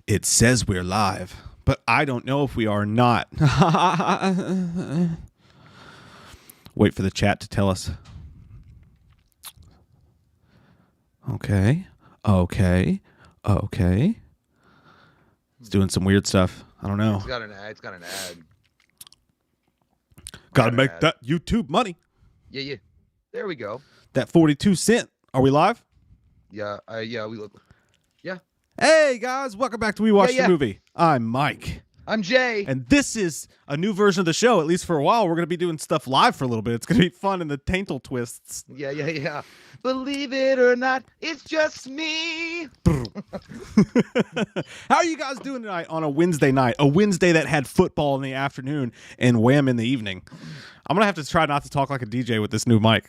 It says we're live, but I don't know if we are or not. Wait for the chat to tell us. Okay. It's doing some weird stuff. I don't know. It's got an ad. Gotta make that YouTube money. Yeah. There we go. That 42 cent. Are we live? Yeah. We look. Yeah. Hey guys, welcome back to We Watched the Movie. I'm Mike. I'm Jay. And this is a new version of the show, at least for a while. We're going to be doing stuff live for a little bit. It's going to be fun in the taintle twists. Yeah. Believe it or not, it's just me. How are you guys doing tonight on a Wednesday night? A Wednesday that had football in the afternoon and wham in the evening. I'm going to have to try not to talk like a DJ with this new mic.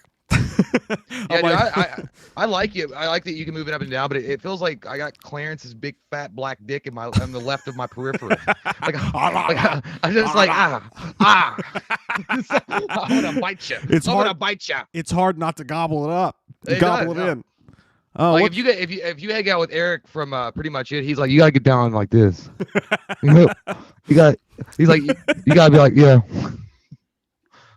I like it. I like that you can move it up and down, but it feels like I got Clarence's big fat black dick on the left of my periphery. I'm just like I want to bite you. I want to bite you. It's hard not to gobble it up. It Gobble does, it in. Oh, like if you hang out with Eric from Pretty Much It, he's like, you gotta get down like this. He's like, you gotta be like, yeah.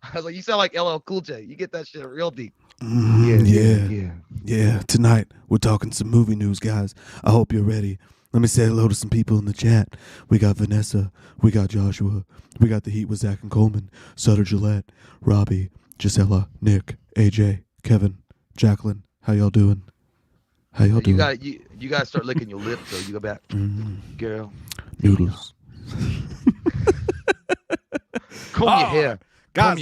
I was like, you sound like LL Cool J. You get that shit real deep. Yeah. Tonight we're talking some movie news, guys. I hope you're ready. Let me say hello to some people in the chat. We got Vanessa. We got Joshua. We got The Heat with Zach and Coleman. Sutter Gillette. Robbie. Gisela. Nick. AJ. Kevin. Jacqueline. How y'all doing? You gotta start licking your lips, so you go back, girl. Noodles. Comb your hair. Guys,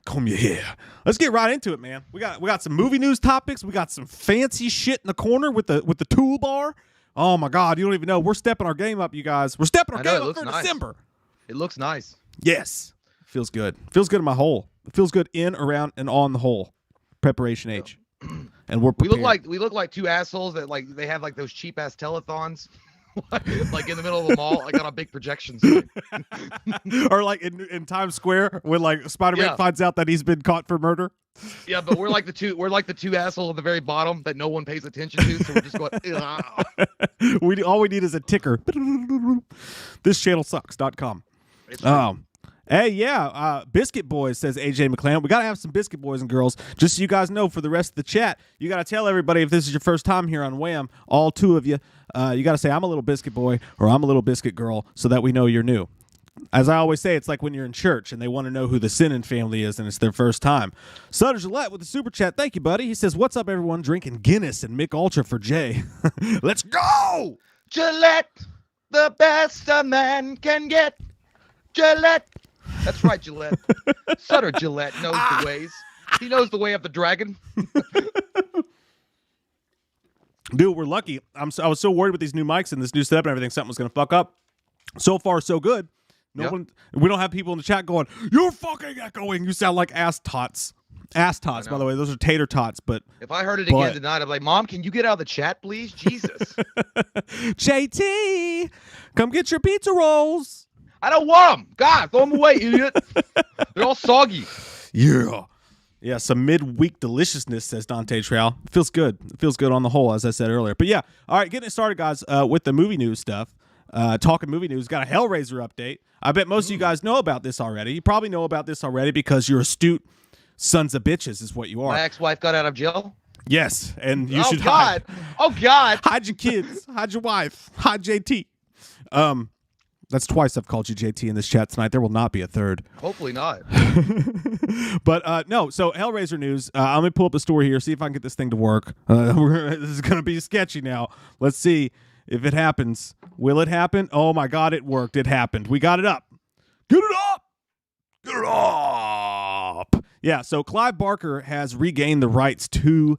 Comb your hair. Let's get right into it, man. We got some movie news topics. We got some fancy shit in the corner with the toolbar. Oh my God, you don't even know. We're stepping our game up, you guys. We're stepping our game up for December. It looks nice. Yes. Feels good. Feels good in my hole. It feels good in, around, and on the hole. Preparation H. And we're prepared. We look like two assholes that they have like those cheap ass telethons. Like in the middle of the mall, like on a big projection screen. Or like in Times Square when like Spider-Man finds out that he's been caught for murder. Yeah, but we're like the two assholes at the very bottom that no one pays attention to, so we're just going all we need is a ticker. Thischannelsucks.com. Hey, yeah, Biscuit Boys, says AJ McClan. We got to have some Biscuit Boys and girls. Just so you guys know, for the rest of the chat, you got to tell everybody if this is your first time here on WWAM, all two of you, you got to say, I'm a little Biscuit Boy or I'm a little Biscuit Girl so that we know you're new. As I always say, it's like when you're in church and they want to know who the Sinning family is and it's their first time. Sutter Gillette with the super chat. Thank you, buddy. He says, what's up, everyone? Drinking Guinness and Mick Ultra for Jay. Let's go! Gillette, the best a man can get. Gillette. That's right, Gillette. Sutter Gillette knows the ways. He knows the way of the dragon. Dude, we're lucky. I was so worried with these new mics and this new setup and everything, something was going to fuck up. So far, so good. We don't have people in the chat going, you're fucking echoing. You sound like ass tots. Ass tots, by the way. Those are tater tots. But if I heard it again tonight, I'm like, Mom, can you get out of the chat, please? Jesus. JT, come get your pizza rolls. I don't want them. God, throw them away, idiot. They're all soggy. Yeah, some midweek deliciousness, says Dante Trow. It feels good. It feels good on the whole, as I said earlier. But yeah, all right, getting it started, guys, with the movie news stuff. Talking movie news, got a Hellraiser update. I bet most of you guys know about this already. You probably know about this already because you're astute sons of bitches is what you are. My ex-wife got out of jail? Yes, and you should hide. Oh, God. Hide your kids. Hide your wife. Hide JT. That's twice I've called you JT in this chat tonight. There will not be a third. Hopefully not. But no, so Hellraiser news. Let me pull up the story here, see if I can get this thing to work. This is going to be sketchy now. Let's see if it happens. Will it happen? Oh, my God, it worked. It happened. We got it up. Get it up. Get it up. Yeah, so Clive Barker has regained the rights to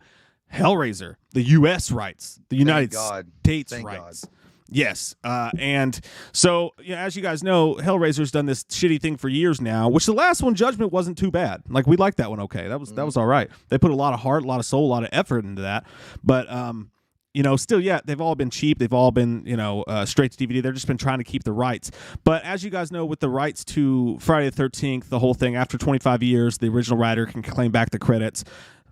Hellraiser, the U.S. rights, the United States rights. God. Yes, and so as you guys know, Hellraiser's done this shitty thing for years now. Which the last one, Judgment, wasn't too bad. Like we liked that one. Okay, that was all right. They put a lot of heart, a lot of soul, a lot of effort into that. But still, they've all been cheap. They've all been straight to DVD. They've just been trying to keep the rights. But as you guys know, with the rights to Friday the 13th, the whole thing after 25 years, the original writer can claim back the credits.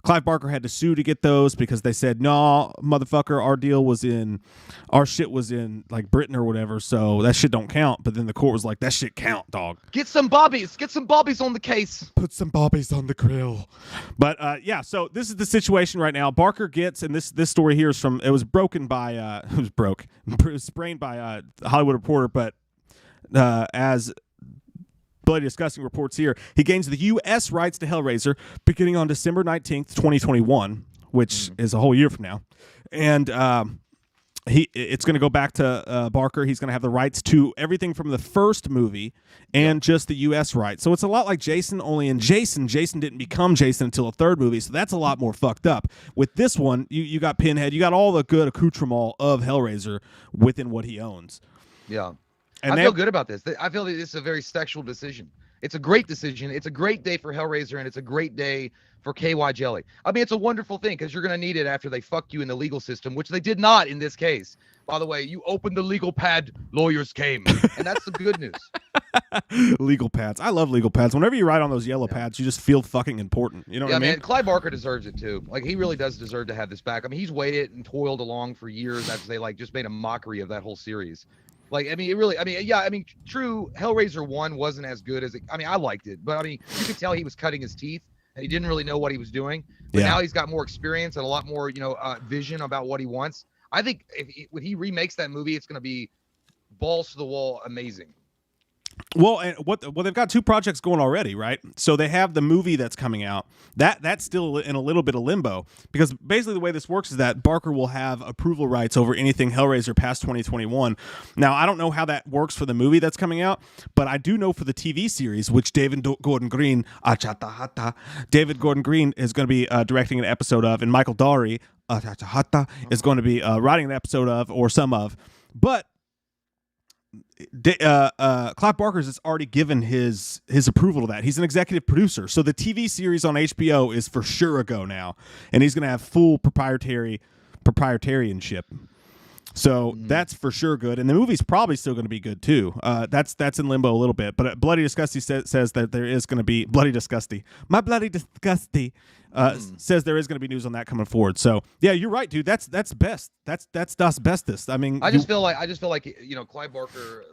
Clive Barker had to sue to get those because they said, no, motherfucker, our shit was in like Britain or whatever, so that shit don't count. But then the court was like, that shit count, dog. Get some bobbies on the case. Put some bobbies on the grill. But yeah, so this is the situation right now. Barker gets, and this story here is from, it was sprained by Hollywood Reporter, but as Bloody Disgusting reports here, he gains the U.S. rights to Hellraiser beginning on December 19th, 2021, which is a whole year from now. And it's going to go back to Barker. He's going to have the rights to everything from the first movie and just the U.S. rights. So it's a lot like Jason, only in Jason didn't become Jason until the third movie, so that's a lot more fucked up. With this one, you got Pinhead, you got all the good accoutrement of Hellraiser within what he owns. Yeah. And I feel good about this. I feel that it's a very sexual decision. It's a great decision. It's a great day for Hellraiser, and it's a great day for KY Jelly. I mean, it's a wonderful thing because you're going to need it after they fuck you in the legal system, which they did not in this case. By the way, you opened the legal pad, lawyers came. And that's the good news. Legal pads. I love legal pads. Whenever you write on those yellow pads, you just feel fucking important. You know what I mean? Man, Clive Barker deserves it too. Like, he really does deserve to have this back. I mean, he's waited and toiled along for years after they just made a mockery of that whole series. Like, I mean, true, Hellraiser 1 wasn't as good as it. I mean, I liked it, but I mean, you could tell he was cutting his teeth and he didn't really know what he was doing. But now he's got more experience and a lot more, vision about what he wants. I think when he remakes that movie, it's going to be balls to the wall amazing. Well, and they've got two projects going already, right? So they have the movie that's coming out. That's still in a little bit of limbo because basically the way this works is that Barker will have approval rights over anything Hellraiser past 2021. Now, I don't know how that works for the movie that's coming out, but I do know for the TV series, which David Gordon Green is going to be directing an episode of, and Michael Dougherty is going to be writing an episode of or some of. But Clive Barker has already given his approval to that. He's an executive producer, so the TV series on HBO is for sure a go now, and he's going to have full proprietarianship. So that's for sure good, and the movie's probably still going to be good too. That's in limbo a little bit, but Bloody Disgusty says that there is going to be Bloody Disgusty. My Bloody Disgusty says there is going to be news on that coming forward. So yeah, you're right, dude. That's best. That's Das Bestest. I mean, I just feel like Clive Barker.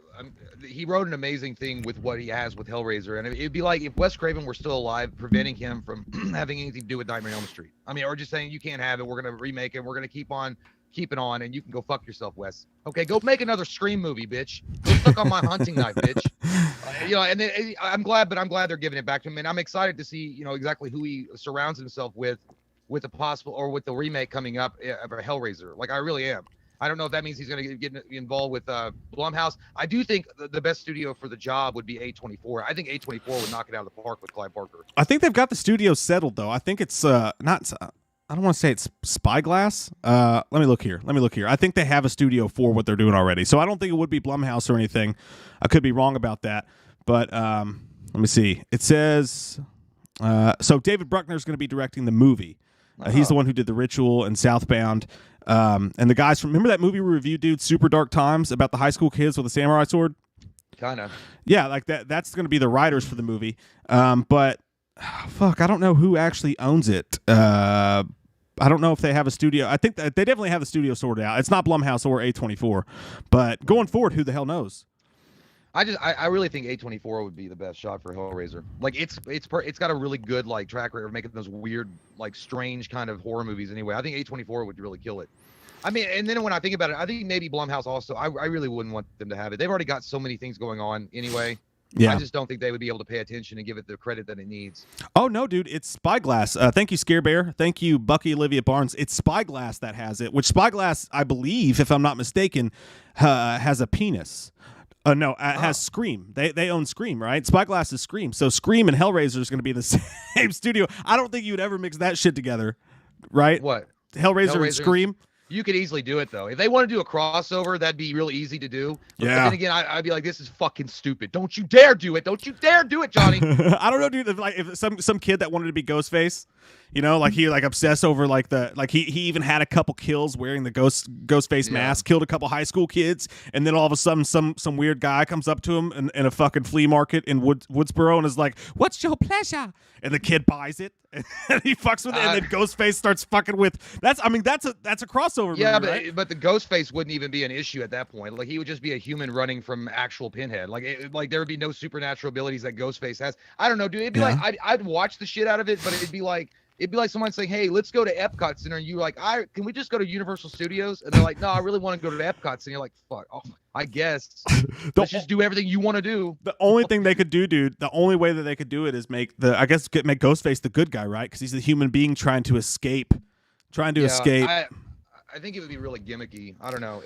He wrote an amazing thing with what he has with Hellraiser, and it'd be like if Wes Craven were still alive, preventing him from having anything to do with Nightmare on Elm Street. I mean, or just saying you can't have it. We're going to remake it. We're going to keep it on, and you can go fuck yourself, Wes. Okay, go make another Scream movie, bitch. Go suck on my hunting knife, bitch. And then I'm glad they're giving it back to him, and I'm excited to see, exactly who he surrounds himself with a possible or with the remake coming up of a Hellraiser. Like, I really am. I don't know if that means he's going to get involved with Blumhouse. I do think the best studio for the job would be A24. I think A24 would knock it out of the park with Clive Barker. I think they've got the studio settled, though. I think it's not. I don't want to say it's Spyglass. Let me look here. I think they have a studio for what they're doing already. So I don't think it would be Blumhouse or anything. I could be wrong about that. But let me see. It says, so David Bruckner is going to be directing the movie. He's the one who did The Ritual and Southbound. And the guys from, remember that movie we reviewed, dude, Super Dark Times, about the high school kids with a samurai sword? Kind of. Yeah, like that. That's going to be the writers for the movie. But fuck, I don't know who actually owns it. I don't know if they have a studio. I think that they definitely have the studio sorted out. It's not Blumhouse or A24, but going forward, who the hell knows? I really think A24 would be the best shot for Hellraiser. Like, it's got a really good track record of making those weird, strange kind of horror movies. Anyway, I think A24 would really kill it. I mean, and then when I think about it, I think maybe Blumhouse also. I really wouldn't want them to have it. They've already got so many things going on anyway. Yeah. I just don't think they would be able to pay attention and give it the credit that it needs. Oh, no, dude. It's Spyglass. Thank you, Scare Bear. Thank you, Bucky Olivia Barnes. It's Spyglass that has it, which Spyglass, I believe, if I'm not mistaken, has a penis. Has Scream. They own Scream, right? Spyglass is Scream. So Scream and Hellraiser is going to be in the same studio. I don't think you would ever mix that shit together, right? What? Hellraiser and Scream? You could easily do it, though. If they want to do a crossover, that'd be real easy to do. But then again, I'd be like, this is fucking stupid. Don't you dare do it. Don't you dare do it, Johnny. I don't know, dude. If some kid that wanted to be Ghostface, You know, like he like obsessed over like he even had a couple kills wearing the ghost face mask, killed a couple high school kids, and then all of a sudden some weird guy comes up to him in a fucking flea market in Woodsboro and is like, "What's your pleasure?" And the kid buys it and he fucks with it, and then Ghostface starts fucking with that's a crossover movie, right? But the Ghostface wouldn't even be an issue at that point. Like he would just be a human running from actual Pinhead. Like there would be no supernatural abilities that Ghostface has. I don't know, dude. It'd be like I'd watch the shit out of it, but it'd be like someone saying, "Hey, let's go to Epcot Center," and you're like, "Can we just go to Universal Studios?" And they're like, "No, I really want to go to Epcot Center." You're like, "Fuck, I guess let's just do everything you want to do." The only thing they could do, dude, the only way that they could do it is make Ghostface the good guy, right? Because he's a human being trying to escape. I think it would be really gimmicky. I don't know.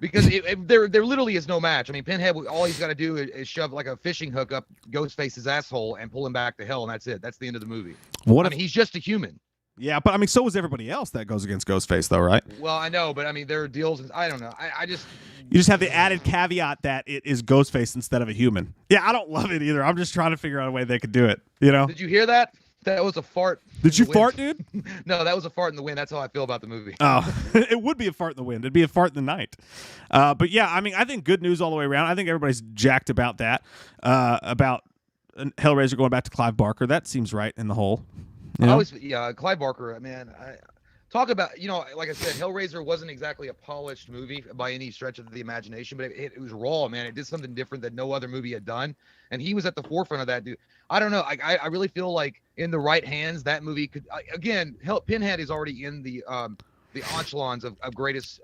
Because there literally is no match. I mean, Pinhead, all he's got to do is shove like a fishing hook up Ghostface's asshole and pull him back to hell, and that's it. That's the end of the movie. I mean, he's just a human. Yeah, but I mean, so is everybody else that goes against Ghostface, though, right? Well, I know, but I mean, there are deals. I don't know. You just have the added caveat that it is Ghostface instead of a human. Yeah, I don't love it either. I'm just trying to figure out a way they could do it. You know? Did you hear that? That was a fart. Did you fart, dude? No, that was a fart in the wind. That's how I feel about the movie. Oh, it would be a fart in the wind. It'd be a fart in the night. But yeah, I mean, I think good news all the way around. I think everybody's jacked about that. About Hellraiser going back to Clive Barker. That seems right in the whole. Clive Barker, man. Talk about, like I said, Hellraiser wasn't exactly a polished movie by any stretch of the imagination, but it was raw, man. It did something different that no other movie had done, and he was at the forefront of that, dude. I don't know. I really feel like in the right hands, that movie could, again, Pinhead is already in the echelons of greatest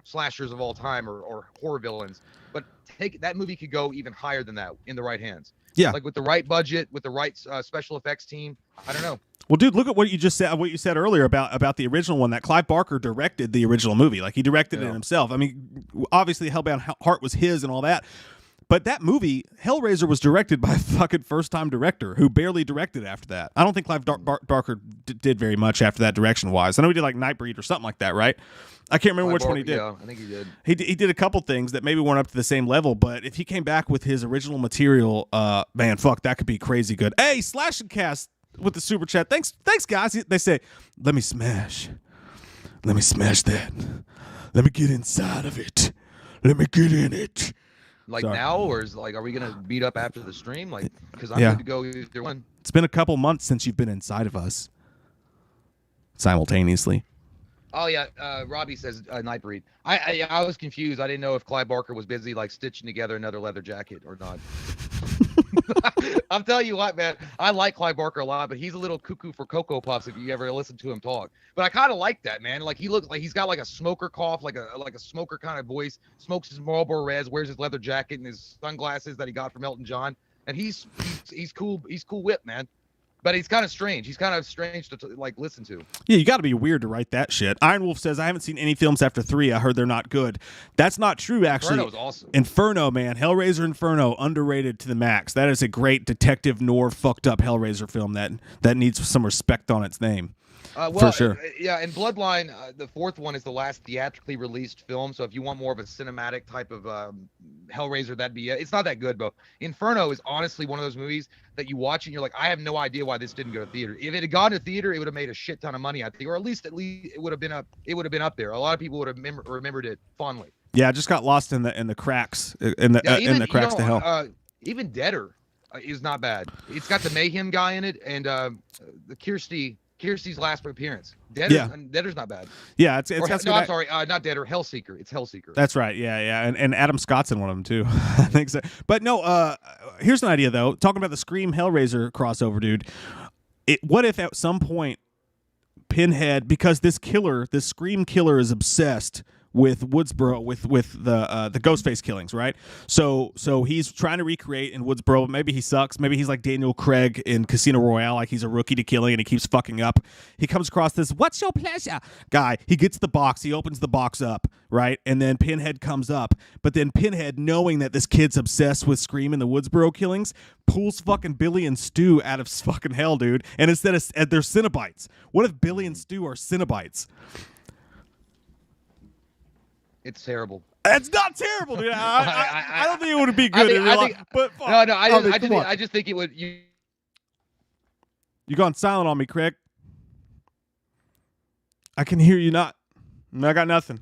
slashers of all time or horror villains, but that movie could go even higher than that in the right hands. Yeah. Like with the right budget, with the right special effects team. I don't know. Well, dude, look at what you just said. What you said earlier about the original one. That Clive Barker directed the original movie. Like he directed it himself. I mean, obviously, Hellbound Heart was his and all that. But that movie, Hellraiser, was directed by a fucking first-time director who barely directed after that. I don't think Clive Barker did very much after that direction-wise. I know he did like Nightbreed or something like that, right? I can't remember which one he did. Yeah, I think he did. He did a couple things that maybe weren't up to the same level, but if he came back with his original material, man, fuck, that could be crazy good. Hey, Slash and Cast with the super chat. Thanks, guys. They say, let me smash that. Let me get inside of it. Let me get in it. Like now, or are we gonna beat up after the stream? Like, because I'm good to go either one. It's been a couple months since you've been inside of us simultaneously. Oh yeah, Robbie says Nightbreed. I was confused. I didn't know if Clive Barker was busy like stitching together another leather jacket or not. I'm telling you what, man. I like Clive Barker a lot, but he's a little cuckoo for Cocoa Puffs if you ever listen to him talk. But I kind of like that, man. Like he looks like he's got like a smoker cough, like a smoker kind of voice. Smokes his Marlboro Reds, wears his leather jacket and his sunglasses that he got from Elton John, and he's cool. He's cool whip, man. But he's kind of strange. He's kind of strange to like listen to. Yeah, you got to be weird to write that shit. Iron Wolf says, I haven't seen any films after 3. I heard they're not good. That's not true, actually. Inferno's awesome. Inferno, man. Hellraiser Inferno, underrated to the max. That is a great detective noir fucked up Hellraiser film that needs some respect on its name. For sure. Yeah, and Bloodline, the fourth one is the last theatrically released film. So if you want more of a cinematic type of Hellraiser, that'd be it. It's not that good, but Inferno is honestly one of those movies that you watch and you're like, I have no idea why this didn't go to theater. If it had gone to theater, it would have made a shit ton of money, I think, or at least it would have been up. It would have been up there. A lot of people would have remembered it fondly. Yeah, I just got lost in the cracks in the cracks to hell. Even Deader is not bad. It's got the Mayhem guy in it and the Kirsty's last appearance. Deader's not bad. Yeah, it's I'm sorry, not Deader, Hellseeker. It's Hellseeker. That's right. Yeah. And Adam Scott's in one of them too. I think so. But no, here's an idea though. Talking about the Scream Hellraiser crossover, dude. What if at some point Pinhead, because this Scream killer is obsessed with Woodsboro, with the Ghostface killings, right? So he's trying to recreate in Woodsboro. Maybe he sucks. Maybe he's like Daniel Craig in Casino Royale, like he's a rookie to killing and he keeps fucking up. He comes across this "What's your pleasure?" guy. He gets the box. He opens the box up, right? And then Pinhead comes up. But then Pinhead, knowing that this kid's obsessed with Scream and the Woodsboro killings, pulls fucking Billy and Stu out of fucking hell, dude. And instead of they're Cenobites. What if Billy and Stu are Cenobites? It's terrible. It's not terrible, dude. I don't think it would be good. I just think it would. You gone silent on me, Craig. I can hear you not. I got nothing.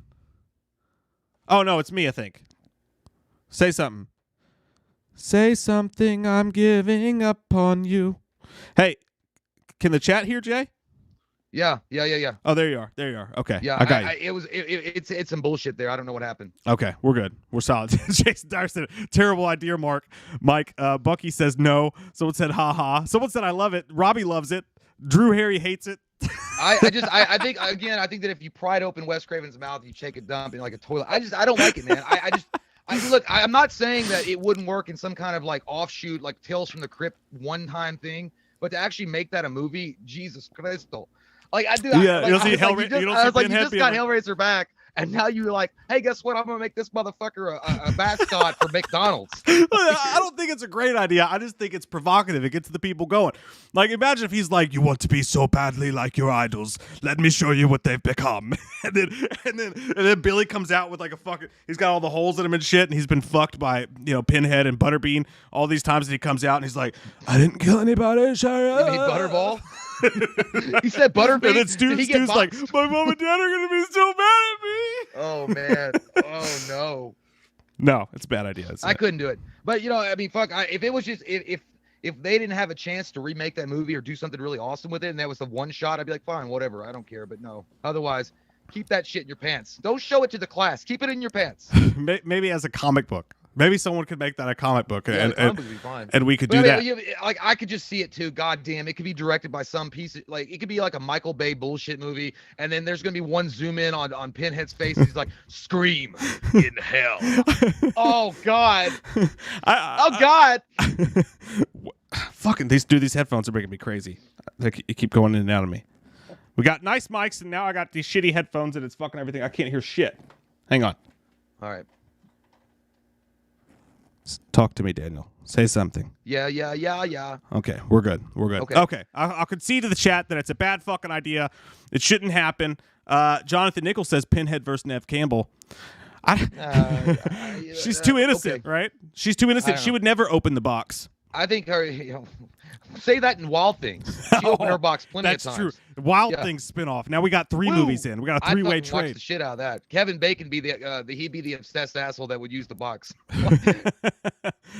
Oh, no, it's me, I think. Say something. Say something, I'm giving up on you. Hey, can the chat hear, Jay? Yeah. Oh, there you are. Okay. Yeah, I got you. It's some bullshit there. I don't know what happened. Okay, we're good. We're solid. Jason Dyer said, terrible idea, Mark. Mike, Bucky says no. Someone said, ha ha. Someone said, I love it. Robbie loves it. Drew Harry hates it. I think that if you pried open Wes Craven's mouth, you take a dump in like a toilet. I don't like it, man. Look, I'm not saying that it wouldn't work in some kind of like offshoot, like Tales from the Crypt one-time thing, but to actually make that a movie, Jesus Christ. Like I do. Yeah, like, you'll see you just got Hellraiser back, and now you're like, hey, guess what? I'm gonna make this motherfucker a mascot for McDonald's. I don't think it's a great idea. I just think it's provocative. It gets the people going. Like, imagine if he's like, "You want to be so badly like your idols? Let me show you what they've become." and then Billy comes out with like a fucking. He's got all the holes in him and shit, and he's been fucked by Pinhead and Butterbean all these times. And he comes out and he's like, "I didn't kill anybody." Shut up. You mean Butterball? He said Butterbean. And then Stu's like, my mom and dad are gonna be so mad at me. Oh man. Oh no. No, it's a bad idea. I couldn't do it. But fuck. If it was just if they didn't have a chance to remake that movie or do something really awesome with it, and that was the one shot, I'd be like, fine, whatever. I don't care. But no. Otherwise, keep that shit in your pants. Don't show it to the class. Keep it in your pants. Maybe as a comic book. Maybe someone could make that a comic book, and we could do that. Like I could just see it too. God damn, it could be directed by some piece. Like it could be like a Michael Bay bullshit movie, and then there's gonna be one zoom in on Pinhead's face. He's like, "Scream in hell." Oh God. Oh God. Fucking these headphones are making me crazy. They keep going in and out of me. We got nice mics, and now I got these shitty headphones, and it's fucking everything. I can't hear shit. Hang on. All right. Talk to me, Daniel. Say something. Yeah. Okay, we're good. Okay. I'll concede to the chat that it's a bad fucking idea. It shouldn't happen. Jonathan Nichols says Pinhead versus Nev Campbell. She's too innocent, right? She's too innocent. She would never open the box. I think her. Say that in Wild Things. She opened her box plenty of times. That's true. Wild Things spinoff. Now we got 3 movies in. We got a 3-way trade. Watch the shit out of that. Kevin Bacon he'd be the obsessed asshole that would use the box.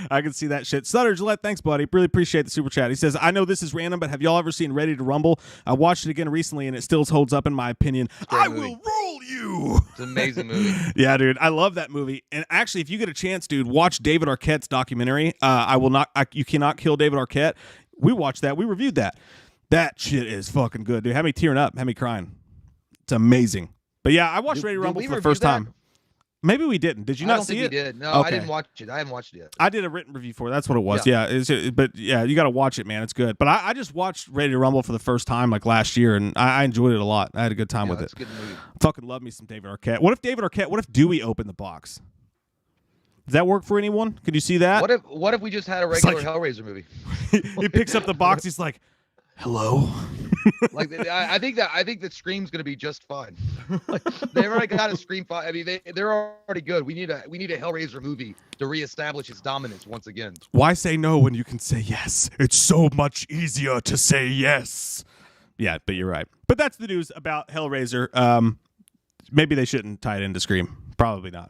I can see that shit. Sutter Gillette, thanks, buddy. Really appreciate the super chat. He says, I know this is random, but have y'all ever seen Ready to Rumble? I watched it again recently, and it still holds up in my opinion. I will roll you. It's an amazing movie. Yeah, dude. I love that movie. And actually, if you get a chance, dude, watch David Arquette's documentary. You Cannot Kill David Arquette. We watched that. We reviewed that. That shit is fucking good, dude. Had me tearing up. Had me crying. It's amazing. But yeah, I watched Ready to Rumble for the first time. Maybe we didn't. Did you not see it? We did. No, okay. I didn't watch it. I haven't watched it yet. I did a written review for it. That's what it was. Yeah. But yeah, you got to watch it, man. It's good. But I just watched Ready to Rumble for the first time like last year, and I enjoyed it a lot. I had a good time with it. It's a good movie. Fucking love me some David Arquette. What if Dewey opened the box? Does that work for anyone? Could you see that? What if we just had a regular Hellraiser movie? He picks up the box. He's like, "Hello." I think that Scream's gonna be just fine. Like, they've already got a Scream 5. I mean, they're already good. We need a Hellraiser movie to reestablish its dominance once again. Why say no when you can say yes? It's so much easier to say yes. Yeah, but you're right. But that's the news about Hellraiser. Maybe they shouldn't tie it into Scream. Probably not.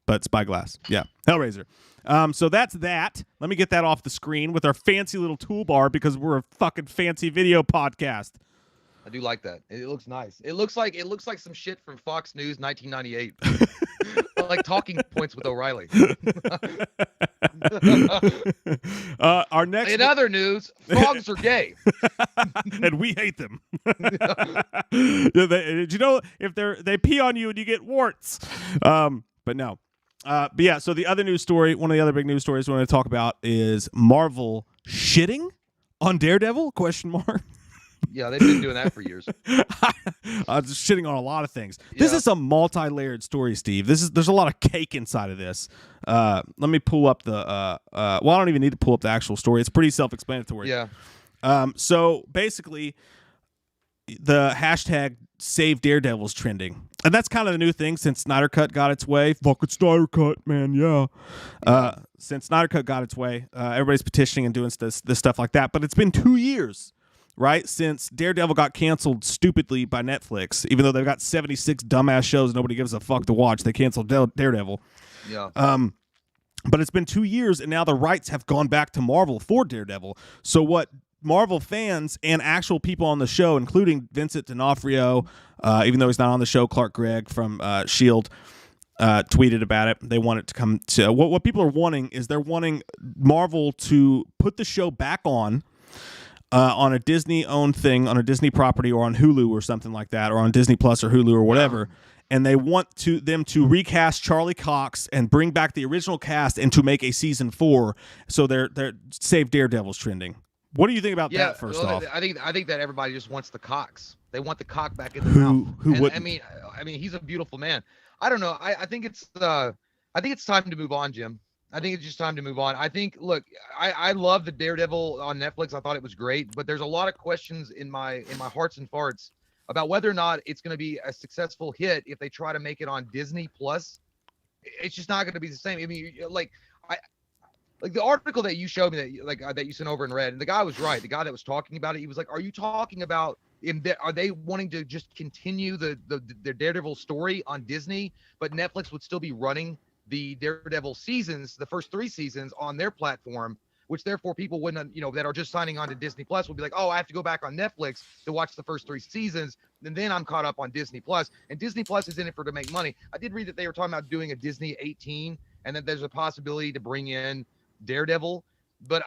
But Spyglass. Yeah. Hellraiser. So that's that. Let me get that off the screen with our fancy little toolbar because we're a fucking fancy video podcast. I do like that. It looks nice. It looks like some shit from Fox News 1998. Like talking points with O'Reilly. Our next. In other news, frogs are gay, and we hate them. Did you know if they pee on you and you get warts? But no. But yeah, so the other news story, one of the other big news stories we want to talk about is Marvel shitting on Daredevil? ? Yeah, they've been doing that for years. Just shitting on a lot of things. This is a multi-layered story, Steve. There's a lot of cake inside of this. Let me pull up the I don't even need to pull up the actual story. It's pretty self-explanatory. Yeah. So basically the hashtag Save Daredevil is trending. And that's kind of the new thing since Snyder Cut got its way. Fucking Snyder Cut, man, yeah. Since Snyder Cut got its way, everybody's petitioning and doing this stuff like that. But it's been 2 years. right, since Daredevil got canceled stupidly by Netflix, even though they've got 76 dumbass shows nobody gives a fuck to watch. They canceled Daredevil. Yeah. But it's been 2 years, and now the rights have gone back to Marvel for Daredevil. So what Marvel fans and actual people on the show, including Vincent D'Onofrio, even though he's not on the show, Clark Gregg from S.H.I.E.L.D., tweeted about it. They want it to come to what people are wanting is they're wanting Marvel to put the show back on a Disney-owned thing, on a Disney property, or on Hulu or something like that, or on Disney Plus or Hulu or whatever. Yeah. And they want them to recast Charlie Cox and bring back the original cast and to make a season 4. So they're save Daredevil's trending. What do you think about that? First off, I think that everybody just wants the Cox. They want the cock back in their mouth. Who would? I mean, he's a beautiful man. I don't know. I think it's time to move on, Jim. I think it's just time to move on. I think, look, I love the Daredevil on Netflix. I thought it was great, but there's a lot of questions in my hearts and farts about whether or not it's going to be a successful hit if they try to make it on Disney Plus. It's just not going to be the same. I mean, like the article that you showed me that you sent over and read, and the guy was right. The guy that was talking about it, he was like, "Are you talking about? Are they wanting to just continue the Daredevil story on Disney, but Netflix would still be running the Daredevil seasons, the first 3 seasons on their platform, which therefore people wouldn't, that are just signing on to Disney Plus would be like, oh, I have to go back on Netflix to watch the first 3 seasons, and then I'm caught up on Disney Plus. And Disney Plus is in it to make money. I did read that they were talking about doing a Disney 18, and that there's a possibility to bring in Daredevil, but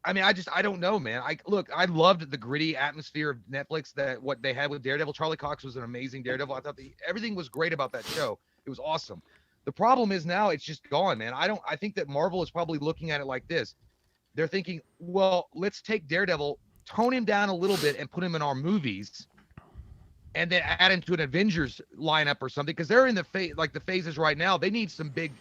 I don't know, man. I loved the gritty atmosphere of Netflix, that what they had with Daredevil. Charlie Cox was an amazing Daredevil. I thought everything was great about that show. It was awesome. The problem is now it's just gone, man. I think that Marvel is probably looking at it like this. They're thinking, well, let's take Daredevil, tone him down a little bit and put him in our movies, and then add him to an Avengers lineup or something, because they're in the phases right now. They need some big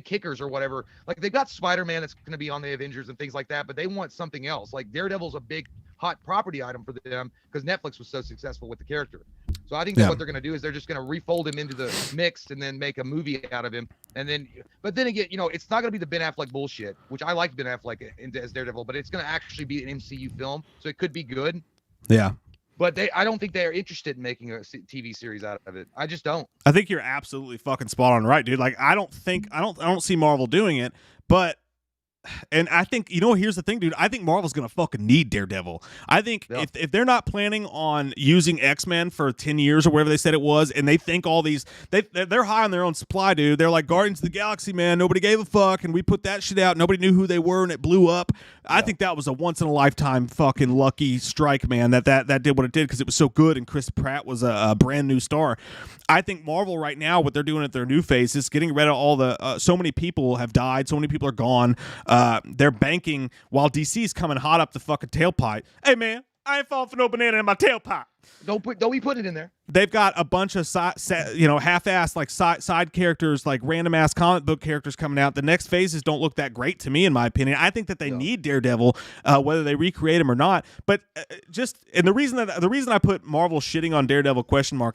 kickers or whatever. Like, they've got Spider-Man that's going to be on the Avengers and things like that, but they want something else. Like, Daredevil's a big hot property item for them because Netflix was so successful with the character. So I think that what they're going to do is they're just going to refold him into the mix and then make a movie out of him. But then again, it's not going to be the Ben Affleck bullshit, which I like Ben Affleck as Daredevil, but it's going to actually be an MCU film, so it could be good. Yeah. But I don't think they're interested in making a TV series out of it. I just don't. I think you're absolutely fucking spot on right, dude. Like, I don't see Marvel doing it, but and I think, here's the thing, dude. I think Marvel's going to fucking need Daredevil. I think if they're not planning on using X-Men for 10 years or whatever they said it was, and they think all these, they're high on their own supply, dude. They're like Guardians of the Galaxy, man. Nobody gave a fuck, and we put that shit out. Nobody knew who they were, and it blew up. I think that was a once-in-a-lifetime fucking lucky strike, man, that did what it did because it was so good, and Chris Pratt was a brand new star. I think Marvel right now, what they're doing at their new phase is getting rid of all the so many people have died, so many people are gone. They're banking while DC's coming hot up the fucking tailpipe. Hey, man, I ain't falling for no banana in my tailpipe. Don't we put it in there? They've got a bunch of half-assed like side characters, like random-ass comic book characters coming out. The next phases don't look that great to me, in my opinion. I think that they need Daredevil, whether they recreate him or not. But the reason I put Marvel shitting on Daredevil ?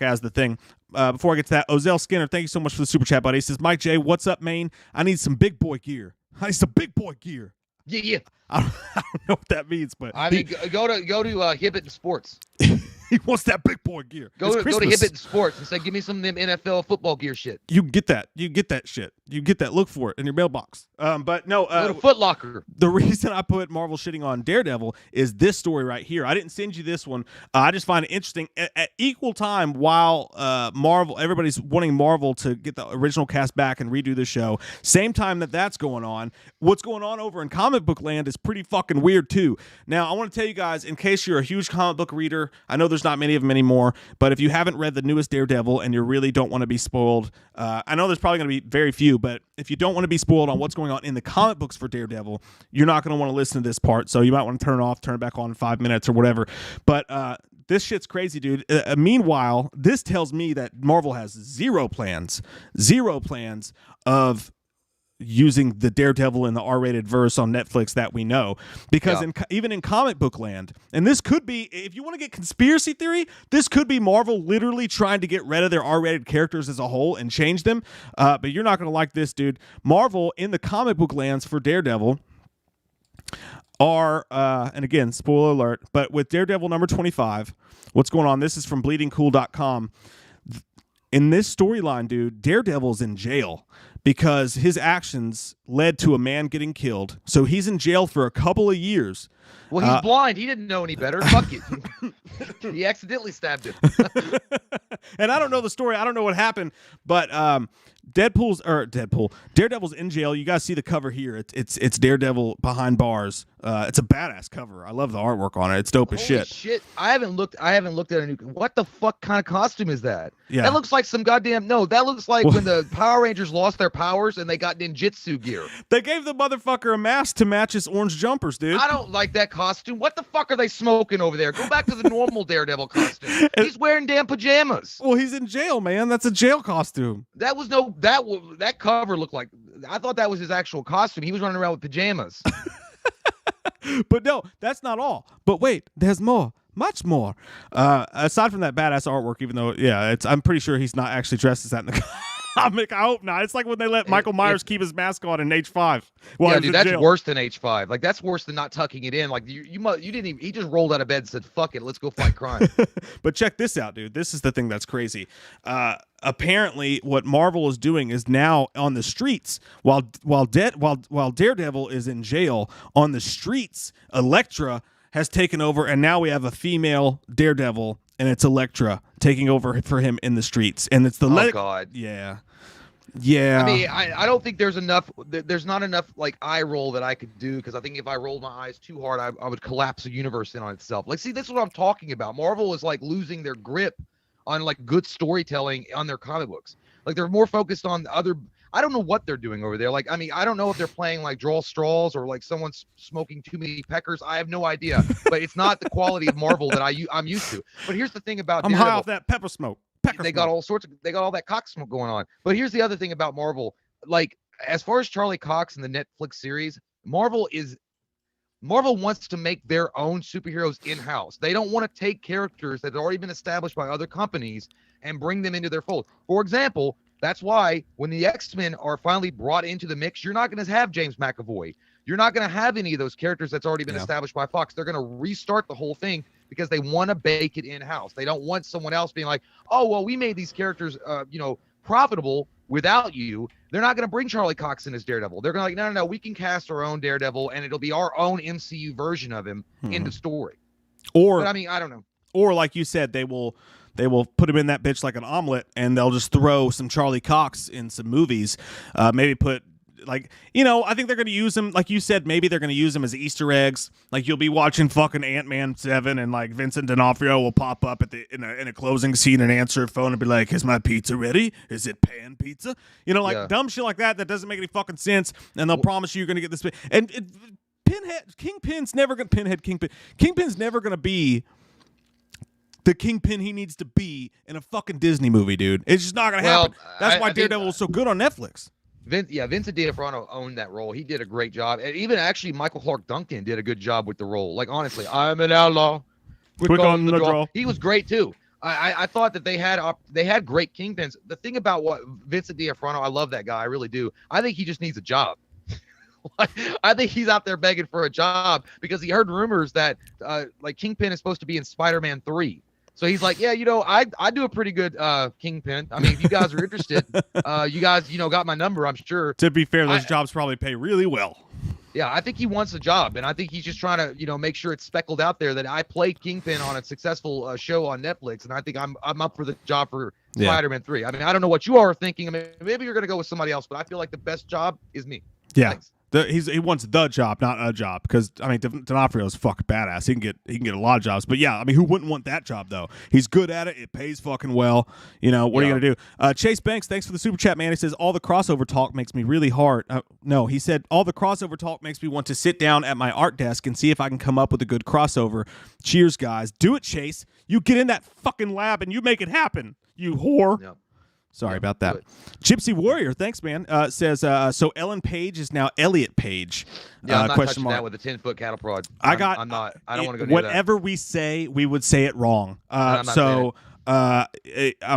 As the thing. Before I get to that, Ozell Skinner, thank you so much for the super chat, buddy. He says, Mike J, what's up, Maine? I need some big boy gear. I need some big boy gear. Yeah. I don't know what that means, but I mean, go to Hibbett and Sports. He wants that big boy gear. Go to Hibbett and Sports and say, give me some of them NFL football gear shit. You get that. You get that shit. You get that. Look for it in your mailbox. But no. Go to Foot Locker. The reason I put Marvel shitting on Daredevil is this story right here. I didn't send you this one. I just find it interesting. At equal time, while everybody's wanting Marvel to get the original cast back and redo the show, same time that's going on, what's going on over in comic book land is pretty fucking weird too. Now, I want to tell you guys, in case you're a huge comic book reader, I know there's not many of them anymore, but if you haven't read the newest Daredevil and you really don't want to be spoiled, I know there's probably going to be very few, but if you don't want to be spoiled on what's going on in the comic books for Daredevil, you're not going to want to listen to this part, so you might want to turn it off, turn it back on in 5 minutes or whatever. But this shit's crazy, dude. Meanwhile, this tells me that Marvel has zero plans of using the Daredevil in the R-rated verse on Netflix that we know, because even in comic book land, and this could be, if you want to get conspiracy theory, this could be Marvel literally trying to get rid of their R-rated characters as a whole and change them, but you're not going to like this, dude. Marvel in the comic book lands for Daredevil are, and again, spoiler alert, but with Daredevil number 25, what's going on? This is from bleedingcool.com. In this storyline, dude, Daredevil's in jail because his actions led to a man getting killed. So he's in jail for a couple of years. Well, he's blind. He didn't know any better. Fuck it. He accidentally stabbed him. And I don't know the story. I don't know what happened, but Daredevil's in jail. You guys see the cover here. It's Daredevil behind bars. It's a badass cover. I love the artwork on it. It's dope as Holy shit. shit. I haven't looked at a new. What the fuck kind of costume is that? Yeah. That looks like some goddamn. No, that looks like when the Power Rangers lost their powers and they got ninjutsu gear. They gave the motherfucker a mask to match his orange jumpers, dude. I don't like that costume. What the fuck are they smoking over there? Go back to the normal Daredevil costume. He's wearing damn pajamas. Well, he's in jail, man. That's a jail costume. That cover looked like. I thought that was his actual costume. He was running around with pajamas. But no, that's not all. But wait, there's more. Much more. Aside from that badass artwork, even though, yeah, I'm pretty sure he's not actually dressed as that in the comic. I hope not. It's like when they let Michael Myers keep his mask on in H5. Well, yeah, dude, that's worse than H5. Like, that's worse than not tucking it in. Like, you didn't even. He just rolled out of bed and said, "Fuck it, let's go fight crime." But check this out, dude. This is the thing that's crazy. Apparently, what Marvel is doing is now on the streets, while Daredevil is in jail on the streets, Elektra has taken over, and now we have a female Daredevil, and it's Elektra taking over for him in the streets, and it's the God, yeah. I mean, I don't think there's enough. There's not enough like eye roll that I could do, because I think if I rolled my eyes too hard, I would collapse the universe in on itself. Like, see, this is what I'm talking about. Marvel is like losing their grip on like good storytelling on their comic books. Like, they're more focused on other. I don't know what they're doing over there. Like, I mean, I don't know if they're playing like draw straws or like someone's smoking too many peckers. I have no idea. But it's not the quality of Marvel that I'm used to. But here's the thing about Daredevil. high off that pepper smoke. They got all that cock smoke going on. But here's the other thing about Marvel. Like, as far as Charlie Cox and the Netflix series, Marvel wants to make their own superheroes in-house. They don't want to take characters that have already been established by other companies and bring them into their fold. For example, that's why when the X-Men are finally brought into the mix, you're not going to have James McAvoy. You're not going to have any of those characters that's already been established by Fox. They're going to restart the whole thing because they want to bake it in-house. They don't want someone else being like, oh, well, we made these characters, profitable without you. They're not going to bring Charlie Cox in as Daredevil. They're going to like, no, we can cast our own Daredevil, and it'll be our own MCU version of him in the story. Or, but, I mean, I don't know. Or like you said, they will put him in that bitch like an omelet, and they'll just throw some Charlie Cox in some movies. Maybe put like, I think they're going to use him, like you said, maybe they're going to use him as Easter eggs. Like, you'll be watching fucking Ant-Man 7, and like Vincent D'Onofrio will pop up in a closing scene and answer a phone and be like, "Is my pizza ready? Is it pan pizza?" Dumb shit like that doesn't make any fucking sense. And they'll promise you're going to get this. And Kingpin's never going to be the Kingpin he needs to be in a fucking Disney movie, dude. It's just not going to happen. That's why Daredevil was so good on Netflix. Vincent D'Onofrio owned that role. He did a great job. And even actually Michael Clarke Duncan did a good job with the role. Like, honestly, I'm an outlaw. Quick on the draw. He was great too. I thought that they had great Kingpins. The thing about what Vincent D'Onofrio, I love that guy. I really do. I think he just needs a job. I think he's out there begging for a job because he heard rumors that like Kingpin is supposed to be in Spider-Man 3. So he's like, yeah, I do a pretty good Kingpin. I mean, if you guys are interested, you guys, got my number, I'm sure. To be fair, those jobs probably pay really well. Yeah, I think he wants a job, and I think he's just trying to, make sure it's speckled out there that I played Kingpin on a successful show on Netflix, and I think I'm up for the job for Spider-Man 3. I mean, I don't know what you all are thinking. I mean, maybe you're going to go with somebody else, but I feel like the best job is me. Yeah. Thanks. He wants the job, not a job, because I mean D'Onofrio is fucking badass. He can get a lot of jobs, but yeah, I mean, who wouldn't want that job though? He's good at it. It pays fucking well. What are you gonna do? Chase Banks, thanks for the super chat, man. He says all the crossover talk makes me really hard. No, he said all the crossover talk makes me want to sit down at my art desk and see if I can come up with a good crossover. Cheers, guys. Do it, Chase. You get in that fucking lab and you make it happen. You whore. Yep. Sorry about that. Gypsy Warrior, thanks, man. Says, so Ellen Page is now Elliot Page. Yeah, I'm not touching that with a 10-foot cattle prod. I don't want to go do whatever we say, we would say it wrong. I'm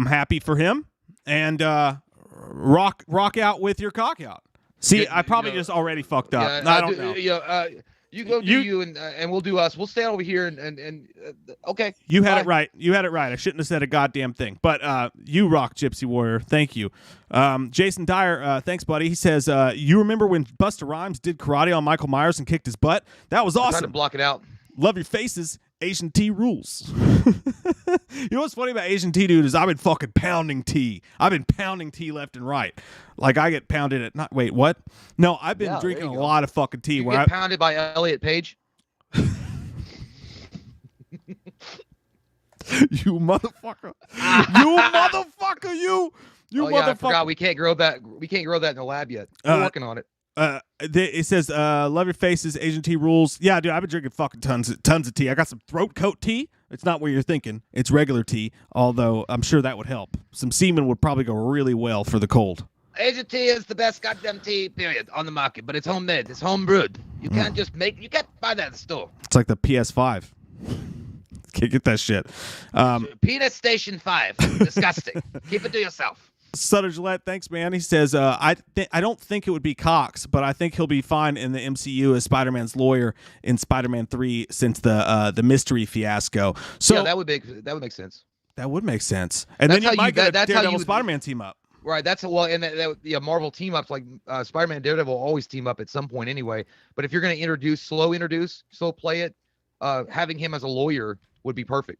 happy for him. And rock out with your cock out. See, I probably just already fucked up. I don't know. You go do you, and we'll do us. We'll stand over here and okay. You had it right. You had it right. I shouldn't have said a goddamn thing. But you rock, Gypsy Warrior. Thank you. Jason Dyer, thanks, buddy. He says, you remember when Busta Rhymes did karate on Michael Myers and kicked his butt? That was awesome. I'm trying to block it out. Love your faces. Asian T rules. You know what's funny about Asian T, dude, is I've been fucking pounding tea. I've been pounding tea left and right. Like I get pounded at not. Wait, what? No, I've been drinking a lot of fucking tea. You get pounded by Elliot Page. You motherfucker! You motherfucker! You motherfucker! Yeah, I forgot we can't grow that. We can't grow that in the lab yet. We're working on it. It says, love your faces, Asian tea rules. Yeah, dude, I've been drinking fucking tons of tea. I got some throat coat tea. It's not what you're thinking. It's regular tea, although I'm sure that would help. Some semen would probably go really well for the cold. Asian tea is the best goddamn tea, period, on the market, but it's homemade. It's home brewed. You can't just you can't buy that at the store. It's like the PS5. Can't get that shit. Penis Station 5. Disgusting. Keep it to yourself. Sutter Gillette, thanks, man. He says, I don't think it would be Cox, but I think he'll be fine in the MCU as Spider-Man's lawyer in Spider-Man 3 since the mystery fiasco. So yeah, that would make sense. That would make sense. And then you might get a Daredevil Spider-Man team up. Right, that's Marvel team ups like Spider-Man and Daredevil always team up at some point anyway. But if you're going to slow play it, having him as a lawyer would be perfect.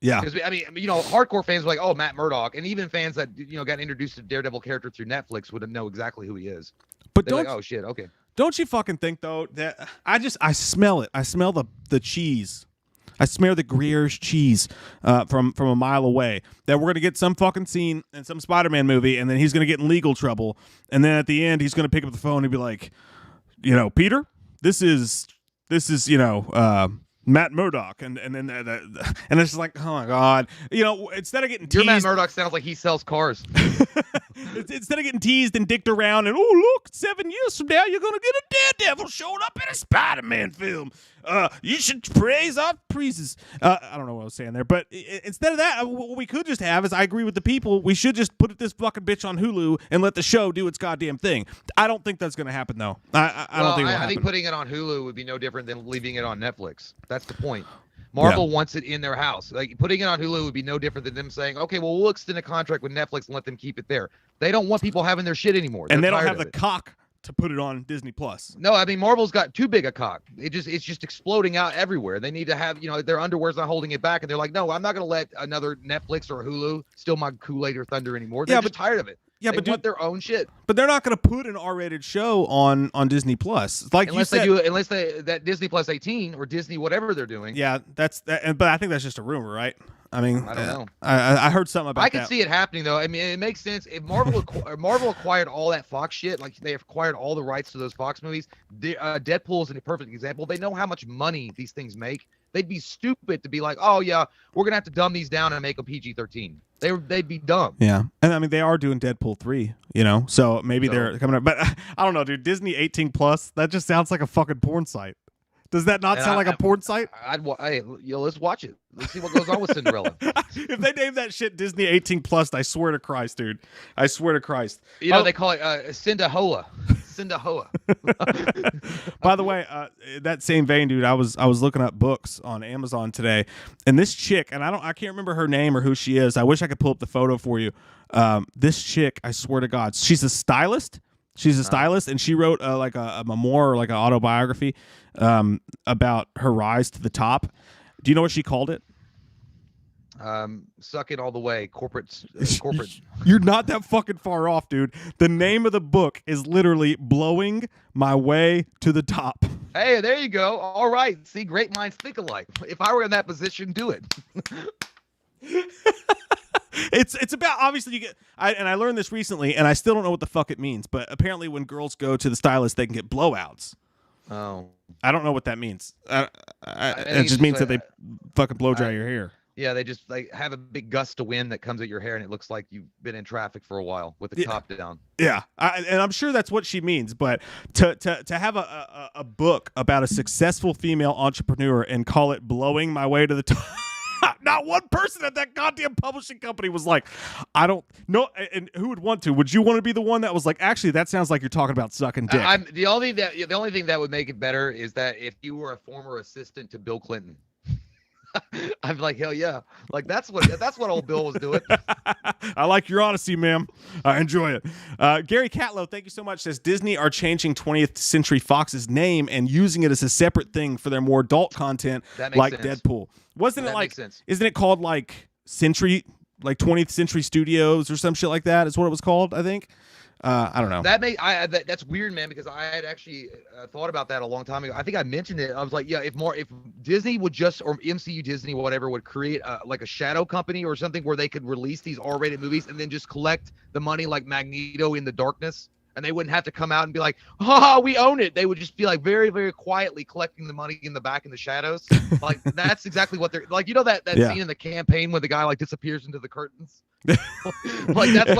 Yeah, because I mean, hardcore fans were like, "Oh, Matt Murdock," and even fans that got introduced to Daredevil character through Netflix would know exactly who he is. But they're like, "Oh shit, okay." Don't you fucking think though that I smell it? I smell the cheese. I smell the Gruyère's cheese from a mile away. That we're gonna get some fucking scene in some Spider-Man movie, and then he's gonna get in legal trouble, and then at the end he's gonna pick up the phone and be like, Peter, this is Matt Murdock, and then and it's just like, oh my god, instead of getting teased, your Matt Murdock sounds like he sells cars. Instead of getting teased and dicked around, and oh look, 7 years from now you're gonna get a Daredevil showing up in a Spider-Man film. You should praise our praises. I don't know what I was saying there, but instead of that, what we could just have is, I agree with the people. We should just put this fucking bitch on Hulu and let the show do its goddamn thing. I don't think that's gonna happen though. I don't think. I think putting it on Hulu would be no different than leaving it on Netflix. That's the point. Marvel wants it in their house. Like putting it on Hulu would be no different than them saying, "Okay, well, we'll extend a contract with Netflix and let them keep it there." They don't want people having their shit anymore. And they don't have the cock to put it on Disney Plus. No, I mean Marvel's got too big a cock. It's just exploding out everywhere. They need to have, their underwear's not holding it back, and they're like, "No, I'm not going to let another Netflix or Hulu steal my Kool-Aid or thunder anymore." They're just tired of it. Yeah, they want their own shit. But they're not going to put an R-rated show on Disney Plus, like unless that Disney Plus 18 or Disney whatever they're doing. Yeah, but I think that's just a rumor, right? I mean, I don't know. I heard something about that. I can see it happening though. I mean, it makes sense if Marvel acquired all that Fox shit, like they acquired all the rights to those Fox movies. Deadpool is a perfect example. They know how much money these things make. They'd be stupid to be like, "Oh yeah, we're gonna have to dumb these down and make a PG-13." They'd be dumb. Yeah, and I mean they are doing Deadpool 3, so maybe they're coming up. But I don't know, dude. Disney 18+, that just sounds like a fucking porn site. Does that not sound like a porn site? Let's watch it. Let's see what goes on with Cinderella. If they name that shit Disney 18+, I swear to Christ, dude. I swear to Christ. They call it Cinderhoa. Cinderhoa. By the way, that same vein, dude. I was looking up books on Amazon today, and this chick, and I can't remember her name or who she is. I wish I could pull up the photo for you. This chick, I swear to God, she's a stylist. She's a stylist, and she wrote like a memoir or like an autobiography about her rise to the top. Do you know what she called it? Suck it all the way. Corporate. You're not that fucking far off, dude. The name of the book is literally Blowing My Way to the Top. Hey, there you go. All right. See, great minds think alike. If I were in that position, do it. It's about, obviously I learned this recently, and I still don't know what the fuck it means, but apparently when girls go to the stylist, they can get blowouts. Oh. I don't know what that means. It just means that they fucking blow dry your hair. Yeah, they just have a big gust of wind that comes at your hair, and it looks like you've been in traffic for a while with the top down. Yeah, and I'm sure that's what she means. But to have a book about a successful female entrepreneur and call it "Blowing My Way to the Top," Not one person at that goddamn publishing company was like, I don't know. And who would want to? Would you want to be the one that was like, actually, that sounds like you're talking about sucking dick? The only thing that would make it better is that if you were a former assistant to Bill Clinton. I'm like, hell yeah. Like that's what old Bill was doing. I like your honesty, ma'am. I enjoy it. Gary Catlow, thank you so much. Says Disney are changing 20th Century Fox's name and using it as a separate thing for their more adult content, like sense. Deadpool. Wasn't that it like? Makes sense. Isn't it called like Century, like 20th Century Studios or some shit like that? Is what it was called, I think. I don't know. That's weird, man, because I had actually thought about that a long time ago. I think I mentioned it. I was like, yeah, if Disney would just, or MCU Disney, whatever, would create like a shadow company or something where they could release these R-rated movies and then just collect the money like Magneto in the darkness, and they wouldn't have to come out and be like, oh, we own it. They would just be like very, very quietly collecting the money in the back in the shadows. Like that's exactly what they're like. You know that scene in the campaign when the guy like disappears into the curtains. Like that's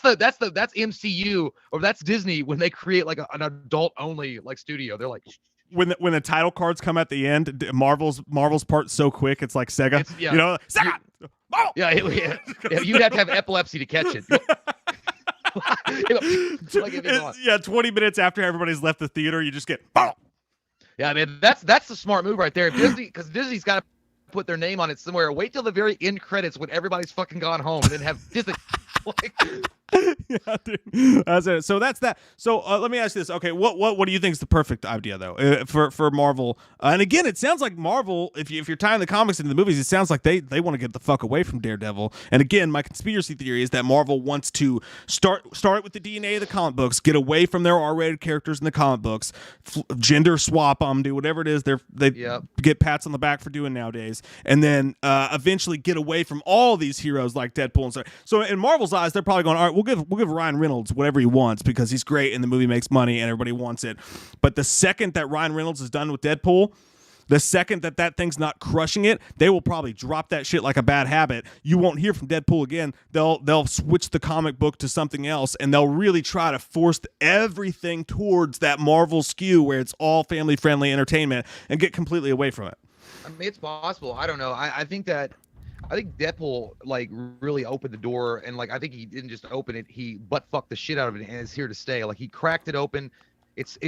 MCU, or that's Disney when they create like an adult only like studio. They're like, when the title cards come at the end, Marvel's part so quick, it's like Sega. You know, Sega. Yeah, you'd have to have epilepsy to catch it. 20 minutes after everybody's left the theater, you just get. Yeah, man, that's the smart move right there. Because Disney's got to put their name on it somewhere. Wait till the very end credits when everybody's fucking gone home, and then have Disney. Yeah, dude. That's it. So that's that. So let me ask you this. Okay, what do you think is the perfect idea though for Marvel? And again, it sounds like Marvel. If you're tying the comics into the movies, it sounds like they want to get the fuck away from Daredevil. And again, my conspiracy theory is that Marvel wants to start with the DNA of the comic books, get away from their R-rated characters in the comic books, gender swap them, do whatever it is they get pats on the back for doing nowadays, and then eventually get away from all these heroes like Deadpool and stuff. So in Marvel's eyes, they're probably going, all right, we'll give Ryan Reynolds whatever he wants because he's great and the movie makes money and everybody wants it. But the second that Ryan Reynolds is done with Deadpool, the second that thing's not crushing it, they will probably drop that shit like a bad habit. You won't hear from Deadpool again. They'll switch the comic book to something else, and they'll really try to force everything towards that Marvel skew where it's all family-friendly entertainment and get completely away from it. I mean, it's possible. I don't know. I think Deadpool like really opened the door, and like I think he didn't just open it, he butt fucked the shit out of it, and it's here to stay. Like he cracked it open. It's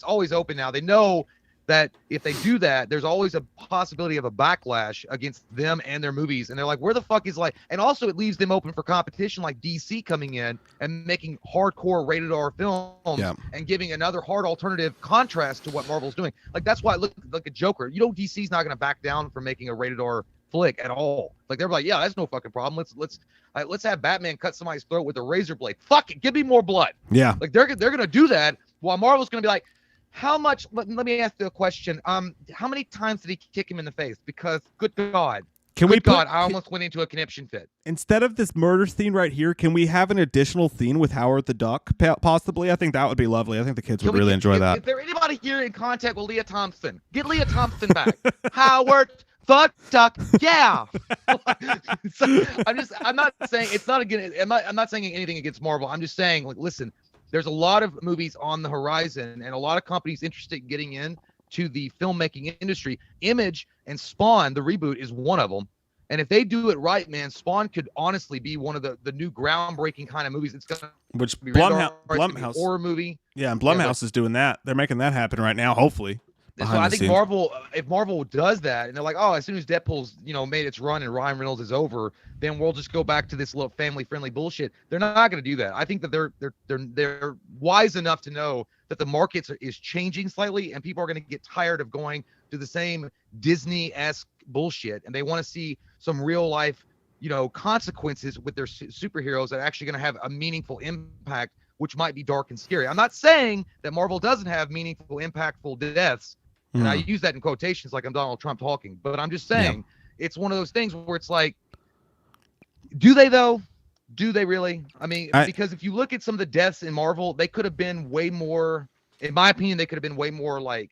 always open now. They know that if they do that, there's always a possibility of a backlash against them and their movies, and they're like, where the fuck is like, and also it leaves them open for competition like DC coming in and making hardcore rated R films and giving another hard alternative contrast to what Marvel's doing. Like that's why look at Joker. You know, DC's not going to back down from making a rated R flick at all. Like they're like, yeah, that's no fucking problem. Let's have Batman cut somebody's throat with a razor blade. Fuck it, give me more blood. Yeah, like they're gonna do that, while Marvel's gonna be like, how much? Let me ask you a question. How many times did he kick him in the face? Because good God. I almost went into a conniption fit. Instead of this murder scene right here, can we have an additional scene with Howard the Duck, possibly? I think that would be lovely. I think the kids would really enjoy that. Is there anybody here in contact with Leah Thompson? Get Leah Thompson back. Howard the Duck, yeah. So, I'm not saying it's not again. I'm not saying anything against Marvel. I'm just saying, like, listen, there's a lot of movies on the horizon, and a lot of companies interested in getting in to the filmmaking industry. Image and Spawn, the reboot, is one of them. And if they do it right, man, Spawn could honestly be one of the new groundbreaking kind of movies. It's gonna be Blumhouse horror movie. Yeah, and Blumhouse is doing that. They're making that happen right now, hopefully. So I think Marvel, if Marvel does that, and they're like, oh, as soon as Deadpool's made its run and Ryan Reynolds is over, then we'll just go back to this little family-friendly bullshit. They're not going to do that. I think that they're wise enough to know that the market is changing slightly, and people are going to get tired of going to the same Disney-esque bullshit, and they want to see some real life, consequences with their superheroes that are actually going to have a meaningful impact, which might be dark and scary. I'm not saying that Marvel doesn't have meaningful, impactful deaths. And I use that in quotations like I'm Donald Trump talking, but I'm just saying it's one of those things where it's like, do they though? Do they really? I mean, because if you look at some of the deaths in Marvel, they could have been way more, in my opinion, they could have been way more like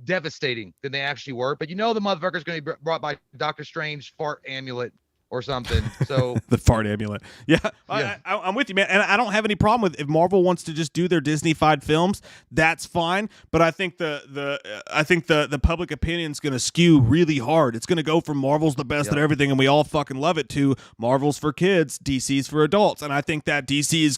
devastating than they actually were. But the motherfucker's going to be brought by Doctor Strange fart amulet or something. So the fart amulet. Yeah, I'm with you, man. And I don't have any problem with if Marvel wants to just do their Disney-fied films, that's fine. But I think the public opinion's going to skew really hard. It's going to go from Marvel's the best at everything, and we all fucking love it, to Marvel's for kids, DC's for adults. And I think that DC is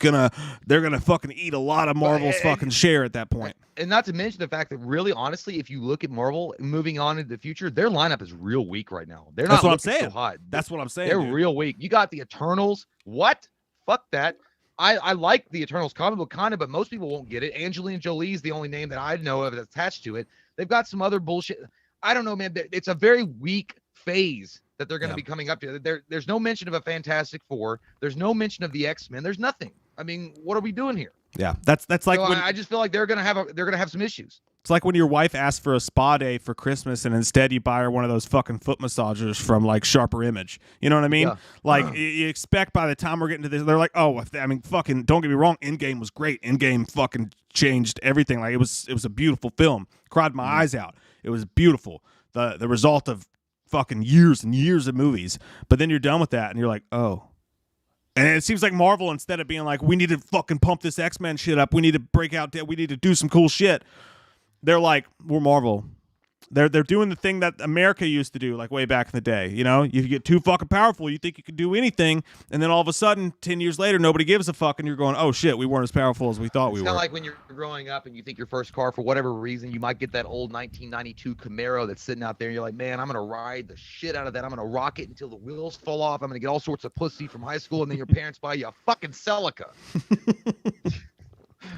they're gonna fucking eat a lot of Marvel's fucking share at that point. And not to mention the fact that, really, honestly, if you look at Marvel moving on into the future, their lineup is real weak right now. They're not looking so hot. That's what I'm saying. They're real weak. You got the Eternals. What? Fuck that. I like the Eternals comic book kind of, but most people won't get it. Angelina Jolie is the only name that I know of that's attached to it. They've got some other bullshit. I don't know, man. It's a very weak phase that they're going to be coming up to. There's no mention of a Fantastic Four. There's no mention of the X-Men. There's nothing. I mean, what are we doing here? Yeah, that's like so I just feel like they're gonna have some issues. It's like when your wife asks for a spa day for Christmas, and instead you buy her one of those fucking foot massagers from like Sharper Image. You know what I mean? Yeah. Like you expect by the time we're getting to this, they're like, oh, I mean, fucking, don't get me wrong, Endgame was great. Endgame fucking changed everything. Like it was a beautiful film. Cried my eyes out. It was beautiful. The result of fucking years and years of movies. But then you're done with that, and you're like, oh. And it seems like Marvel, instead of being like, we need to fucking pump this X-Men shit up, we need to break out, we need to do some cool shit, they're like, we're Marvel. They're doing the thing that America used to do, like way back in the day. You know, you get too fucking powerful, you think you can do anything, and then all of a sudden, 10 years later, nobody gives a fuck, and you're going, oh shit, we weren't as powerful as we thought we were. It's kind of like when you're growing up and you think your first car, for whatever reason, you might get that old 1992 Camaro that's sitting out there, and you're like, man, I'm going to ride the shit out of that. I'm going to rock it until the wheels fall off. I'm going to get all sorts of pussy from high school, and then your parents buy you a fucking Celica.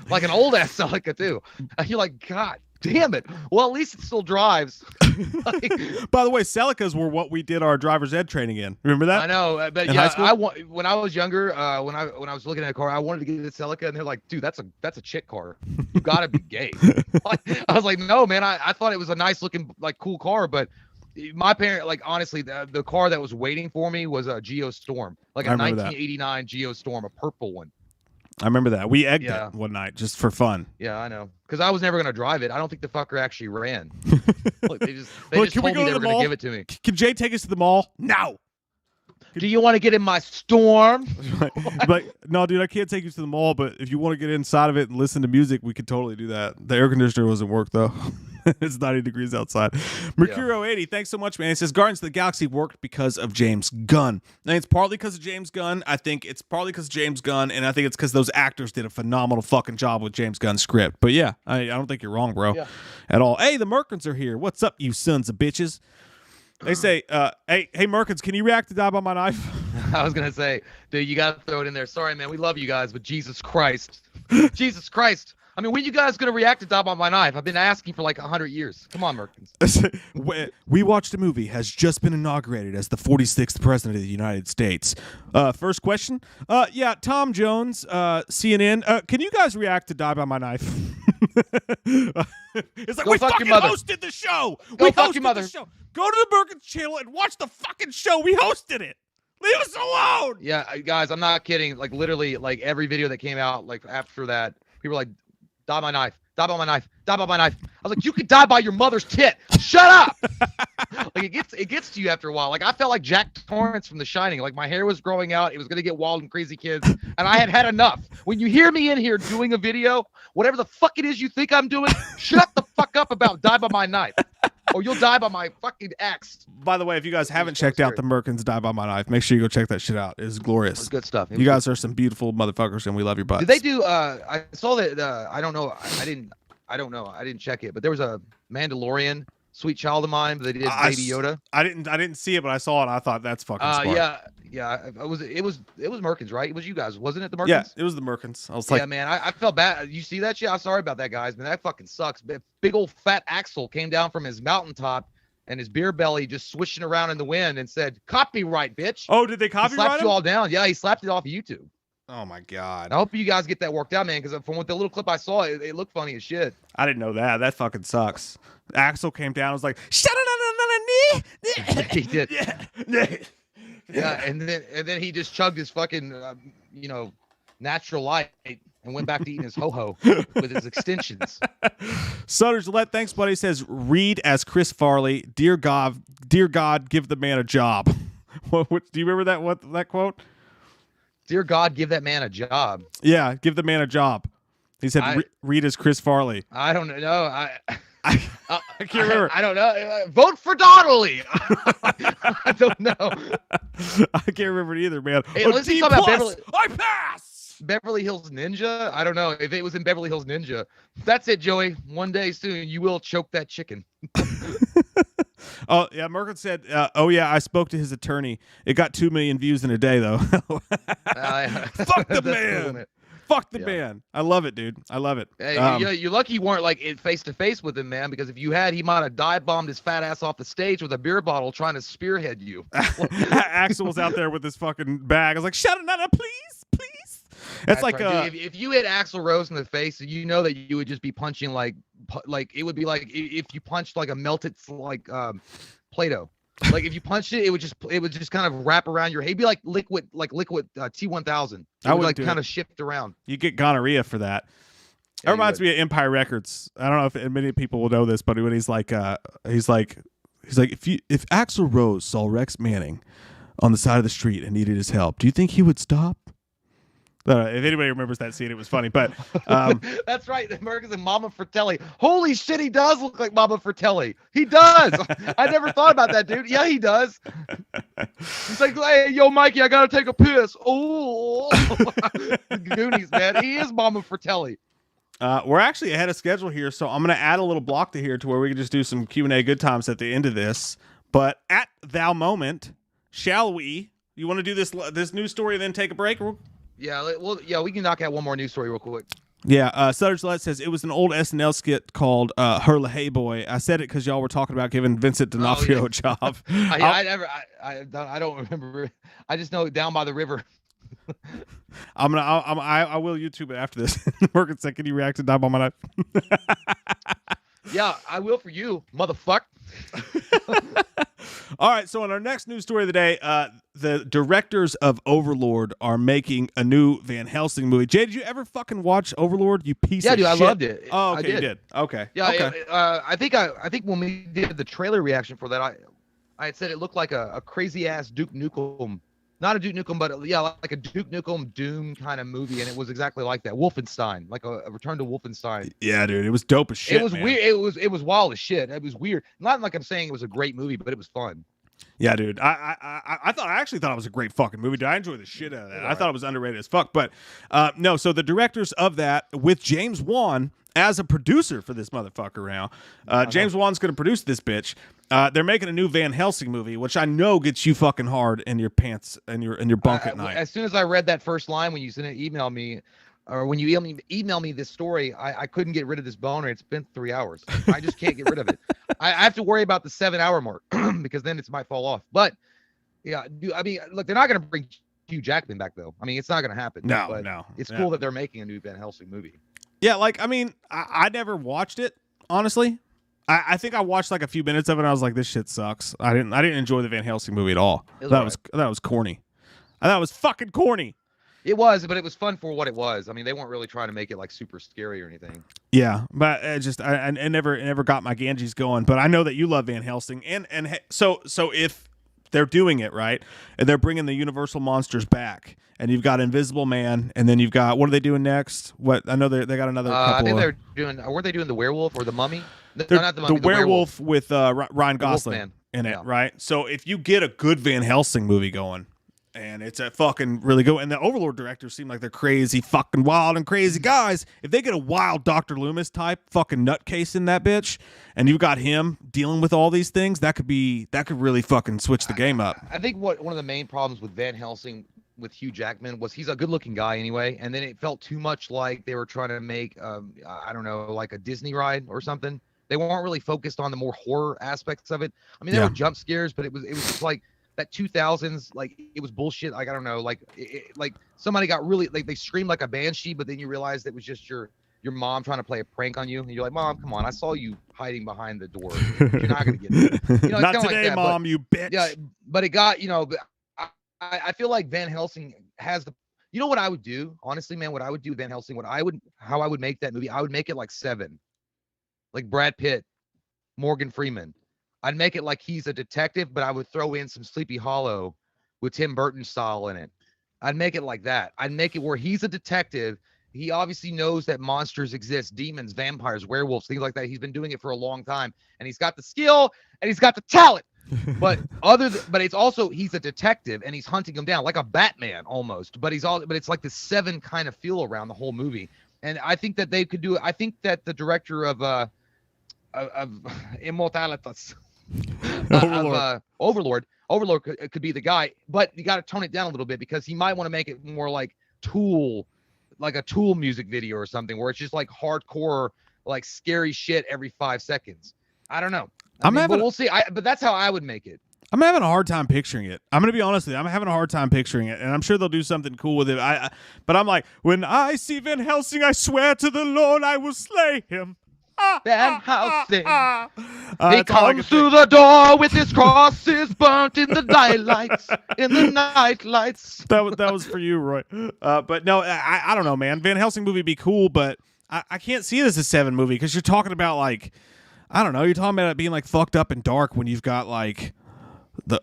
Like an old-ass Celica, too. And you're like, God damn it. Well, at least it still drives. Like, by the way, Celicas were what we did our driver's ed training in. Remember that? I know, but in when I was younger, when I was looking at a car, I wanted to get a Celica, and they're like, dude, that's a chick car. You gotta be gay. Like, I was like, no, man, I thought it was a nice looking, like, cool car, but my parent, like, honestly, the car that was waiting for me was a Geostorm, like a 1989 Geostorm, a purple one. I remember that. We egged it one night just for fun. Yeah, I know. Because I was never going to drive it. I don't think the fucker actually ran. Look, they just told me they were going to give it to me. Can Jay take us to the mall? No. Do you want to get in my storm? Like, no, dude, I can't take you to the mall, but if you want to get inside of it and listen to music, we could totally do that. The air conditioner doesn't work, though. It's 90 degrees outside. Mercurio80, thanks so much, man. He says, Guardians of the Galaxy worked because of James Gunn. And it's partly because of James Gunn. I think it's partly because of James Gunn, and I think it's because those actors did a phenomenal fucking job with James Gunn's script. But yeah, I don't think you're wrong, bro, at all. Hey, the Merkins are here. What's up, you sons of bitches? They say, hey, Merkins, can you react to Die by My Knife? I was going to say, dude, you got to throw it in there. Sorry, man. We love you guys, but Jesus Christ. Jesus Christ. I mean, when you guys going to react to Die by My Knife? I've been asking for like 100 years. Come on, Merkins. We Watched a Movie has just been inaugurated as the 46th president of the United States. First question. Yeah, Tom Jones, CNN. Can you guys react to Die by My Knife? It's like, we fucking hosted the show. We hosted the show. Go to the Merkins channel and watch the fucking show. We hosted it. Leave us alone. Yeah, guys, I'm not kidding. Like, literally, like, every video that came out, like, after that, people were like, die by knife, die by my knife, die by my knife. I was like, you could die by your mother's tit. Shut up. Like, it gets to you after a while. Like, I felt like Jack Torrance from The Shining. Like, my hair was growing out. It was going to get wild and crazy, kids. And I had had enough. When you hear me in here doing a video, whatever the fuck it is you think I'm doing, shut the fuck up about die by my knife. Or you'll die by my fucking axe. By the way, if you guys haven't checked out the Merkins Die by My Knife, make sure you go check that shit out. It's glorious. It's good stuff. You guys are some beautiful motherfuckers, and we love your butts. Did they do? I saw that. I don't know. I don't know. I didn't check it, but there was a Mandalorian, Sweet Child of Mine. But they did Baby Yoda. I didn't see it, but I saw it. And I thought that's fucking smart. Yeah. It was Merkins, right? It was you guys, wasn't it? The Merkins. Yeah, it was the Merkins. I was like, yeah, man. I felt bad. You see that shit? I'm sorry about that, guys. Man, that fucking sucks. Big old fat Axel came down from his mountaintop. And his beer belly just swishing around in the wind and said, "Copyright, bitch." Oh, did they copyright him? Slapped you all down. Yeah, he slapped it off of YouTube. Oh my god. I hope you guys get that worked out, man. Because from what the little clip I saw, it looked funny as shit. I didn't know that. That fucking sucks. Axel came down and was like, "Shut it!" He did. Yeah, and then he just chugged his fucking, natural light and went back to eating his ho-ho with his extensions. Sutter Gillette, thanks, buddy. Says, read as Chris Farley, Dear God, give the man a job. Do you remember that quote? Dear God, give that man a job. Yeah, give the man a job. He said, read as Chris Farley. I don't know. I can't remember. I don't know. Vote for Donnelly. I don't know. I can't remember it either, man. Hey, unless he's talking about Beverly. I pass. Beverly Hills Ninja? I don't know. If it was in Beverly Hills Ninja. That's it, Joey. One day soon, you will choke that chicken. Oh, yeah. Merkin said, oh, yeah, I spoke to his attorney. It got 2 million views in a day, though. Fuck the man. Cool, Fuck the man. I love it, dude. I love it. Hey, you're lucky you weren't like face to face with him, man, because if you had, he might have dive bombed his fat ass off the stage with a beer bottle trying to spearhead you. Axel was out there with his fucking bag. I was like, shut it up, please, please. That's like right. Dude, if you hit Axl Rose in the face, you know that you would just be punching like it would be like if you punched like a melted like Play-Doh. Like if you punched it, it would just kind of wrap around your head. It'd be like liquid T1000. It would like kind of shift around. You get gonorrhea for that. That reminds me of Empire Records. I don't know if many people will know this, but when he's like if Axl Rose saw Rex Manning on the side of the street and needed his help, do you think he would stop? If anybody remembers that scene, it was funny, but that's right. America's and Mama Fratelli. Holy shit, he does look like Mama Fratelli. He does. I never thought about that, dude. Yeah, he does. He's like, hey, yo, Mikey, I gotta take a piss. Oh, Goonies, man. He is Mama Fratelli. We're actually ahead of schedule here, so I'm gonna add a little block to here to where we can just do some Q&A good times at the end of this. But at thou moment, shall we? You want to do this news story and then take a break? Yeah, we can knock out one more news story real quick. Yeah, Sutter Gillette says it was an old SNL skit called "Her Hey Boy." I said it because y'all were talking about giving Vincent D'Onofrio a job. I don't remember. I just know Down by the River. I will YouTube it after this. Morgan said, "Can you react to Down by My Knife?" Yeah, I will for you, motherfucker. All right, so on our next news story of the day, the directors of Overlord are making a new Van Helsing movie. Jay, did you ever fucking watch Overlord? You piece of shit. Yeah, dude, I loved it. Oh, okay, you did. Okay. Yeah, okay. I think when we did the trailer reaction for that, I had said it looked like a crazy ass Duke Nukem. Not a Duke Nukem, but like a Duke Nukem Doom kind of movie, and it was exactly like that. Wolfenstein, like a return to Wolfenstein. Yeah, dude, it was dope as shit. It was man. weird. It was wild as shit. It was weird. Not like I'm saying it was a great movie, but it was fun. Yeah, dude. I actually thought it was a great fucking movie. Dude, I enjoyed the shit out of that. I thought it was underrated as fuck. But no, so the directors of that with James Wan as a producer for this motherfucker now. James Wan's going to produce this bitch. They're making a new Van Helsing movie, which I know gets you fucking hard in your pants and your bunk at night. As soon as I read that first line when you sent an email me, or when you email me this story, I couldn't get rid of this boner. It's been 3 hours. I just can't get rid of it. I have to worry about the 7-hour mark because then it might fall off. But yeah, dude, I mean, look, they're not going to bring Hugh Jackman back though. I mean, it's not going to happen. No. It's cool that they're making a new Van Helsing movie. Yeah, like I mean, I never watched it honestly. I think I watched like a few minutes of it and I was like, this shit sucks. I didn't enjoy the Van Helsing movie at all. That was corny. I thought it was fucking corny. It was, but it was fun for what it was. I mean, they weren't really trying to make it like super scary or anything. Yeah, but I never got my Ganges going. But I know that you love Van Helsing, and so if they're doing it right and they're bringing the Universal monsters back, and you've got Invisible Man, and then you've got what are they doing next? What I know they got another. Couple I think they're doing. Were they doing the werewolf or the mummy? No, not the mummy. The werewolf with Ryan Gosling in it, right? So if you get a good Van Helsing movie going. And it's a fucking really good. And the Overlord directors seem like they're crazy, fucking wild and crazy guys. If they get a wild Dr. Loomis type fucking nutcase in that bitch, and you've got him dealing with all these things, that could really fucking switch the game up. I think one of the main problems with Van Helsing with Hugh Jackman was he's a good looking guy anyway. And then it felt too much like they were trying to make, I don't know, like a Disney ride or something. They weren't really focused on the more horror aspects of it. I mean, there were jump scares, but it was just like, that 2000s, like it was bullshit. Like I don't know, like like somebody got really like they screamed like a banshee, but then you realized it was just your mom trying to play a prank on you, and you're like, Mom, come on, I saw you hiding behind the door. You're not gonna get it. You know, not today, like that, Mom, you bitch. Yeah, but it got I feel like Van Helsing has the. You know what I would do, honestly, man? What I would do, Van Helsing. How I would make that movie. I would make it like Seven, like Brad Pitt, Morgan Freeman. I'd make it like he's a detective, but I would throw in some Sleepy Hollow with Tim Burton style in it. I'd make it like that. I'd make it where he's a detective. He obviously knows that monsters exist, demons, vampires, werewolves, things like that. He's been doing it for a long time, and he's got the skill and he's got the talent. But it's also he's a detective and he's hunting them down like a Batman almost. But it's like the Seven kind of feel around the whole movie. And I think that they could do it. I think that the director of Immortalitas, Overlord could be the guy, but you got to tone it down a little bit because he might want to make it more like Tool, like a Tool music video or something where it's just like hardcore, like scary shit every 5 seconds. I don't know. But we'll see. But that's how I would make it. I'm having a hard time picturing it. I'm going to be honest with you. I'm having a hard time picturing it, and I'm sure they'll do something cool with it. But I'm like, when I see Van Helsing, I swear to the Lord I will slay him. Van Helsing. He comes through the door with his crosses burnt in the nightlights. That was for you, Roy. But no, I don't know, man. Van Helsing movie would be cool, but I can't see it as a Seven movie because you're talking about like, I don't know. You're talking about it being like fucked up and dark when you've got like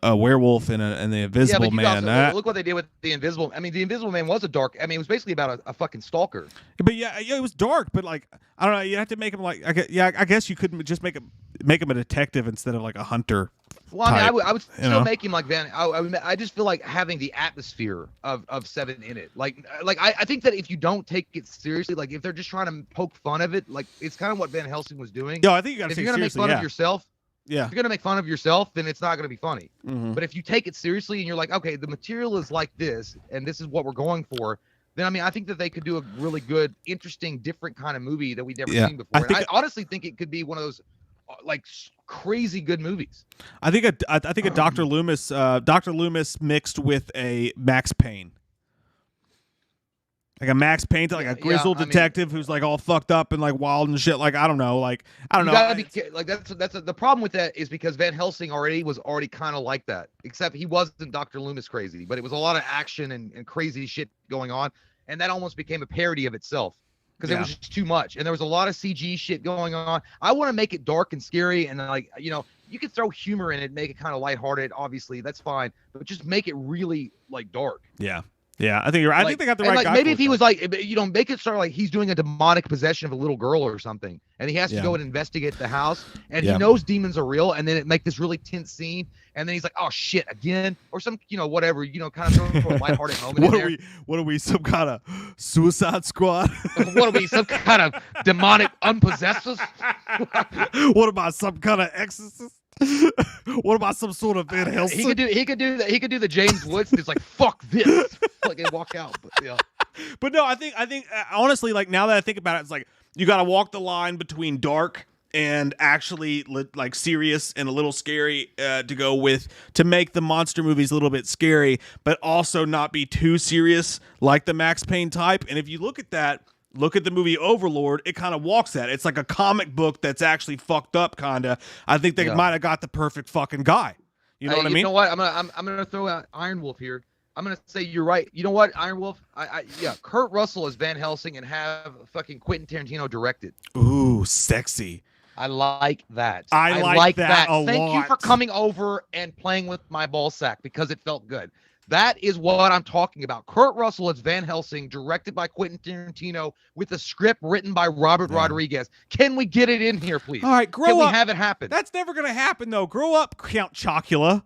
a werewolf and the Invisible Man. Look what they did with the Invisible. I mean, the Invisible Man was a dark. I mean, it was basically about a fucking stalker. But yeah, it was dark. But like, I don't know. You have to make him like. I guess you couldn't just make him a detective instead of like a hunter. Well, I mean, I would still make him like Van. I just feel like having the atmosphere of Seven in it. Like I think that if you don't take it seriously, like if they're just trying to poke fun of it, like it's kind of what Van Helsing was doing. No, I think you got to. If you're gonna make fun of yourself. Yeah. If you're going to make fun of yourself, then it's not going to be funny. Mm-hmm. But if you take it seriously and you're like, okay, the material is like this, and this is what we're going for, then, I mean, I think that they could do a really good, interesting, different kind of movie that we've never seen before. I honestly think it could be one of those, like, crazy good movies. I think a Dr. Loomis mixed with a Max Payne. Like a Max Payne, like a grizzled detective who's like all fucked up and like wild and shit. Like I don't know. You gotta be like that's the problem with that is because Van Helsing was already kind of like that, except he wasn't Dr. Loomis crazy, but it was a lot of action and crazy shit going on, and that almost became a parody of itself because it was just too much, and there was a lot of CG shit going on. I want to make it dark and scary, and like you could throw humor in it, make it kind of lighthearted. Obviously, that's fine, but just make it really like dark. Yeah. Yeah, I think you're right. I think they got the right guy. Maybe if he was like, make it start like he's doing a demonic possession of a little girl or something, and he has to go and investigate the house, and he knows demons are real, and then it make this really tense scene, and then he's like, oh shit, again, or some, whatever, kind of throw a lighthearted moment in there. What are we, some kind of Suicide Squad? What are we, some kind of demonic unpossessors? What about some kind of exorcist? What about some sort of Van Helsing? He could do the James Woods. It's like fuck this, like and walk out. But yeah. But no, I think honestly, like now that I think about it, it's like you got to walk the line between dark and actually like serious and a little scary to make the monster movies a little bit scary, but also not be too serious like the Max Payne type. And if you look at the movie Overlord, it kind of walks that. It's like a comic book that's actually fucked up, kind of. I think they might have got the perfect fucking guy. You know what I mean? You know what? I'm gonna throw out Iron Wolf here. I'm gonna say you're right. You know what, Iron Wolf? Kurt Russell as Van Helsing and have fucking Quentin Tarantino directed. Ooh, sexy. I like that. I like that a lot. Thank you for coming over and playing with my ball sack because it felt good. That is what I'm talking about. Kurt Russell as Van Helsing, directed by Quentin Tarantino, with a script written by Robert Rodriguez. Can we get it in here, please? All right, grow up. Can we have it happen? That's never going to happen, though. Grow up, Count Chocula.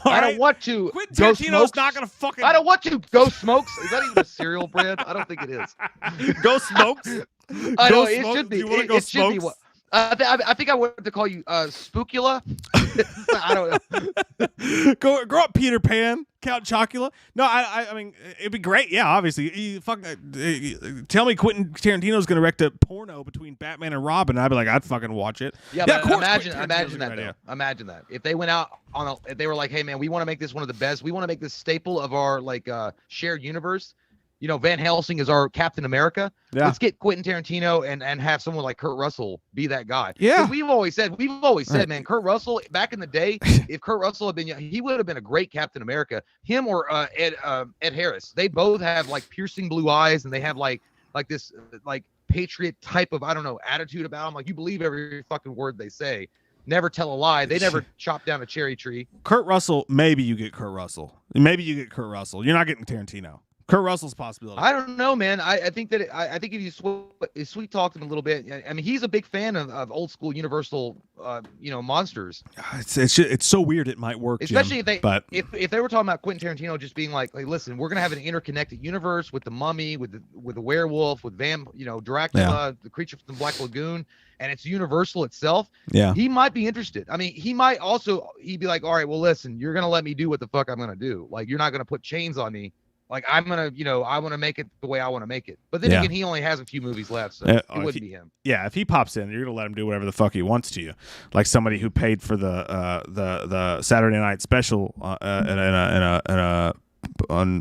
I don't want to. Quentin Tarantino's not going to fucking... I don't want to. Ghost Smokes? Is that even a cereal brand? I don't think it is. Ghost Smokes? I know, it should be. Do you want to go Smokes? I think I wanted to call you Spookula. I don't know. Grow up, Peter Pan, Count Chocula. No, I mean, it'd be great. Yeah, obviously. Tell me Quentin Tarantino's going to direct a porno between Batman and Robin. I'd be like, I'd fucking watch it. Yeah, but imagine that, though. Imagine that. If they went out if they were like, hey, man, we want to make this one of the best. We want to make this staple of our, shared universe. Van Helsing is our Captain America. Yeah. Let's get Quentin Tarantino and have someone like Kurt Russell be that guy. Yeah. We've always said, man, Kurt Russell, back in the day, if Kurt Russell had been young, he would have been a great Captain America. Him or Ed Harris. They both have like piercing blue eyes, and they have like this like patriot type of, I don't know, attitude about them. Like you believe every fucking word they say. never tell a lie. They never chop down a cherry tree. Kurt Russell, maybe you get Kurt Russell. Maybe you get Kurt Russell. You're not getting Tarantino. Kurt Russell's a possibility. I don't know, man. I think that I think if you sweet talked him a little bit, I mean, he's a big fan of old school Universal, monsters. It's so weird. It might work, especially Jim, if they were talking about Quentin Tarantino just being like, listen, we're gonna have an interconnected universe with the Mummy, with the werewolf, with Dracula, the creature from the Black Lagoon, and it's Universal itself. Yeah, he might be interested. I mean, he'd be like, all right, well, listen, you're gonna let me do what the fuck I'm gonna do. Like, you're not gonna put chains on me. Like, I'm gonna, I want to make it the way I want to make it. But then again, he only has a few movies left, so it wouldn't be him. Yeah, if he pops in, you're gonna let him do whatever the fuck he wants to you, like somebody who paid for the Saturday night special on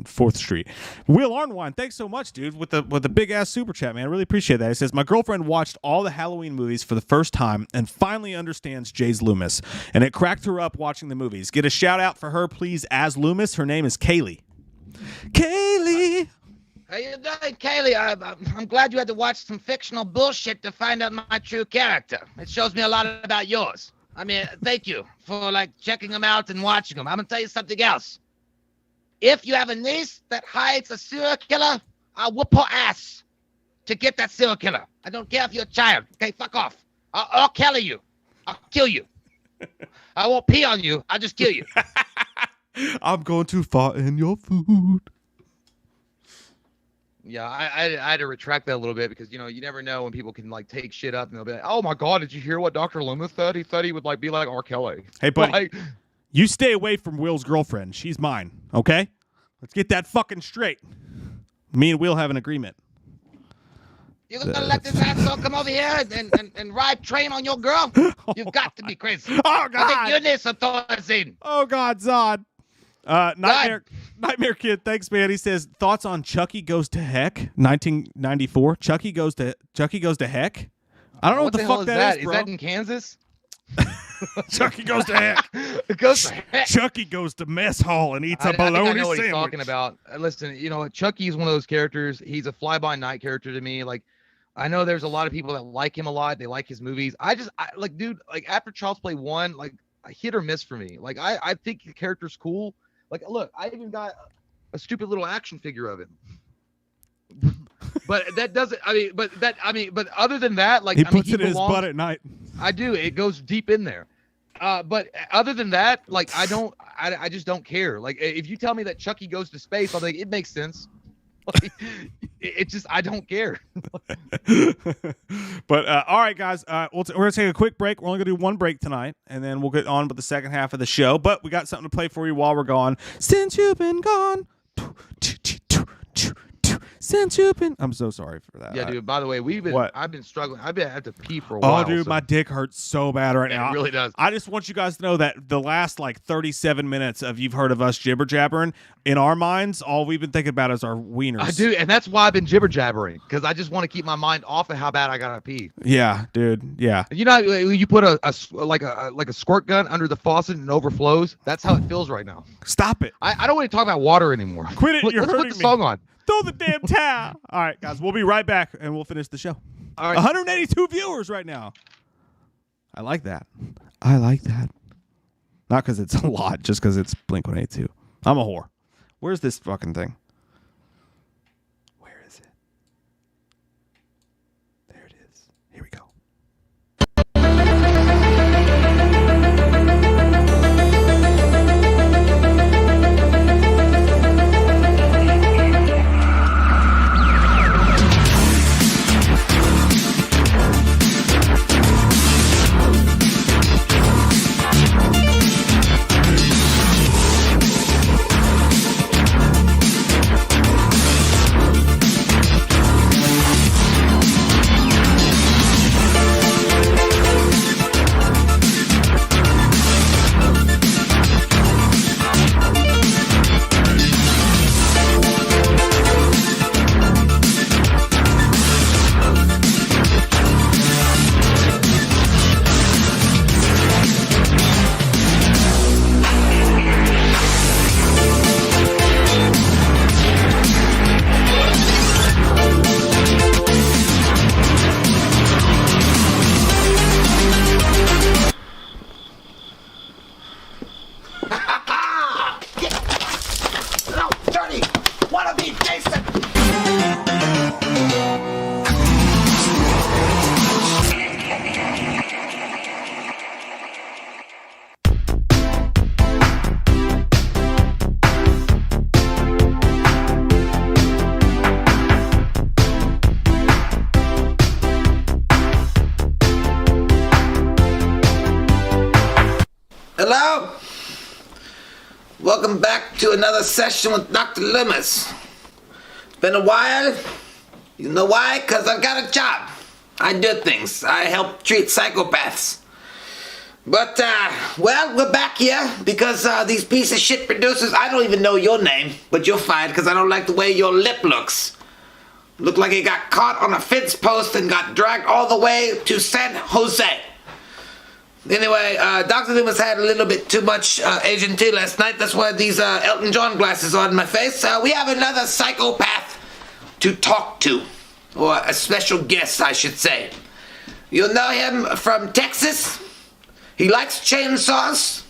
4th Street. Will Arnwine, thanks so much, dude, with the big ass super chat, man. I really appreciate that. He says, my girlfriend watched all the Halloween movies for the first time and finally understands Jay's Loomis, and it cracked her up watching the movies. Get a shout out for her, please, as Loomis. Her name is Kaylee. Kaylee. How you doing, Kaylee? I'm glad you had to watch some fictional bullshit to find out my true character. It shows me a lot about yours. I mean, thank you for checking them out and watching them. I'm gonna tell you something else. If you have a niece that hides a serial killer, I'll whoop her ass to get that serial killer. I don't care if you're a child. Okay, fuck off. I'll kill you. I'll kill you. I won't pee on you. I'll just kill you. I'm going to fart in your food. Yeah, I had to retract that a little bit because, you never know when people can take shit up and they'll be like, oh my God, did you hear what Dr. Loomis said? He said he would be like R. Kelly. Hey, buddy, you stay away from Will's girlfriend. She's mine, okay? Let's get that fucking straight. Me and Will have an agreement. You're gonna let this asshole come over here and ride train on your girl? You've got to be crazy. Oh, God. I think you're authorizing. Oh, God, Zod. Nightmare Kid, thanks, man. He says, thoughts on Chucky Goes to Heck, 1994. Chucky Goes to Heck? I don't know what the fuck that is, bro. Is that in Kansas? Chucky Goes to Heck. It goes to heck. Chucky goes to mess hall and eats a bologna I know what sandwich. He's talking about. Listen, Chucky's one of those characters. He's a fly-by-night character to me. I know there's a lot of people that like him a lot. They like his movies. Dude, after Child's Play 1, hit or miss for me. I think the character's cool. Look, I even got a stupid little action figure of him. But that doesn't. But other than that, he puts it in his butt at night. I do. It goes deep in there. But other than that, I just don't care. If you tell me that Chucky goes to space, I'll think it makes sense. It just, I don't care. But all right, guys, we're gonna take a quick break. We're only gonna do one break tonight, and then we'll get on with the second half of the show. But we got something to play for you while we're gone. Since you've been gone. Since you've been, I'm so sorry for that. Yeah, dude. By the way, I've been struggling. I've had to pee for a while. while. Oh, dude, my dick hurts so bad right now. It really does. I just want you guys to know that the last 37 minutes of you've heard of us jibber jabbering, in our minds, all we've been thinking about is our wieners. I do, and that's why I've been jibber jabbering, because I just want to keep my mind off of how bad I gotta pee. Yeah, dude. Yeah. You put a squirt gun under the faucet and it overflows. That's how it feels right now. Stop it. I don't want to talk about water anymore. Quit it. You're Let's hurting put the me. song on. Throw the damn towel. All right, guys, we'll be right back, and we'll finish the show. All right. 182 viewers right now. I like that. Not because it's a lot, just because it's Blink-182. I'm a whore. Where's this fucking thing? Where is it? There it is. Here we go. Hello? Welcome back to another session with Dr. Loomis. It's been a while. You know why? Because I've got a job. I do things. I help treat psychopaths. But, well, we're back here because these piece of shit producers, I don't even know your name, but you're fired because I don't like the way your lip looks. Looked like it got caught on a fence post and got dragged all the way to San Jose. Anyway, Dr. Loomis had a little bit too much Asian tea last night. That's why these Elton John glasses are on my face. We have another psychopath to talk to. Or a special guest, I should say. You'll know him from Texas. He likes chainsaws.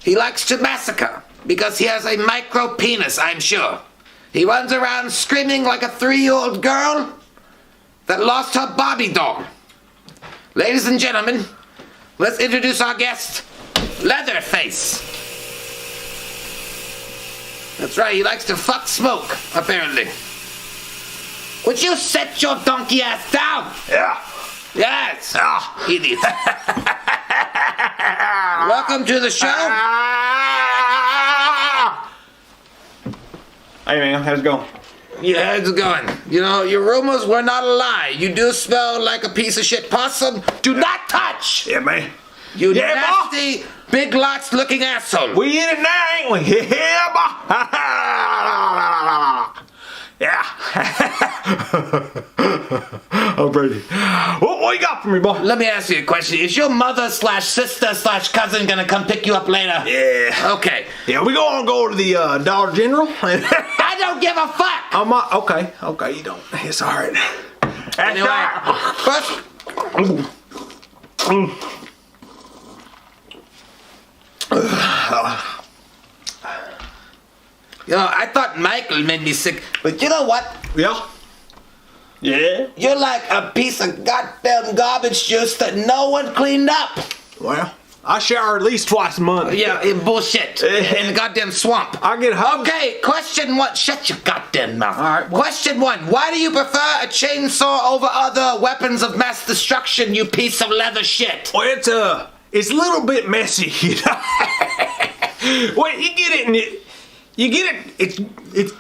He likes to massacre. Because he has a micro penis, I'm sure. He runs around screaming like a 3-year-old girl that lost her Barbie doll. Ladies and gentlemen, let's introduce our guest, Leatherface. That's right, he likes to fuck smoke, apparently. Would you set your donkey ass down? Yeah. Yes. Idiot. Welcome to the show. Hey man, how's it going? Yeah, how's it going? You know, your rumors were not a lie. You do smell like a piece of shit possum. Do not touch! Yeah, man. You Yeah, nasty, big lots looking asshole. We in it now, ain't we? Yeah, boy. Yeah. I'm ready. What you got for me, boy? Let me ask you a question. Is your mother / sister / cousin gonna come pick you up later? Yeah. Okay. Yeah, we gonna go to the Dollar General. I don't give a fuck! Oh my. Okay, you don't. It's all right. That's Anyway, first... You know, I thought Michael made me sick, but you know what? Yeah. Yeah. You're like a piece of goddamn garbage juice that no one cleaned up. Well, I shower at least twice a month. Yeah, in bullshit. In the goddamn swamp. I get home. Okay, question one. Shut your goddamn mouth. All right. Question one. Why do you prefer a chainsaw over other weapons of mass destruction, you piece of leather shit? Well, it's a little bit messy, you know. Well, you get it and you get it. It's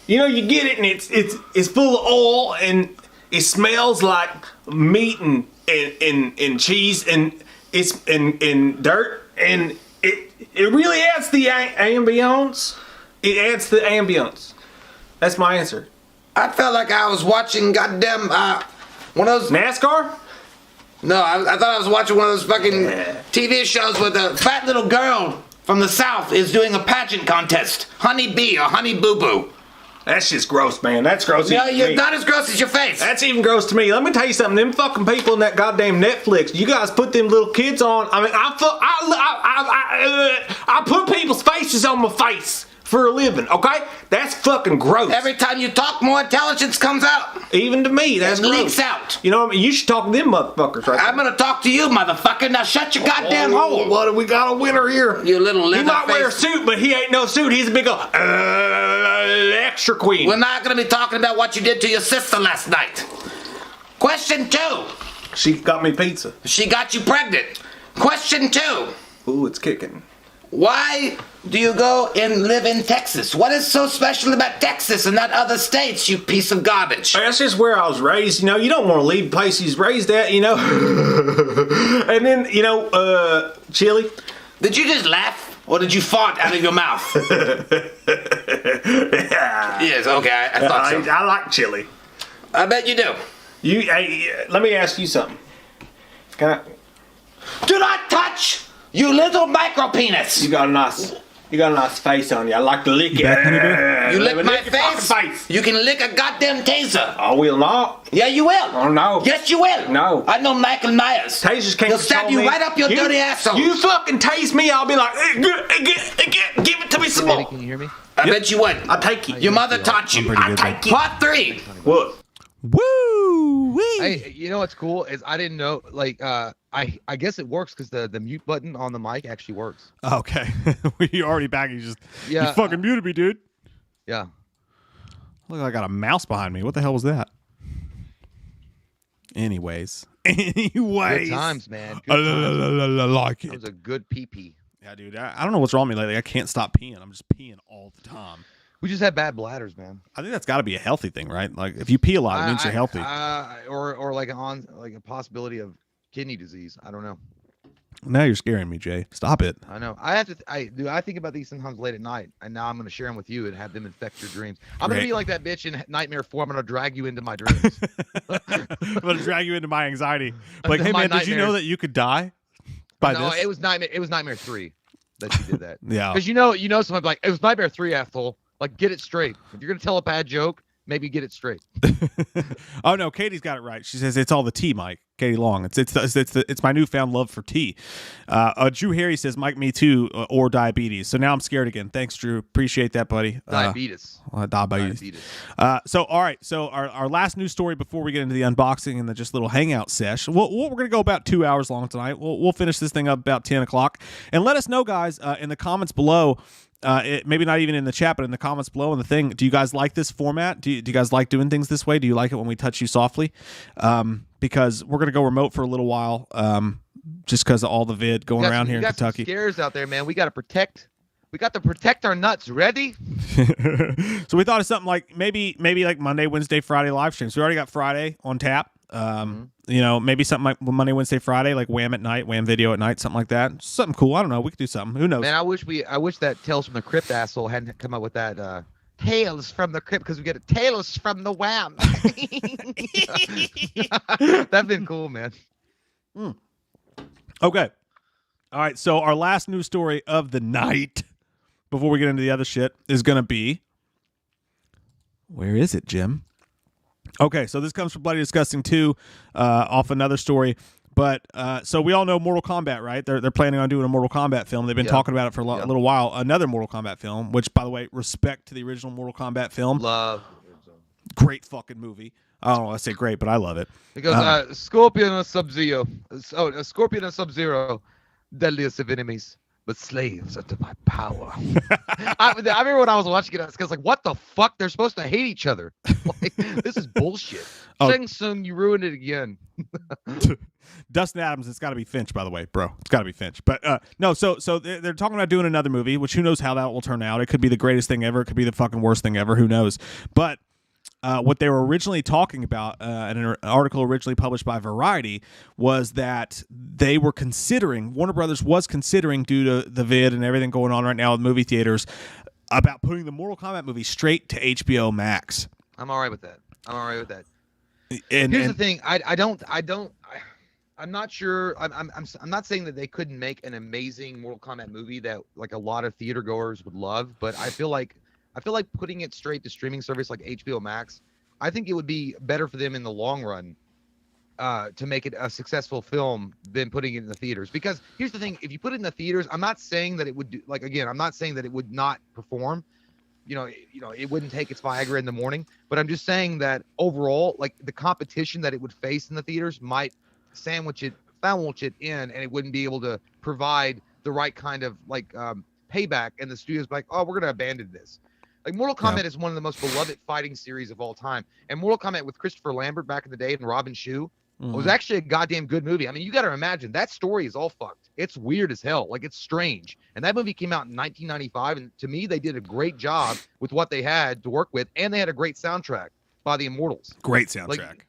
you know, you get it and it's full of oil and it smells like meat and cheese and it's and dirt and it really adds the ambiance. It adds the ambiance. That's my answer. I felt like I was watching goddamn one of those. NASCAR? No, I thought I was watching one of those fucking TV shows where the fat little girl from the South is doing a pageant contest. Honey Bee or Honey Boo Boo. That's just gross, man. That's gross. No, even to you're me. not as gross as your face. That's even gross to me. Let me tell you something. Them fucking people in that goddamn Netflix. You guys put them little kids on. I mean, I put people's faces on my face for a living. Okay, that's fucking gross. Every time you talk, more intelligence comes out. Even to me, that's It gross. leaks out. You know what I mean? You should talk to them motherfuckers right I'm gonna talk to you, motherfucker. Now shut your goddamn hole. What do we got a winner here? You little He leather might wear a face. suit, but he ain't no suit. He's a big old extra queen. We're not gonna be talking about what you did to your sister last night. Question 2. She got me pizza. She got you pregnant. Question 2. Ooh, it's kicking. Why do you go and live in Texas? What is so special about Texas and not other states, you piece of garbage? That's just where I was raised. You know, you don't want to leave the place he's raised at, you know. And then, you know, chili. Did you just laugh? Or did you fart out of your mouth? Yes, okay, I thought so. I like chili. I bet you do. Let me ask you something. Can I? Do not touch, you little micro penis. You got a nice face on you. I like to lick it. You lick Let me my lick your fucking face? You can lick a goddamn taser. I will not. Yeah, you will. Oh no. Yes, you will. No. I know Michael Myers. Tasers can't He'll stab control you me. right up your dirty asshole. You fucking tase me, I'll be like, give it to me some more. Can you hear me? I bet you would. I'll take you. Your mother taught you. pretty I good, take you. Part 3. What? Woo! Wee! Hey, you know what's cool is I didn't know. Like, I guess it works because the mute button on the mic actually works. Okay. You already back. You Yeah. fucking muted me, dude. Yeah. Look like I got a mouse behind me. What the hell was that? Anyways. Good times, man. Good times. Like That it. was a good pee-pee. Yeah, dude. I don't know what's wrong with me lately. I can't stop peeing. I'm just peeing all the time. We just have bad bladders, man. I think that's got to be a healthy thing, right? Like if you pee a lot, it means you're healthy. Or like a possibility of kidney disease. I don't know. Now you're scaring me, Jay. Stop it. I know. I have to. I think about these sometimes late at night, and now I'm going to share them with you and have them infect your dreams. I'm going to be like that bitch in Nightmare 4. I'm going to drag you into my dreams. I'm going to drag you into my anxiety. Like, hey man, did you know that you could die by this? It was Nightmare 3 that you did that. Yeah. Because someone like it was Nightmare 3, asshole. Like, get it straight. If you're going to tell a bad joke, maybe get it straight. Oh no, Katie's got it right. She says it's all the tea, Mike. Katie Long. It's my newfound love for tea. Drew Harry says, Mike, me too, or diabetes. So now I'm scared again. Thanks, Drew. Appreciate that, buddy. Diabetes. So all right. So our last news story before we get into the unboxing and the just little hangout sesh. We're gonna go about 2 hours long tonight. We'll finish this thing up about 10 o'clock. And let us know, guys, in the comments below. Maybe not even in the chat, but in the comments below on the thing. Do you guys like this format? Do you guys like doing things this way? Do you like it when we touch you softly? Because we're gonna go remote for a little while, just because of all the vid going around here in Kentucky. Scares out there, man. We got to protect our nuts. Ready? So we thought of something like maybe like Monday, Wednesday, Friday live streams. We already got Friday on tap. Maybe something like Monday, Wednesday, Friday, like Wham at night, Wham video at night, something like that. Something cool. I don't know. We could do something. Who knows? Man, I wish that Tales from the Crypt asshole hadn't come up with that Tales from the Crypt, because we get a Tales from the Wham. That'd been cool, man. Okay. All right. So our last news story of the night, before we get into the other shit, is going to be, where is it, Jim? Okay, so this comes from Bloody Disgusting 2, off another story. But so we all know Mortal Kombat, right? They're planning on doing a Mortal Kombat film. They've been talking about it for a little while. Another Mortal Kombat film, which, by the way, respect to the original Mortal Kombat film. Love. Great fucking movie. I don't know. I say great, but I love it. It goes Scorpion and Sub-Zero. Scorpion and Sub-Zero, deadliest of enemies, but slaves unto my power. I remember when I was watching it, I was like, what the fuck? They're supposed to hate each other. Like, this is bullshit. Shang Tsung, you ruined it again. Dustin Adams, it's got to be Finch, by the way, bro. It's got to be Finch. But no, so they're talking about doing another movie, which who knows how that will turn out. It could be the greatest thing ever. It could be the fucking worst thing ever. Who knows? But what they were originally talking about in an article originally published by Variety was that they were considering, Warner Brothers was considering, due to the vid and everything going on right now with movie theaters, about putting the Mortal Kombat movie straight to HBO Max. I'm all right with that. Here's the thing. I'm not sure. I'm not saying that they couldn't make an amazing Mortal Kombat movie that like a lot of theater goers would love, but I feel like putting it straight to streaming service like HBO Max, I think it would be better for them in the long run to make it a successful film than putting it in the theaters. Because here's the thing: if you put it in the theaters, I'm not saying that it would do, I'm not saying that it would not perform. It wouldn't take its Viagra in the morning, but I'm just saying that overall, like the competition that it would face in the theaters might sandwich it in, and it wouldn't be able to provide the right kind of payback. And the studio's like, oh, we're gonna abandon this. Like Mortal Kombat is one of the most beloved fighting series of all time, and Mortal Kombat with Christopher Lambert back in the day and Robin Shou was actually a goddamn good movie. I mean, you got to imagine that story is all fucked. It's weird as hell. Like, it's strange. And that movie came out in 1995, and to me, they did a great job with what they had to work with, and they had a great soundtrack by the Immortals. Great soundtrack.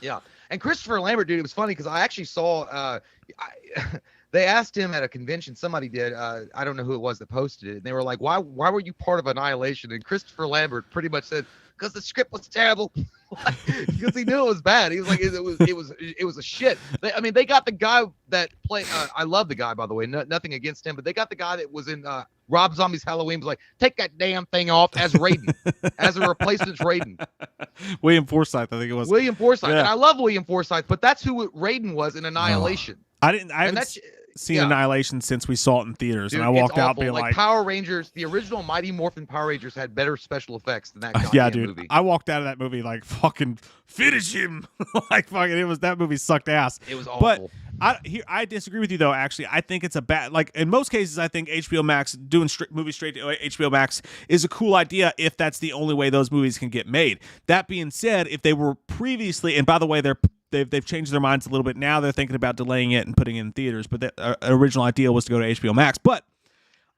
Yeah. And Christopher Lambert, dude, it was funny because I actually saw they asked him at a convention, somebody did, I don't know who it was that posted it, and they were like, why were you part of Annihilation? And Christopher Lambert pretty much said, because the script was terrible. Because he knew it was bad. He was like, it was a shit. They got the guy that played. I love the guy, by the way. Nothing against him, but they got the guy that was in Rob Zombie's Halloween. Was like, take that damn thing off as Raiden, as a replacement Raiden. William Forsythe, I think it was. William Forsythe, and I love William Forsythe, but that's who Raiden was in Annihilation. I haven't seen Annihilation since we saw it in theaters, dude, and I walked out being like Power Rangers, the original Mighty Morphin Power Rangers had better special effects than that movie. I walked out of that movie like, fucking finish him. Like, fucking, that movie sucked ass. It was awful. But I disagree with you, though. Actually, I think it's a bad, like, in most cases, I think HBO Max, doing movies straight to HBO Max is a cool idea if that's the only way those movies can get made. That being said, if they were previously, and by the way, they're they've changed their minds a little bit. Now they're thinking about delaying it and putting it in theaters. But the original idea was to go to HBO Max. But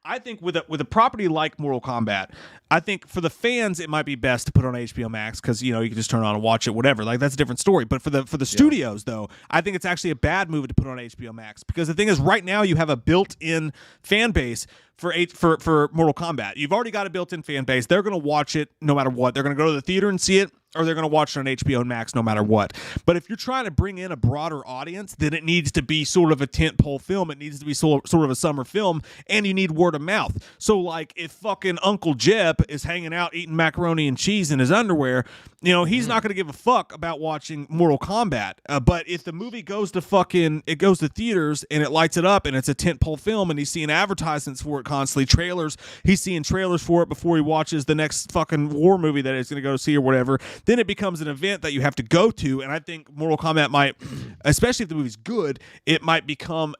I think with a property like Mortal Kombat, I think for the fans it might be best to put on HBO Max because you can just turn it on and watch it, whatever. Like that's a different story. But for the studios though, I think it's actually a bad move to put on HBO Max because the thing is, right now you have a built-in fan base for Mortal Kombat. You've already got a built-in fan base. They're going to watch it no matter what. They're going to go to the theater and see it, or they're going to watch it on HBO Max no matter what. But if you're trying to bring in a broader audience, then it needs to be sort of a tentpole film. It needs to be sort of a summer film, and you need word of mouth. So, like, if fucking Uncle Jeb is hanging out eating macaroni and cheese in his underwear, he's not going to give a fuck about watching Mortal Kombat. But if the movie goes to theaters and it lights it up and it's a tentpole film and he's seeing advertisements for it constantly, trailers, he's seeing trailers for it before he watches the next fucking war movie that he's going to go see or whatever, then it becomes an event that you have to go to. And I think Mortal Kombat might, especially if the movie's good, it might become,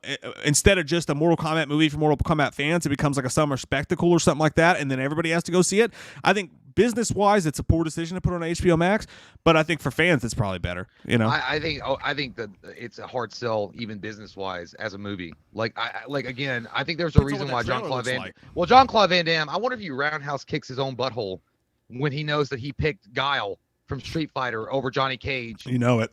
instead of just a Mortal Kombat movie for Mortal Kombat fans, it becomes like a summer spectacle or something like that, and then everybody has to go see it. I think business-wise, it's a poor decision to put on HBO Max, but I think for fans, it's probably better. I think that it's a hard sell, even business-wise, as a movie. Again, I think there's a reason why Jean-Claude Van Damme. I wonder if he roundhouse kicks his own butthole when he knows that he picked Guile from Street Fighter over Johnny Cage.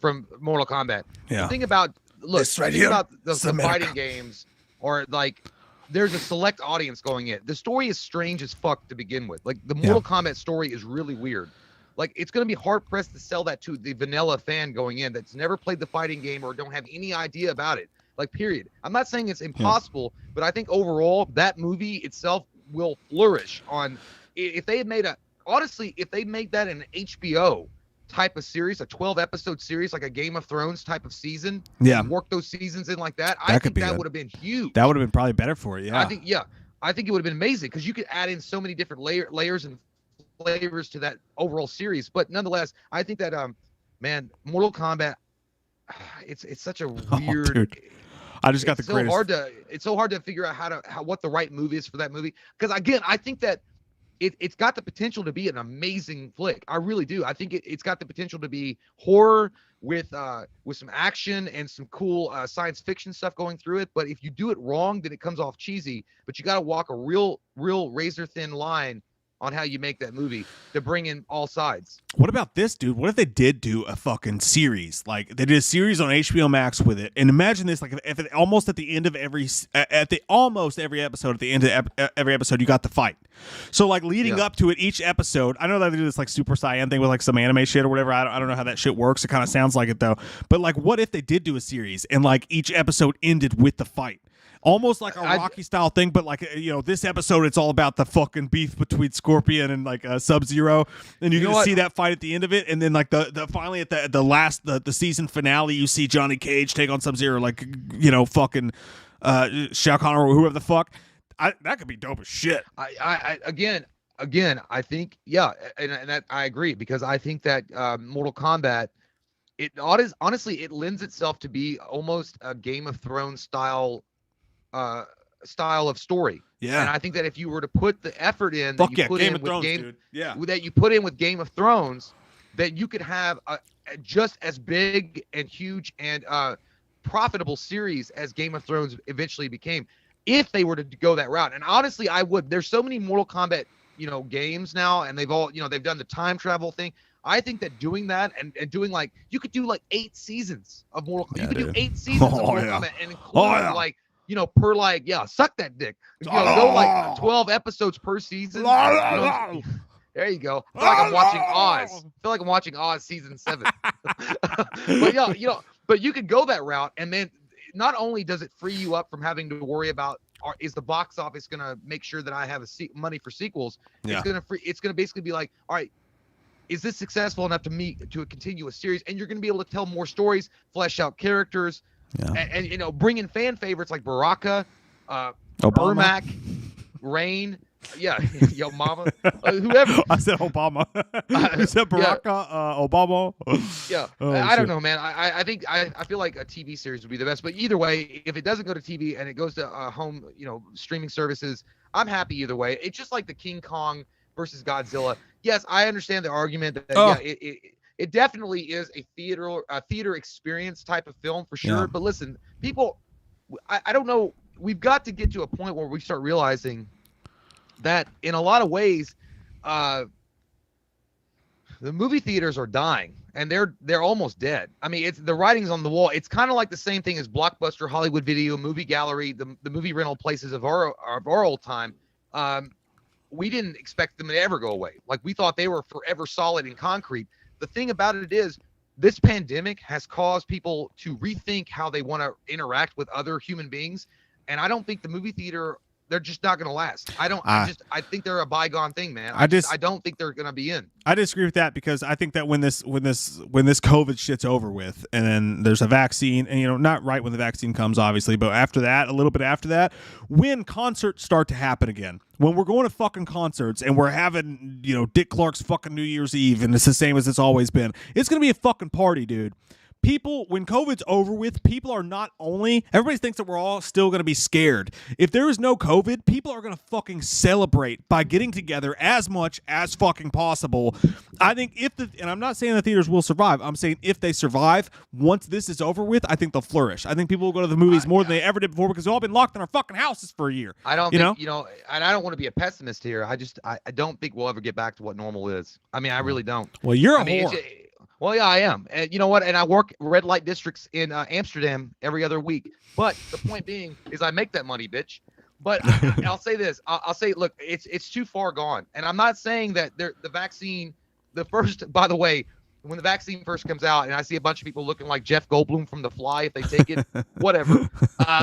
From Mortal Kombat. Yeah. The thing about the fighting games, or like, there's a select audience going in. The story is strange as fuck to begin with. Like, the Mortal Kombat story is really weird. Like, it's going to be hard pressed to sell that to the vanilla fan going in that's never played the fighting game or don't have any idea about it. Like, period. I'm not saying it's impossible, but I think overall that movie itself will flourish on, if they had made if they make that an HBO type of series, a 12-episode series, like a Game of Thrones type of season, work those seasons in like that, I think that would have been huge. That would have been probably better for it. I think it would have been amazing because you could add in so many different layers and flavors to that overall series. But nonetheless, I think that Mortal Kombat, it's such a weird. Dude. I just got the greatest. It's so hard to figure out what the right move is for that movie, because again, I think that it's got the potential to be an amazing flick. I really do. I think it's got the potential to be horror with some action and some cool science fiction stuff going through it. But if you do it wrong, then it comes off cheesy. But you got to walk a real razor thin line on how you make that movie to bring in all sides. What about this, dude? What if they did do a fucking series? Like, they did a series on HBO Max with it, and imagine this: like, if it, almost at the end of every episode, at the end of every episode, you got the fight. So, like, leading up to it, each episode, I know that they do this like Super Saiyan thing with like some anime shit or whatever. I don't know how that shit works. It kind of sounds like it though. But like, what if they did do a series and like each episode ended with the fight? Almost like a Rocky style thing, but like, this episode, it's all about the fucking beef between Scorpion and like Sub-Zero, and you can see that fight at the end of it, and then like the finally at the last the season finale, you see Johnny Cage take on Sub-Zero, like fucking Shao Kahn or whoever the fuck. That could be dope as shit. Again, I think and that I agree, because I think that Mortal Kombat, honestly, it lends itself to be almost a Game of Thrones style of story. Yeah. And I think that if you were to put the effort in that you put in with Game of Thrones, that you could have a just as big and huge and profitable series as Game of Thrones eventually became, if they were to go that route. And honestly, I would. There's so many Mortal Kombat, games now, and they've all, they've done the time travel thing. I think that doing that and doing, like, you could do like 8 seasons of Mortal Kombat. You could do 8 seasons of Mortal Kombat and include like, per like, suck that dick. Go like 12 episodes per season. There you go. I feel like I'm watching Oz. I feel like I'm watching Oz season 7. But you could go that route, and then not only does it free you up from having to worry about, is the box office going to make sure that I have money for sequels? Yeah. It's going to basically be like, all right, is this successful enough to continue a series? And you're going to be able to tell more stories, flesh out characters, and bring in fan favorites like Baraka, Ermac, Rain, yo mama, whoever. I said Obama. You said Baraka, Obama. I don't know, man. I think I feel like a TV series would be the best. But either way, if it doesn't go to TV and it goes to home, streaming services, I'm happy either way. It's just like the King Kong versus Godzilla. Yes, I understand the argument that it definitely is a theater experience type of film for sure. Yeah. But listen, people, I don't know. We've got to get to a point where we start realizing that in a lot of ways, the movie theaters are dying, and they're almost dead. I mean, it's the writing's on the wall. It's kind of like the same thing as Blockbuster, Hollywood Video, Movie Gallery, the movie rental places of our old time. We didn't expect them to ever go away. Like, we thought they were forever solid and concrete. The thing about it is, this pandemic has caused people to rethink how they want to interact with other human beings. And I don't think the movie theater, they're just not going to last. I think they're a bygone thing, man. I don't think they're going to be in. I disagree with that, because I think that when this COVID shit's over with, and then there's a vaccine, and not right when the vaccine comes, obviously, but after that, a little bit after that, when concerts start to happen again, when we're going to fucking concerts and we're having, Dick Clark's fucking New Year's Eve, and it's the same as it's always been, it's gonna be a fucking party, dude. People, when COVID's over with, people are not only, everybody thinks that we're all still going to be scared. If there is no COVID, people are going to fucking celebrate by getting together as much as fucking possible. I think and I'm not saying the theaters will survive, I'm saying if they survive, once this is over with, I think they'll flourish. I think people will go to the movies more than they ever did before, because we've all been locked in our fucking houses for a year. I don't think, and I don't want to be a pessimist here. I don't think we'll ever get back to what normal is. I mean, I really don't. Well, you're a whore. Well, yeah, I am. And you know what? And I work red light districts in Amsterdam every other week. But the point being is I make that money, bitch. But I'll say this. I'll say, look, it's too far gone. And I'm not saying that the vaccine, by the way, when the vaccine first comes out and I see a bunch of people looking like Jeff Goldblum from The Fly if they take it, whatever.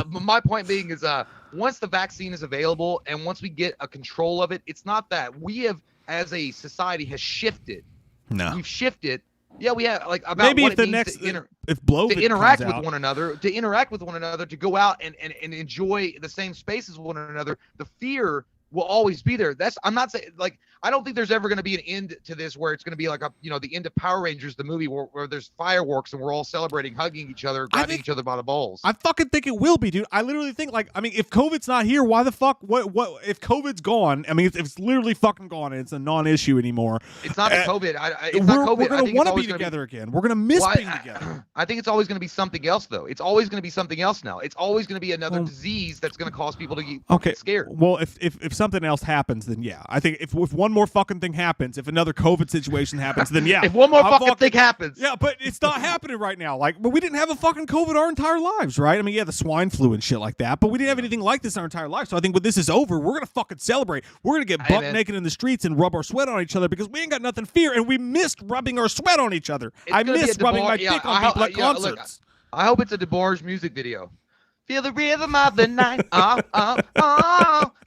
My point being is once the vaccine is available and once we get a control of it, it's not that. We have, as a society, has shifted. No. We've shifted. Yeah, we have about maybe what if it the means next if Blowfit to interact comes with out. one another, to go out and enjoy the same space as one another. The fear will always be there. I'm not saying, like, I don't think there's ever going to be an end to this where it's going to be like the end of Power Rangers, the movie where there's fireworks and we're all celebrating, hugging each other, grabbing each other by the balls. I fucking think it will be, dude. I literally think, if COVID's not here, why the fuck? What? If COVID's gone? I mean, if it's literally fucking gone and it's a non-issue anymore. It's not the COVID. It's not COVID. We're gonna want to be together again. We're gonna miss being together. I think it's always going to be something else, though. It's always going to be something else now. It's always going to be another disease that's going to cause people to get scared. Well, if something else happens, then yeah. I think if one more fucking thing happens, if another COVID situation happens, then yeah. If one more fucking thing happens. Yeah, but it's not happening right now. But we didn't have a fucking COVID our entire lives, right? I mean, yeah, the swine flu and shit like that, but we didn't have anything like this our entire life. So I think when this is over, we're going to fucking celebrate. We're going to get buck naked in the streets and rub our sweat on each other because we ain't got nothing to fear, and we missed rubbing our sweat on each other. I miss rubbing my dick on people at concerts. Look, I hope it's a DeBarge music video. Feel the rhythm of the night. I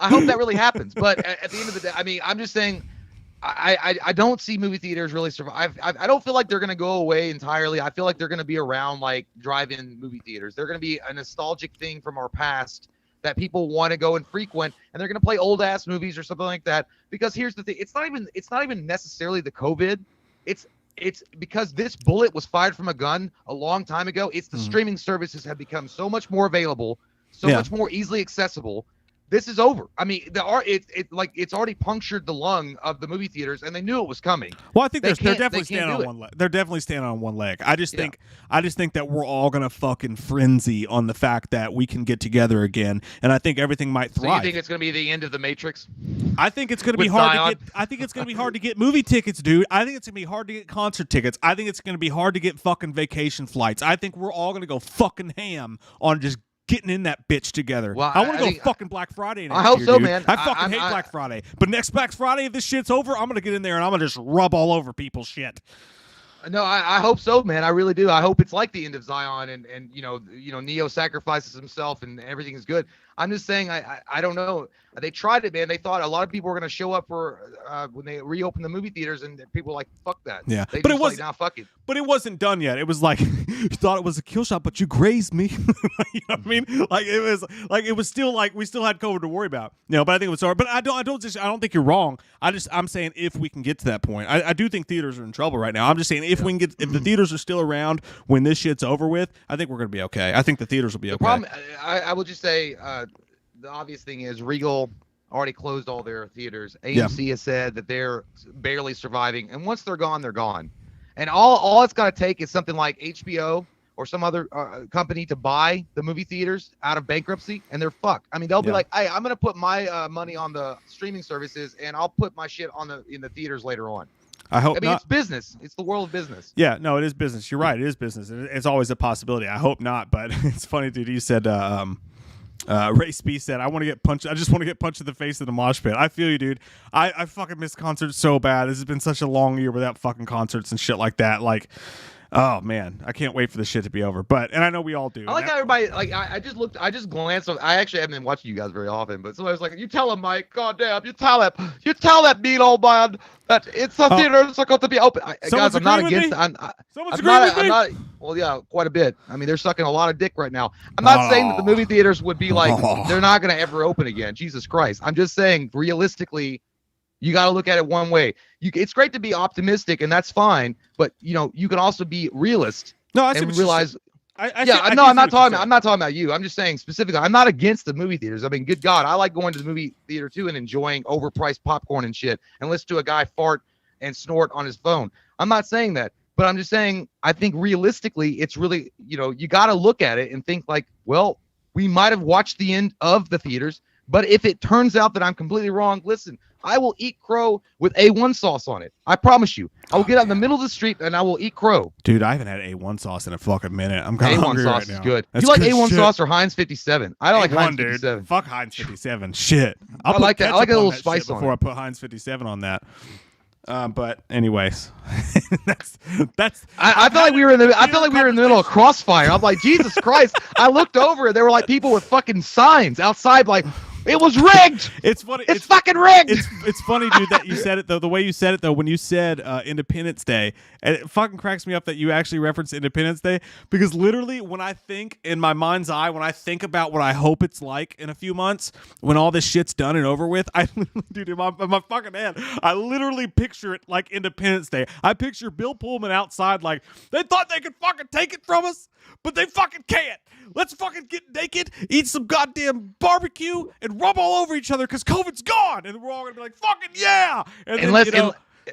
hope that really happens. But at the end of the day, I mean, I'm just saying, I don't see movie theaters really survive. I don't feel like they're going to go away entirely. I feel like they're going to be around like drive-in movie theaters. They're going to be a nostalgic thing from our past that people want to go and frequent, and they're going to play old-ass movies or something like that. Because here's the thing. It's not even necessarily the COVID. It's because this bullet was fired from a gun a long time ago. It's the streaming services have become so much more available, much more easily accessible. This is over. I mean, it's already punctured the lung of the movie theaters, and they knew it was coming. Well, I think they're definitely standing on one leg. They're definitely standing on one leg. I just think that we're all gonna fucking frenzy on the fact that we can get together again, and I think everything might thrive. So you think it's gonna be the end of the Matrix? I think it's gonna be hard to get. I think it's gonna be hard to get movie tickets, dude. I think it's gonna be hard to get concert tickets. I think it's gonna be hard to get fucking vacation flights. I think we're all gonna go fucking ham on just getting in that bitch together. Well, I want to go fucking Black Friday next I hope year, so, dude. man. I fucking hate Black Friday. But next Black Friday, if this shit's over, I'm going to get in there and I'm going to just rub all over people's shit. No, I hope so, man. I really do. I hope it's like the end of Zion and Neo sacrifices himself and everything is good. I'm just saying, I don't know. They tried it, man. They thought a lot of people were going to show up for when they reopened the movie theaters, and people were like, fuck that. Yeah. But it was fuck it. But it wasn't done yet. It was like, you thought it was a kill shot, but you grazed me. You know what I mean? It was still like, we still had COVID to worry about. But I think it was hard. But I don't think you're wrong. I'm saying if we can get to that point. I do think theaters are in trouble right now. I'm just saying if the theaters are still around when this shit's over with, I think we're going to be okay. I think the theaters will be okay. The problem, I will just say, the obvious thing is Regal already closed all their theaters. AMC has said that they're barely surviving, and once they're gone, they're gone. And all it's got to take is something like HBO or some other company to buy the movie theaters out of bankruptcy, and they're fucked. I mean, they'll be like, hey, I'm going to put my money on the streaming services, and I'll put my shit in the theaters later on. I hope I mean, not. it's business. It's the world of business. Yeah, no, it is business. You're right. It is business. It's always a possibility. I hope not, but it's funny, dude. You said, Ray Spee said, I just want to get punched in the face in the mosh pit. I feel you, dude. I fucking miss concerts so bad. This has been such a long year without fucking concerts and shit like that. Like, oh man, I can't wait for this shit to be over. And I know we all do. I like how everybody, like, I just glanced. I actually haven't been watching you guys very often, but somebody was like, you tell him, Mike, goddamn, you tell that mean old man that it's the theaters are going to be open. Guys, I'm not against. Someone's agreeing with me? I'm not. Well, yeah, quite a bit. I mean, they're sucking a lot of dick right now. I'm not saying that the movie theaters would be like they're not going to ever open again. Jesus Christ. I'm just saying realistically, you got to look at it one way. It's great to be optimistic, and that's fine. But you can also be realist. No, I and realize. I'm I'm not talking about you. I'm just saying specifically. I'm not against the movie theaters. I mean, good God, I like going to the movie theater too and enjoying overpriced popcorn and shit, and listen to a guy fart and snort on his phone. I'm not saying that, but I'm just saying I think realistically, it's really you got to look at it and think like, well, we might have watched the end of the theaters, but if it turns out that I'm completely wrong, listen. I will eat crow with A1 sauce on it. I promise you. I will get out in the middle of the street and I will eat crow. Dude, I haven't had A1 sauce in a fucking minute. I'm kind of hungry right now. A1 sauce is good. That's you like good A1 shit. sauce or Heinz 57? I don't like A1, Heinz dude. 57. Fuck Heinz 57. Shit. I like that. I like a little spice on before it. I put Heinz 57 on that. But anyways, that's. I felt like we were in the middle of crossfire. I'm like, Jesus Christ! I looked over and there were like people with fucking signs outside, like. It was rigged. It's funny. It's fucking rigged. It's funny, dude, that you said it though. The way you said it though, when you said Independence Day, and it fucking cracks me up that you actually referenced Independence Day, because literally when I think in my mind's eye, when I think about what I hope it's like in a few months, when all this shit's done and over with, I literally, dude, in my fucking head, I literally picture it like Independence Day. I picture Bill Pullman outside like, they thought they could fucking take it from us, but they fucking can't. Let's fucking get naked, eat some goddamn barbecue, and rub all over each other because COVID's gone. And we're all going to be like, fucking yeah. And then, unless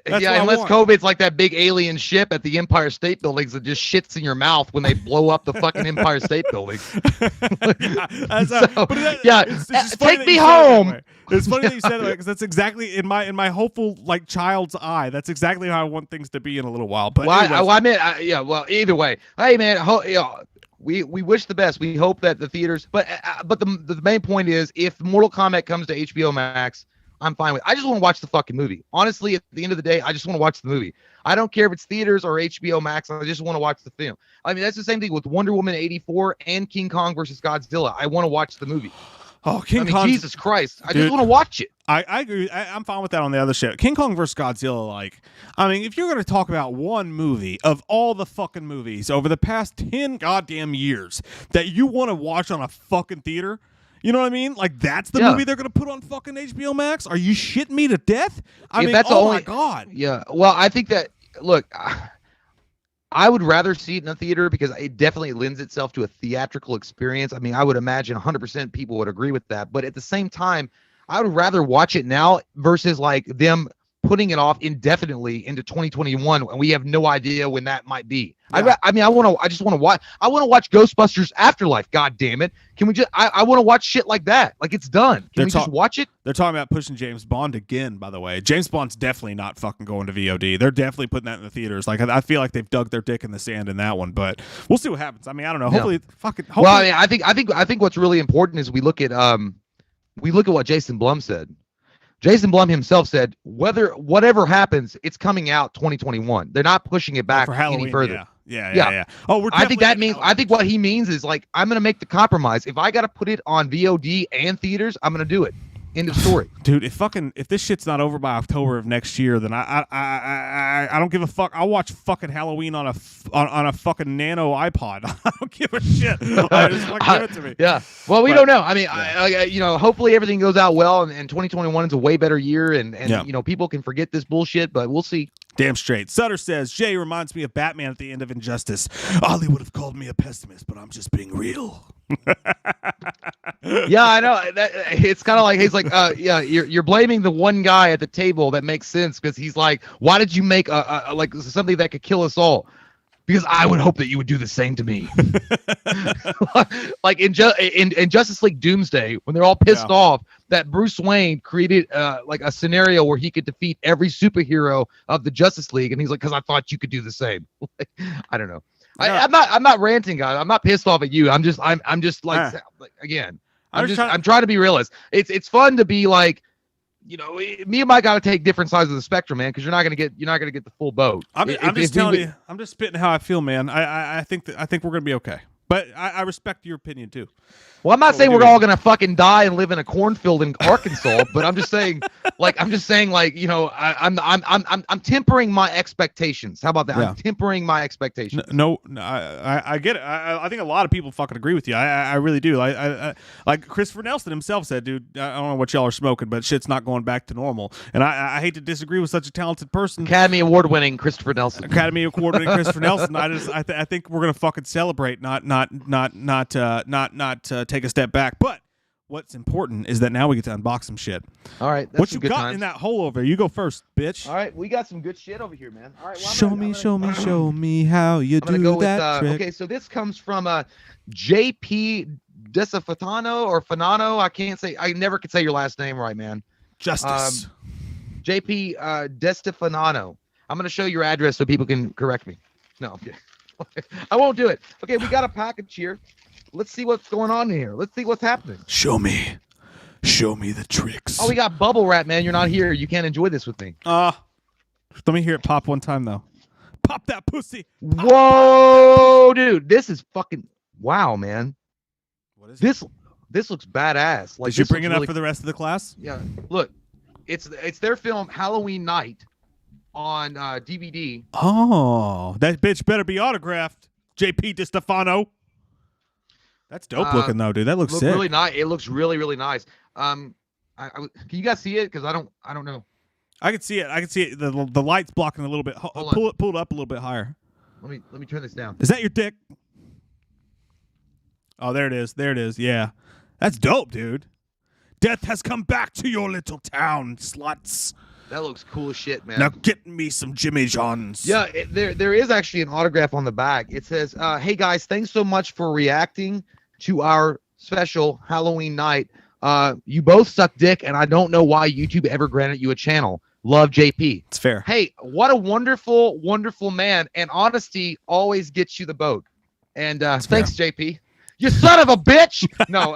unless COVID's like that big alien ship at the Empire State Buildings that just shits in your mouth when they blow up the fucking Empire State Building. Take me home. It's funny that you said it because that's exactly in my hopeful like child's eye. That's exactly how I want things to be in a little while. But either way, hey man, we wish the best. We hope that the theaters, but the main point is, if Mortal Kombat comes to HBO Max, I'm fine with it. I just want to watch the fucking movie. Honestly, at the end of the day, I just want to watch the movie. I don't care if it's theaters or HBO Max. I just want to watch the film. I mean, that's the same thing with Wonder Woman 84 and King Kong versus Godzilla. I want to watch the movie. Oh, King Kong! Jesus Christ! I just want to watch it. I agree. I'm fine with that on the other shit. King Kong vs. Godzilla, like, I mean, if you're going to talk about one movie of all the fucking movies over the past 10 goddamn years that you want to watch on a fucking theater, you know what I mean? Like, that's the movie they're going to put on fucking HBO Max? Are you shitting me to death? I mean, my God. Yeah, well, I think that, look, I would rather see it in a theater because it definitely lends itself to a theatrical experience. I mean, I would imagine 100% people would agree with that. But at the same time, I would rather watch it now versus like them putting it off indefinitely into 2021 and we have no idea when that might be. Yeah. I just want to watch. I want to watch Ghostbusters Afterlife. God damn it! Can we just? I want to watch shit like that. Like it's done. Can we just watch it? They're talking about pushing James Bond again. By the way, James Bond's definitely not fucking going to VOD. They're definitely putting that in the theaters. Like I feel like they've dug their dick in the sand in that one. But we'll see what happens. I mean, I don't know. Hopefully. Well, I mean, I think what's really important is we look at what Jason Blum said. Jason Blum himself said, whatever happens, it's coming out 2021. They're not pushing it back any further. Yeah. Oh, I think what he means is like, I'm going to make the compromise. If I got to put it on VOD and theaters, I'm going to do it. End of story. Dude, if this shit's not over by October of next year, then I don't give a fuck. I'll watch fucking Halloween on a fucking nano iPod. I don't give a shit. Just give it to me. Yeah. Well, we don't know. I mean, hopefully everything goes out well, and 2021 is a way better year, and people can forget this bullshit, but we'll see. Damn straight. Sutter says, Jay reminds me of Batman at the end of Injustice. Ollie would have called me a pessimist, but I'm just being real. Yeah, I know. It's kind of like he's like, yeah, you're blaming the one guy at the table that makes sense because he's like, why did you make like something that could kill us all? Because I would hope that you would do the same to me. Like in Justice League Doomsday, when they're all pissed off that Bruce Wayne created like a scenario where he could defeat every superhero of the Justice League, and he's like, because I thought you could do the same. I don't know. I'm not ranting, guys. I'm not pissed off at you. I'm just like again. I'm trying to be realist. It's fun to be like, you know, me and Mike got to take different sides of the spectrum, man, because you're not gonna get the full boat. I'm just telling you. I'm just spitting how I feel, man. I think we're gonna be okay. But I respect your opinion too. Well, I'm not saying we're all gonna fucking die and live in a cornfield in Arkansas, but I'm just saying, you know, I'm tempering my expectations. How about that? Yeah. I'm tempering my expectations. No, I get it. I think a lot of people fucking agree with you. I really do. I like Christopher Nelson himself said, dude, I don't know what y'all are smoking, but shit's not going back to normal. And I hate to disagree with such a talented person. Academy Award winning Christopher Nelson. I think we're gonna fucking celebrate, not take a step back. But what's important is that now we get to unbox some shit. All right, what you got in that hole over there? You go first, bitch. All right, we got some good shit over here, man. All right, well, show me how you do that trick. Okay, so this comes from JP Desafano or Fanano. I never could say your last name right, man. Justice. JP Destefanano. I'm gonna show your address so people can correct me. No, I won't do it. Okay, we got a package here. Let's see what's going on here. Let's see what's happening. Show me the tricks. Oh, we got Bubble Wrap, man. You're not here. You can't enjoy this with me. Let me hear it pop one time though. Pop that pussy. Pop. Whoa, dude, this is fucking wow, man. What is this? This looks badass. Like, did you bring it up for the rest of the class? Yeah. Look, it's their film Halloween Night on DVD. Oh, that bitch better be autographed. JP DeStefano. That's dope looking though, dude. That looks sick. Really nice. It looks really, really nice. Can you guys see it? Because I don't know. I can see it. The light's blocking a little bit. Pull it up a little bit higher. Let me turn this down. Is that your dick? Oh, there it is. Yeah, that's dope, dude. Death has come back to your little town, sluts. That looks cool as shit, man. Now get me some Jimmy Johns. Yeah, there is actually an autograph on the back. It says, "Hey guys, thanks so much for reacting to our special Halloween night. You both suck dick, and I don't know why YouTube ever granted you a channel. Love, JP." It's fair. Hey, what a wonderful, wonderful man. And honesty always gets you the boat. And thanks, fair. JP. You son of a bitch! No,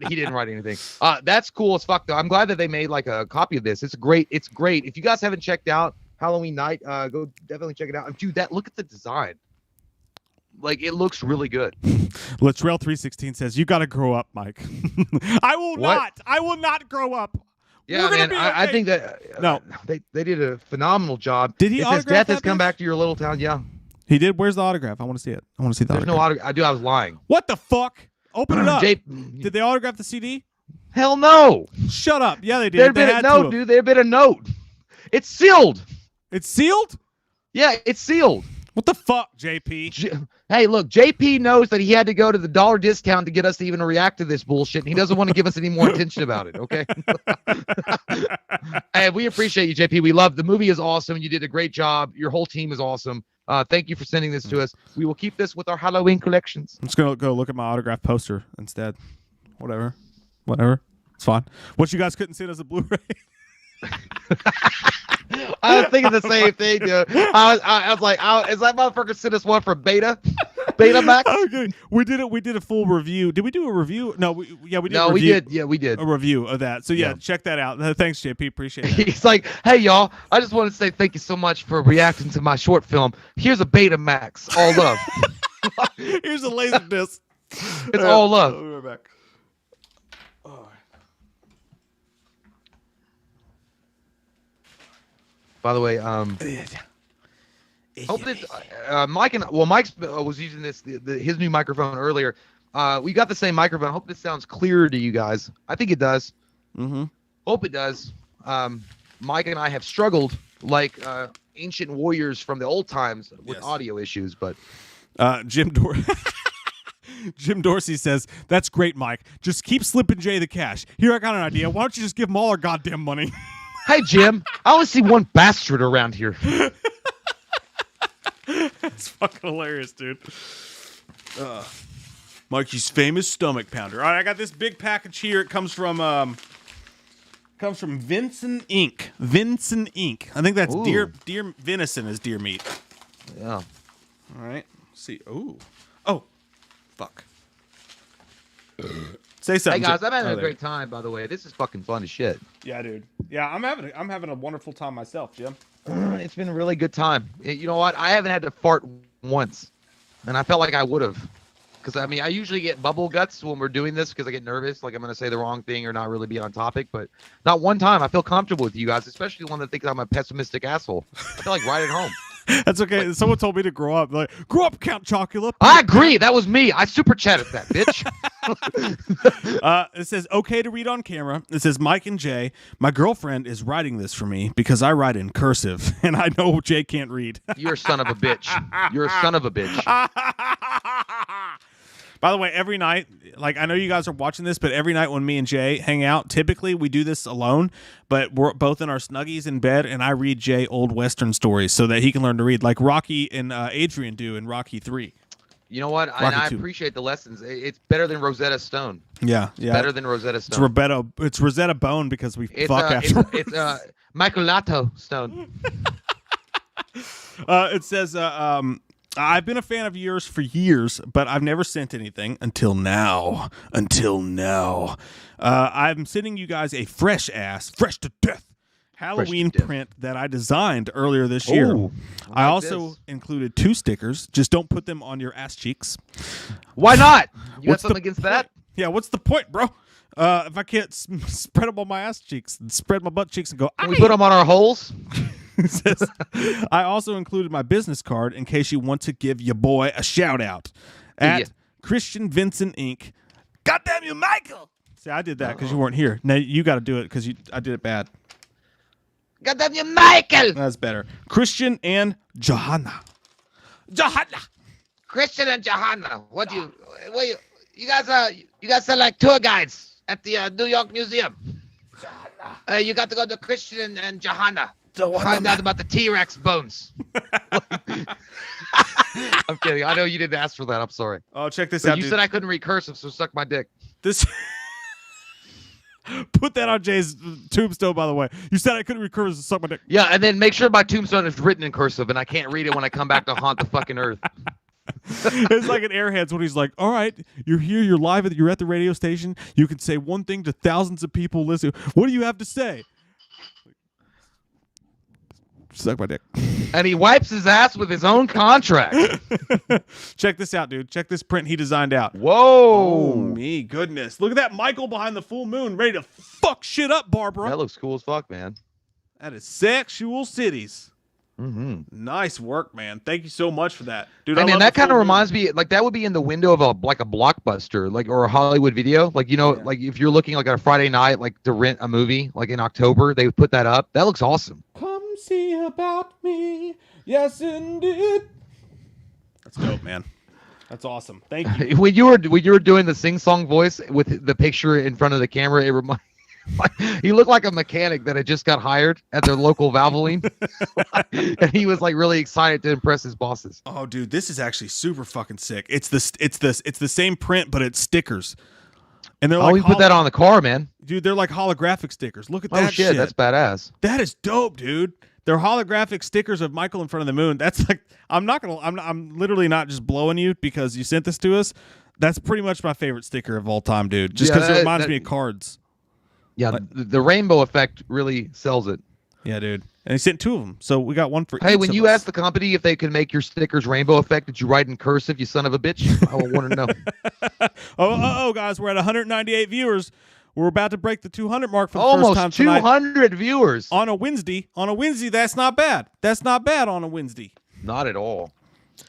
he didn't write anything. That's cool as fuck, though. I'm glad that they made like a copy of this. It's great. It's great. If you guys haven't checked out Halloween Night, go definitely check it out. Dude, look at the design. Like, it looks really good. Latrell 316 says, "You got to grow up, Mike." I will not. I will not grow up. Yeah, man. I think that no, they did a phenomenal job. Did he? It says death has come back to your little town. Yeah. He did. Where's the autograph? I want to see it. I want to see the autograph. There's no autograph. I was lying. What the fuck? Open it up. Did they autograph the CD? Hell no. Shut up. Yeah, they did. Dude. There'd been a note. It's sealed. It's sealed? Yeah, it's sealed. What the fuck, JP? Hey, look, JP knows that he had to go to the dollar discount to get us to even react to this bullshit, and he doesn't want to give us any more attention about it, okay? Hey, we appreciate you, JP. We love the movie. Is awesome. You did a great job. Your whole team is awesome. Thank you for sending this to us. We will keep this with our Halloween collections. I'm just going to go look at my autograph poster instead. Whatever. It's fine. What you guys couldn't see it as a Blu-ray? I was thinking the same thing, dude. I was like, is that motherfucker sent us one for Beta Max? Okay. We did a full review. Did we do a review? No, we did. No, we did. Yeah, we did a review of that. So yeah, check that out. Thanks, JP. Appreciate it. He's like, hey y'all, I just want to say thank you so much for reacting to my short film. Here's a Beta Max. All love. Here's a laser disc. It's all love. We'll be right back. By the way, hope that Mike was using his new microphone earlier. We got the same microphone. Hope this sounds clearer to you guys. I think it does. Mm-hmm. Hope it does. Mike and I have struggled like ancient warriors from the old times with audio issues, but Jim Dor Jim Dorsey says, "That's great, Mike. Just keep slipping Jay the cash. Here, I got an idea. Why don't you just give him all our goddamn money?" Hey, Jim, I only see one bastard around here. That's fucking hilarious, dude. Mikey's famous stomach pounder. All right, I got this big package here. It comes from Vincent Inc. Vincent Inc. I think that's Ooh. deer venison is deer meat. Yeah. All right. Let's see. Oh, fuck. Say Hey something. guys, I'm having Oh, a there. great time. By the way, this is fucking fun as shit. Yeah, dude. Yeah, I'm having a wonderful time myself, Jim. It's been a really good time. You know what? I haven't had to fart once, and I felt like I would have. Because, I mean, I usually get bubble guts when we're doing this because I get nervous, like I'm going to say the wrong thing or not really be on topic. But not one time I feel comfortable with you guys, especially one that thinks I'm a pessimistic asshole. I feel like right at home. That's okay. Someone told me to grow up. Like, grow up, Count Chocula. I agree. That was me. I super chatted that, bitch. It says, okay to read on camera. It says, Mike and Jay, my girlfriend is writing this for me because I write in cursive, and I know Jay can't read. You're a son of a bitch. You're a son of a bitch. By the way, every night, like I know you guys are watching this, but every night when me and Jay hang out, typically we do this alone, but we're both in our snuggies in bed, and I read Jay old Western stories so that he can learn to read, like Rocky and Adrian do in Rocky 3. You know what? And I appreciate the lessons. It's better than Rosetta Stone. Yeah. Better than Rosetta Stone. It's Rosetta Bone because we fuck It's afterwards. Maculato Stone. It says, I've been a fan of yours for years, but I've never sent anything until now. I'm sending you guys a fresh to death Halloween print that I designed earlier this year. Ooh, I also included 2 stickers. Just don't put them on your ass cheeks. Why not? You got What's something the against that? Yeah, what's the point, bro? If I can't spread them on my ass cheeks, spread my butt cheeks and go, Can we put them on our holes? It says, I also included my business card in case you want to give your boy a shout out at Christian Vincent Inc. Goddamn you, Michael! See, I did that because you weren't here. Now you got to do it because I did it bad. Goddamn you, Michael! That's better. Christian and Johanna. Christian and Johanna. You guys are like tour guides at the New York Museum. You got to go to Christian and Johanna. Find out about the T-Rex bones. I'm kidding. I know you didn't ask for that. I'm sorry. Oh, check this But out, you dude. said I couldn't read cursive, so suck my dick. This. Put that on Jay's tombstone, by the way. You said I couldn't recur, so suck my dick. Yeah, and then make sure my tombstone is written in cursive and I can't read it when I come back to haunt the fucking earth. It's like in Airheads when he's like, all right, you're here, you're live, you're at the radio station. You can say one thing to thousands of people listening. What do you have to say? Suck my dick. And he wipes his ass with his own contract. Check this out, dude. Check this print he designed out. Whoa. Oh, me goodness. Look at that Michael behind the full moon ready to fuck shit up, Barbara. That looks cool as fuck, man. That is Sexual Cities. Mm-hmm. Nice work, man. Thank you so much for that, dude. I mean, that kind of reminds me, like that would be in the window of a blockbuster, like or a Hollywood video, like like if you're looking like on a Friday night, like to rent a movie, like in October, they would put that up. That looks awesome. Come see about me, yes indeed. That's dope, man. That's awesome. Thank you. When you were doing the sing song voice with the picture in front of the camera, it reminded. He looked like a mechanic that had just got hired at their local Valvoline, and he was like really excited to impress his bosses. Oh, dude, this is actually super fucking sick. It's the same print, but it's stickers. And they're like, we put that on the car, man. Dude, they're like holographic stickers. Look at that Oh shit, that's badass. That is dope, dude. They're holographic stickers of Michael in front of the moon. That's like, I'm literally not just blowing you because you sent this to us. That's pretty much my favorite sticker of all time, dude. Just because it reminds me of cards. Yeah, the rainbow effect really sells it. Yeah, dude. And he sent 2 of them, so we got one for each. Hey, when of you us. asked the company if they could make your stickers rainbow effect, did you write in cursive, you son of a bitch? I want to know. Oh, guys, we're at 198 viewers. We're about to break the 200 mark for the Almost first time tonight. 200 viewers. On a Wednesday. On a Wednesday, that's not bad. That's not bad on a Wednesday. Not at all.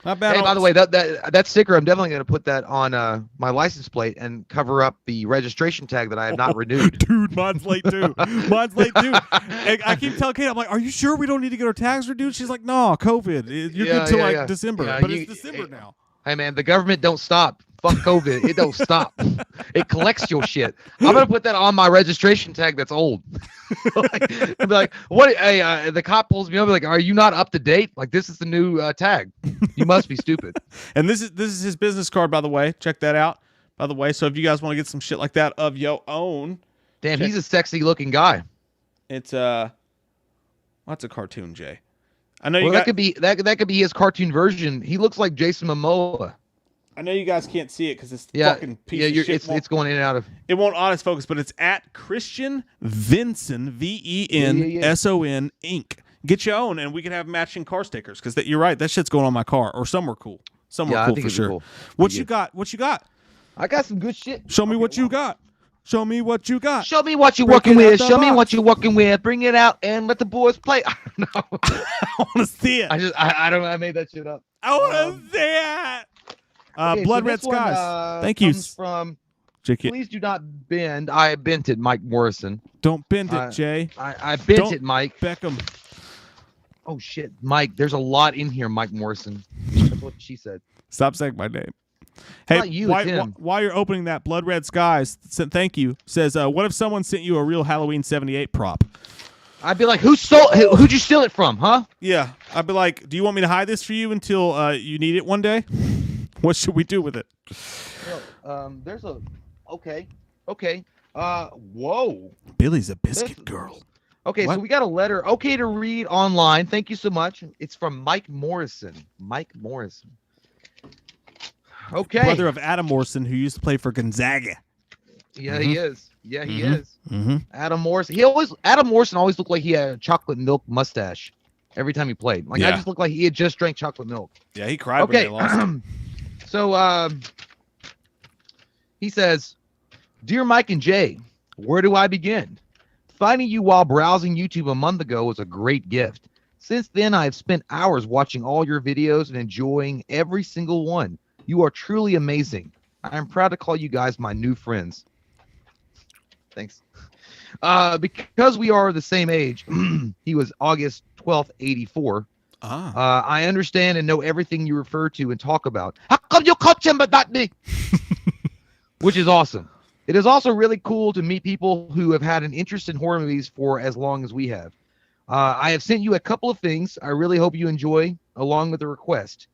Not bad. Hey, by the way, that sticker, I'm definitely going to put that on my license plate and cover up the registration tag that I have not renewed. Dude, mine's late too. Mine's late too. I keep telling Kate, I'm like, are you sure we don't need to get our tags renewed? She's like, no, COVID. You're good till like December. Yeah, but it's December now. Hey, man, the government don't stop. Fuck COVID. It don't stop. It collects your shit. I'm gonna put that on my registration tag that's old. I'd be like, what? Hey, the cop pulls me over. Like, are you not up to date? Like, this is the new tag. You must be stupid. And this is his business card, by the way. Check that out, by the way. So if you guys want to get some shit like that of your own, Damn, he's a sexy looking guy. it's what's a cartoon, Jay? I know Well, that could be his cartoon version. He looks like Jason Momoa. I know you guys can't see it because it's Yeah, fucking piece of shit. it's going in and out of. It won't honest focus, but it's at Christian Vinson VENSON Inc. Get your own, and we can have matching car stickers because you're right. That shit's going on my car or somewhere cool. Somewhere Yeah, I cool think for it'd be sure. cool. What you got? What you got? I got some good shit. Show me what you got. Show me what you got. Show me what you're Break working it out with. the Show me box. what you're working with. Bring it out and let the boys play. I don't know. I want to see it. I don't know. I made that shit up. I want to see it. Okay, Blood so Red this one, Skies. Thank you. comes from Jake, Please do not bend. I bent it, Mike Morrison. don't bend it, Jay. I bent Don't- it, Mike. Beckham. Oh shit, Mike. There's a lot in here, Mike Morrison. That's what she said. Stop saying my name. Hey, not you, it's him. while you're opening that, Blood Red Skies, thank you, says, what if someone sent you a real Halloween 78 prop? I'd be like, who'd you steal it from, huh? Yeah. I'd be like, do you want me to hide this for you until you need it one day? What should we do with it? There's a okay. Whoa. Billy's a biscuit girl. Okay, What? so we got a letter. Okay to read online. Thank you so much. It's from Mike Morrison. Mike Morrison. Okay. Brother of Adam Morrison, who used to play for Gonzaga. Yeah, he is. Yeah, he Mhm. is. Mm-hmm. Adam Morrison. Adam Morrison always looked like he had a chocolate milk mustache every time he played. Like I Yeah. just looked like he had just drank chocolate milk. Yeah, he cried when they Okay. lost. So he says, "Dear Mike and Jay, where do I begin? Finding you while browsing YouTube a month ago was a great gift. Since then, I've spent hours watching all your videos and enjoying every single one. You are truly amazing. I am proud to call you guys my new friends." Thanks. Because we are the same age, he was August 12th, 84. I understand and know everything you refer to and talk about. How come you coach him but not me? Which is awesome. It is also really cool to meet people who have had an interest in horror movies for as long as we have. I have sent you a couple of things I really hope you enjoy, along with a request.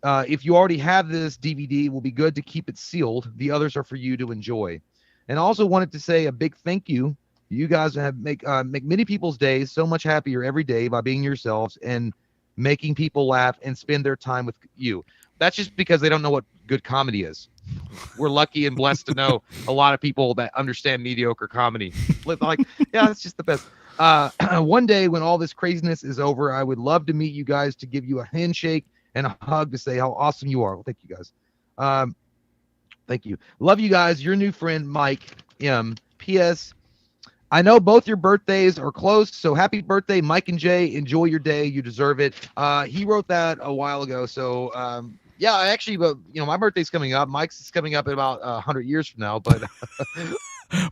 If you already have this DVD, it will be good to keep it sealed. The others are for you to enjoy. And I also wanted to say a big thank you. You guys have make many people's days so much happier every day by being yourselves and making people laugh and spend their time with you. That's just because they don't know what good comedy is. We're lucky and blessed to know a lot of people that understand mediocre comedy. Like, yeah, that's just the best. One day when all this craziness is over, I would love to meet you guys to give you a handshake and a hug to say how awesome you are. Well, thank you guys. Thank you. Love you guys. Your new friend, Mike M. P.S. I know both your birthdays are close, so happy birthday, Mike and Jay. Enjoy your day. You deserve it. He wrote that a while ago, so yeah, I actually, but my birthday's coming up. Mike's is coming up in about 100 years from now, but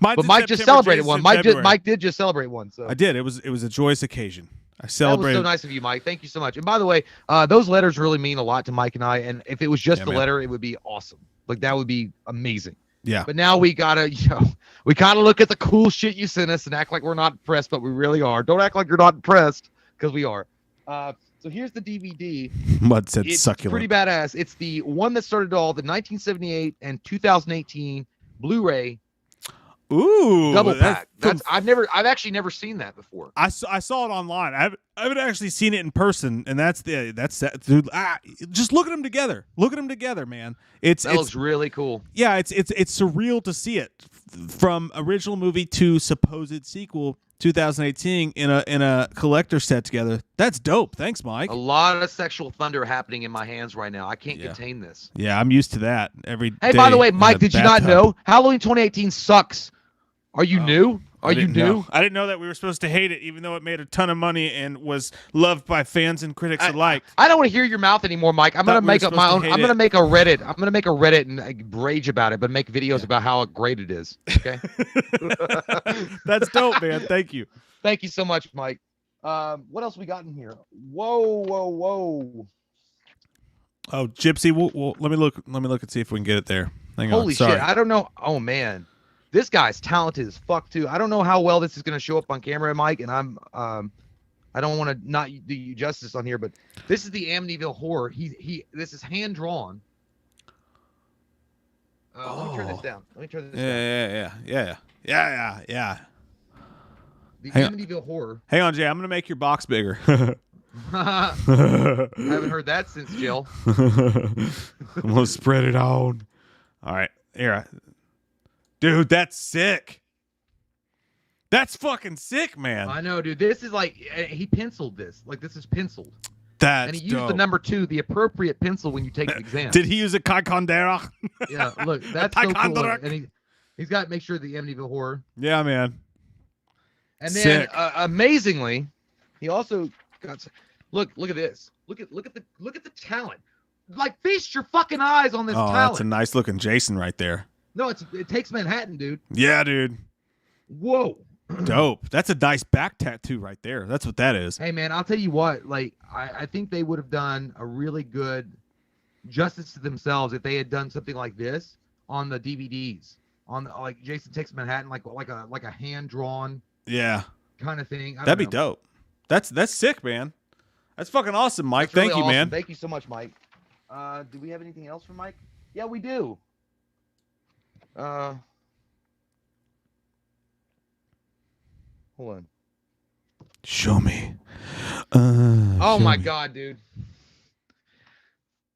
but Mike just celebrated one. Mike did just celebrate one. So I did. It was a joyous occasion. I that was celebrated. so nice of you, Mike. Thank you so much. And by the way, those letters really mean a lot to Mike and I. And if it was just Yeah, a man. letter, it would be awesome. Like that would be amazing. Yeah. But now we gotta, we gotta look at the cool shit you sent us and act like we're not impressed, but we really are. Don't act like you're not impressed, because we are. So here's the DVD. Mud said It's succulent. pretty badass. It's the one that started all the 1978 and 2018 Blu-ray Ooh, double that's pack. That's I've actually never seen that before. I saw it online. I haven't actually seen it in person, and that's dude. Just look at them together. Look at them together, man. That looks really cool. Yeah, it's surreal to see it from original movie to supposed sequel 2018 in a collector set together. That's dope. Thanks, Mike. A lot of sexual thunder happening in my hands right now. I can't contain this. Yeah, I'm used to that every Hey, day by the way, in Mike, did you not bathtub. know Halloween 2018 sucks? Are you new? Are you didn't new? know. I didn't know that we were supposed to hate it, even though it made a ton of money and was loved by fans and critics alike. I don't want to hear your mouth anymore, Mike. I'm Thought gonna we make were up my supposed own. to hate I'm gonna it. make a Reddit. I'm gonna make a Reddit and rage about it, but make videos about how great it is. Okay. That's dope, man. Thank you. Thank you so much, Mike. What else we got in here? Whoa. Oh, Gypsy. Let me look. Let me look and see if we can get it there. Hang on. Holy Sorry. shit! I don't know. Oh man, this guy's talented as fuck too. I don't know how well this is gonna show up on camera, Mike. And I don't want to not do you justice on here, but this is the Amityville Horror. This is hand drawn. Let me turn this down. Let me turn this down. Yeah. The Hang on. Amityville Horror. Hang on, Jay. I'm gonna make your box bigger. I haven't heard that since Jill. I'm gonna spread it on. All right, here, dude. That's sick. That's fucking sick, man. I know, dude. This is like he penciled this. Like this is penciled. That's and he used dope. the number 2, the appropriate pencil when you take the exam. Did he use a Kaikondera? Yeah, look, that's so cool. And he's got to make sure the Amityville Horror. Yeah, man. And then amazingly, he also got look at this. Look at the talent. Like feast your fucking eyes on this talent. That's a nice looking Jason right there. No, it takes Manhattan, dude. Yeah, dude. Whoa. Dope. That's a nice back tattoo right there. That's what that is. Hey man, I'll tell you what, like I think they would have done a really good justice to themselves if they had done something like this on the DVDs. On like Jason Takes Manhattan, like a hand drawn kind of thing. That'd be dope. That's sick, man. That's fucking awesome, Mike. That's really Thank you, awesome. man. Thank you so much, Mike. Do we have anything else for Mike? Yeah, we do. Hold on. Show me. Oh my God, dude.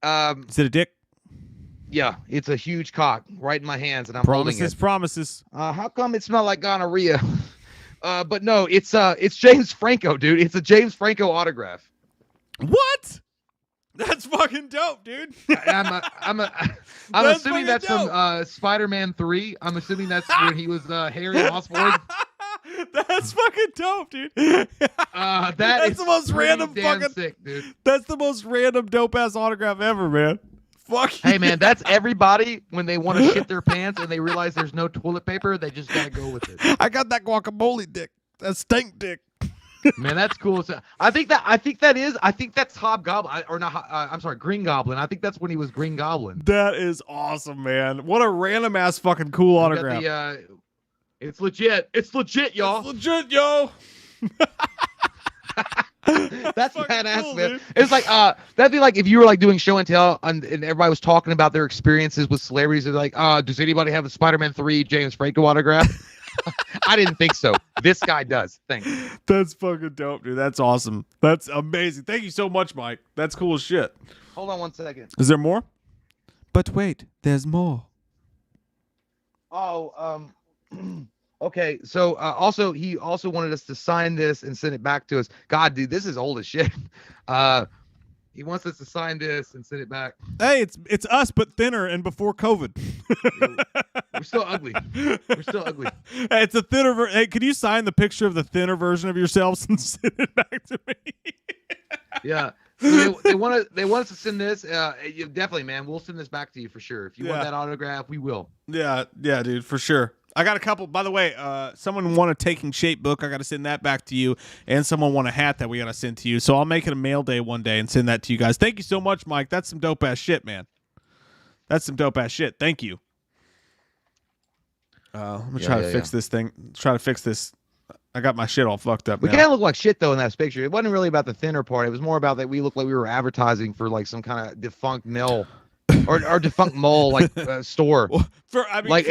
Is it a dick? Yeah, it's a huge cock right in my hands, and I'm holding it. Promises. How come it smelled like gonorrhea? But no, it's James Franco, dude. It's a James Franco autograph. What? That's fucking dope, dude. I'm assuming that's from Spider-Man 3. I'm assuming that's when he was Harry Osborn. That's fucking dope, dude. That's the most random fucking sick, dude. That's the most random dope ass autograph ever, man. Fuck. Hey man, that's everybody when they want to shit their pants and they realize there's no toilet paper, they just gotta go with it. I got that guacamole dick. That stink dick. Man, that's cool. So, I think that's Hobgoblin or not. I'm sorry, Green Goblin. I think that's when he was Green Goblin. That is awesome, man. What a random ass fucking cool autograph. It's legit. It's legit, y'all. It's legit, yo. That's badass, cool, man. dude. It's like that'd be like if you were like doing show and tell and everybody was talking about their experiences with celebrities. They're like, does anybody have a Spider-Man 3 James Franco autograph? I didn't think so. This guy does. Thanks. That's fucking dope, dude. That's awesome. That's amazing. Thank you so much, Mike. That's cool as shit. Hold on one second. Is there more? But wait, there's more. Oh, okay. So he also wanted us to sign this and send it back to us. God, dude, this is old as shit. He wants us to sign this and send it back. Hey, it's us, but thinner and before COVID. We're still ugly. We're still ugly. Hey, it's a thinner. Hey, could you sign the picture of the thinner version of yourselves and send it back to me? Yeah. So they want us to send this. Definitely, man. We'll send this back to you for sure. If you want that autograph, we will. Yeah, dude, for sure. I got a couple. By the way, someone won a Taking Shape book. I got to send that back to you, and someone won a hat that we got to send to you. So I'll make it a mail day one day and send that to you guys. Thank you so much, Mike. That's some dope ass shit, man. That's some dope ass shit. Thank you. Let me try to fix this thing. Try to fix this. I got my shit all fucked up. We kind of look like shit though in that picture. It wasn't really about the thinner part. It was more about that we looked like we were advertising for like some kind of defunct mill. Or defunct mall like store. Like